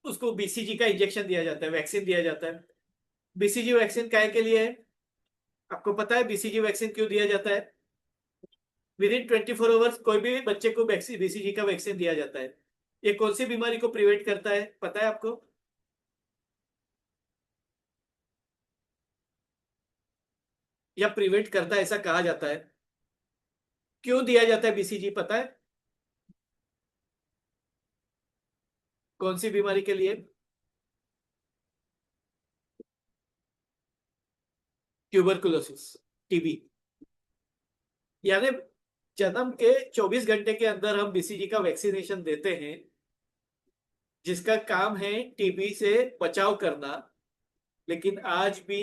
उसको बीसीजी का इंजेक्शन दिया जाता है, वैक्सीन दिया जाता है। बीसीजी वैक्सीन काय के लिए है? आपको पता है बीसीजी वैक्सीन क्यों दिया जाता है? विद इन 24 आवर्स कोई भी बच्चे को बीसीजी का वैक्सीन दिया जाता है। ये कौन सी बीमारी को प्रिवेंट करता है, पता है आपको? या प्रिवेंट करता है ऐसा कहा जाता है। क्यों दिया जाता है बीसीजी, पता है? कौन सी बीमारी के लिए? Tuberculosis, TB. यानी जन्म के 24 घंटे के अंदर हम बीसीजी का वैक्सीनेशन देते हैं, जिसका काम है टीबी से बचाव करना। लेकिन आज भी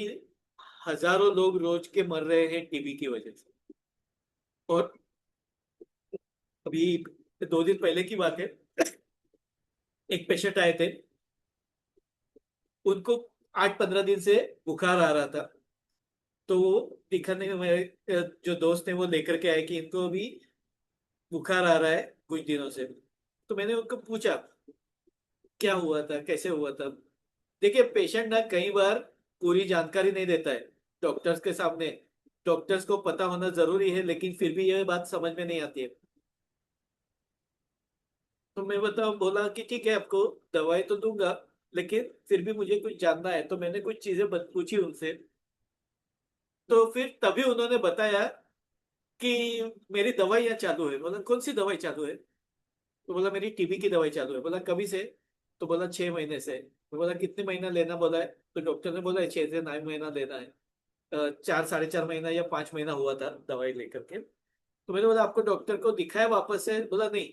हजारों लोग रोज के मर रहे हैं टीबी की वजह से। और अभी 2 दिन पहले की बात है, एक पेशेंट आए थे, उनको 8-15 दिन से बुखार आ रहा था। तो वो दिखाने में मेरे जो दोस्त हैं वो लेकर के आए कि इनको अभी बुखार आ रहा है कुछ दिनों से। तो मैंने उनको पूछा क्या हुआ था, कैसे हुआ था। देखिए, पेशेंट ना कई बार पूरी जानकारी नहीं देता है डॉक्टर्स के सामने। डॉक्टर्स को पता होना जरूरी है, लेकिन फिर भी यह बात समझ में नहीं आती है। तो मैं बोला कि ठीक है, आपको दवाई तो दूंगा, लेकिन फिर भी मुझे कुछ जानना है। तो मैंने कुछ चीजें पूछी उनसे। तो फिर तभी उन्होंने बताया कि मेरी दवाई यहाँ चालू है। बोला कौन सी दवाई चालू है? तो बोला मेरी टीबी की दवाई चालू है। बोला कभी से? तो बोला 6 महीने से। तो बोला कितने महीना लेना बोला है? तो डॉक्टर ने बोला 6 से 9 महीना लेना है। 4 साढ़े 4 महीना या 5 महीना हुआ था दवाई लेकर के। तो मैंने बोला आपको डॉक्टर को दिखाया वापस से? बोला नहीं,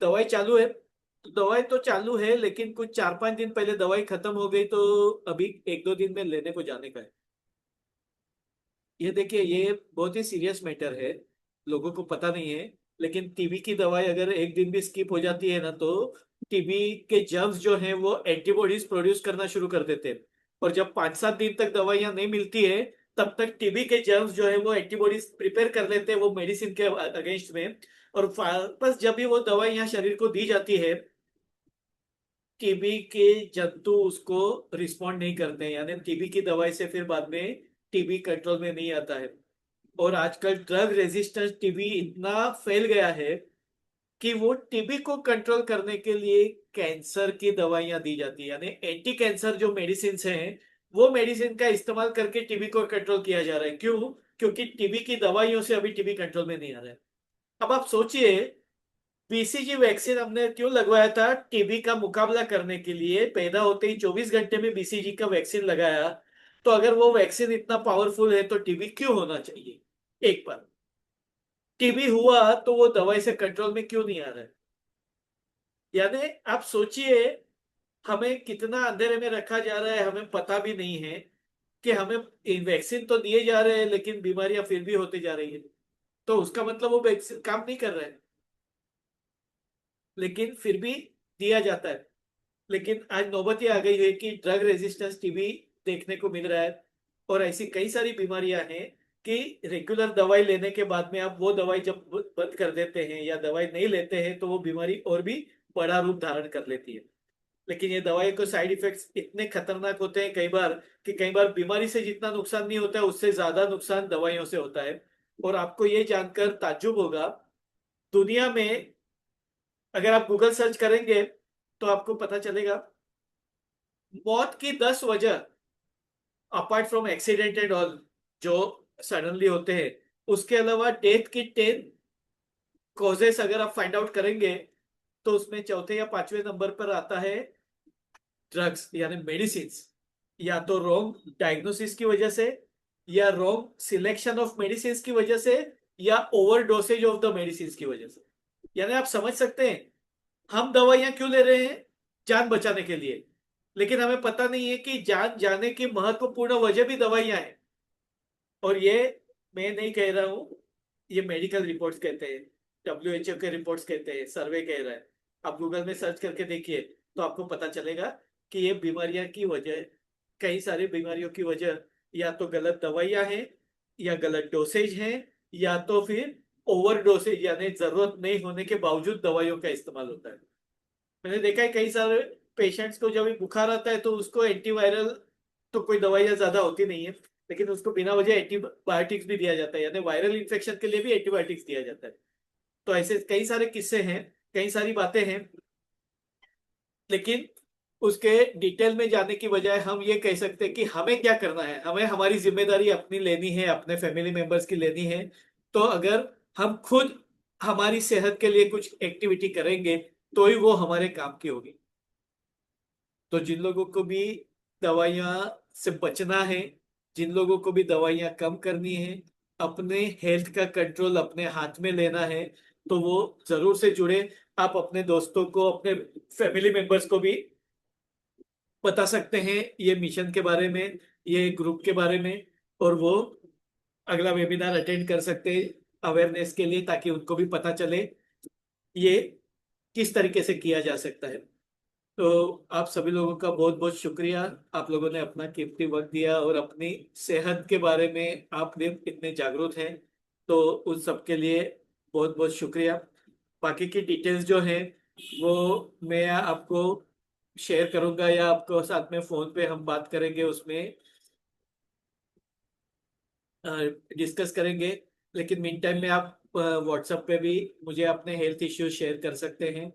दवाई चालू है। तो दवाई तो चालू है, लेकिन कुछ 4-5 दिन पहले दवाई खत्म हो गई, तो अभी 1-2 दिन में लेने को जाने का है। ये देखिए, ये बहुत ही सीरियस मैटर है, लोगों को पता नहीं है। लेकिन टीबी की दवाई अगर एक दिन भी स्किप हो जाती है ना, तो टीबी के जर्म्स जो हैं वो एंटीबॉडीज प्रोड्यूस करना शुरू कर देते हैं। और जब 5-7 दिन तक दवाइयां नहीं मिलती है, तब तक टीबी के जर्म्स जो है वो एंटीबॉडीज प्रिपेयर कर लेते हैं वो मेडिसिन के अगेंस्ट में। और वापस जब भी वो दवाई यहाँ शरीर को दी जाती है, टीबी के जंतु उसको रिस्पॉन्ड नहीं करते हैं। यानी टीबी की दवाई से फिर बाद में टीबी कंट्रोल में नहीं आता है। और आजकल ड्रग रेजिस्टेंस टीबी इतना फैल गया है कि वो टीबी को कंट्रोल करने के लिए कैंसर की दवाइयां दी जाती है। यानी एंटी कैंसर जो मेडिसिन हैं, वो मेडिसिन का इस्तेमाल करके टीबी को कंट्रोल किया जा रहा है। क्यों? क्योंकि टीबी की दवाइयों से अभी टीबी कंट्रोल में नहीं आ रहा है। अब आप सोचिए, बीसीजी वैक्सीन हमने क्यों लगवाया था? टीबी का मुकाबला करने के लिए। पैदा होते ही 24 घंटे में बीसीजी का वैक्सीन लगाया। तो अगर वो वैक्सीन इतना पावरफुल है तो टीबी क्यों होना चाहिए? एक बार टीबी हुआ तो वो दवाई से कंट्रोल में क्यों नहीं आ रहा है? यानी आप सोचिए, हमें कितना अंधेरे में रखा जा रहा है, हमें पता भी नहीं है कि हमें वैक्सीन तो दिए जा रहे हैं, लेकिन बीमारियां फिर भी होती जा रही है। तो उसका मतलब वो वैक्सीन काम नहीं कर रहा है, लेकिन फिर भी दिया जाता है। लेकिन आज नौबत ये आ गई है कि ड्रग रेजिस्टेंस टीबी देखने को मिल रहा है। और ऐसी कई सारी बीमारियां हैं कि रेगुलर दवाई लेने के बाद में आप वो दवाई जब बंद कर देते हैं या दवाई नहीं लेते हैं, तो वो बीमारी और भी बड़ा रूप धारण कर लेती है। लेकिन ये दवाई को साइड इफेक्ट्स इतने खतरनाक होते हैं कई बार, कि कई बार बीमारी से जितना नुकसान नहीं होता है, उससे ज्यादा नुकसान दवाइयों से होता है। और आपको ये जानकर ताज्जुब होगा, दुनिया में अगर आप गूगल सर्च करेंगे तो आपको पता चलेगा, मौत की 10 वजह apart from accident and all जो सडनली होते हैं, उसके अलावा डेथ की 10 कॉजेस अगर आप फाइंड आउट करेंगे, तो उसमें चौथे या 5वें नंबर पर आता है ड्रग्स यानी मेडिसिन। या तो रॉन्ग डायग्नोसिस की वजह से, या रॉन्ग सिलेक्शन ऑफ मेडिसिन की वजह से, या over dosage of the medicine की वजह से। यानी आप समझ सकते हैं, हम दवाइयां क्यों ले रहे हैं? जान बचाने के लिए। लेकिन हमें पता नहीं है कि जान जाने की महत्वपूर्ण वजह भी दवाइयां हैं। और ये मैं नहीं कह रहा हूं, ये मेडिकल रिपोर्ट्स कहते हैं, डब्ल्यूएचओ के रिपोर्ट्स कहते हैं, सर्वे कह रहा है। आप गूगल में सर्च करके देखिए तो आपको पता चलेगा कि ये बीमारियां की वजह, कई सारी बीमारियों की वजह या तो गलत दवाइयां हैं, या गलत डोसेज हैं, या तो फिर ओवरडोसेज यानी जरूरत नहीं होने के बावजूद दवाइयों का इस्तेमाल होता है। मैंने देखा है कई सारे पेशेंट्स को जब भी बुखार आता है तो उसको एंटीवायरल, तो कोई दवाइयाँ ज्यादा होती नहीं है, लेकिन उसको बिना वजह एंटीबायोटिक्स भी दिया जाता है, यानी वायरल इन्फेक्शन के लिए भी एंटीबायोटिक्स दिया जाता है। तो ऐसे कई सारे किस्से हैं, कई सारी बातें हैं, लेकिन उसके डिटेल में जाने की बजाय हम ये कह सकते हैं कि हमें क्या करना है, हमें हमारी जिम्मेदारी अपनी लेनी है, अपने फैमिली मेंबर्स की लेनी है। तो अगर हम खुद हमारी सेहत के लिए कुछ एक्टिविटी करेंगे तो ही वो हमारे काम की होगी। तो जिन लोगों को भी दवाइयाँ से बचना है, जिन लोगों को भी दवाइयाँ कम करनी है, अपने हेल्थ का कंट्रोल अपने हाथ में लेना है, तो वो जरूर से जुड़े। आप अपने दोस्तों को, अपने फैमिली मेंबर्स को भी बता सकते हैं ये मिशन के बारे में, ये ग्रुप के बारे में, और वो अगला वेबिनार अटेंड कर सकते हैं अवेयरनेस के लिए, ताकि उनको भी पता चले ये किस तरीके से किया जा सकता है। तो आप सभी लोगों का बहुत बहुत शुक्रिया। आप लोगों ने अपना कीमती वक्त दिया और अपनी सेहत के बारे में आप भी इतने जागरूक हैं, तो उन सब के लिए बहुत बहुत शुक्रिया। बाकी की डिटेल्स जो हैं वो मैं आपको शेयर करूंगा, या आपको साथ में फोन पे हम बात करेंगे, उसमें डिस्कस करेंगे। लेकिन मीन टाइम में आप व्हाट्सएप पे भी मुझे अपने हेल्थ इश्यूज शेयर कर सकते हैं।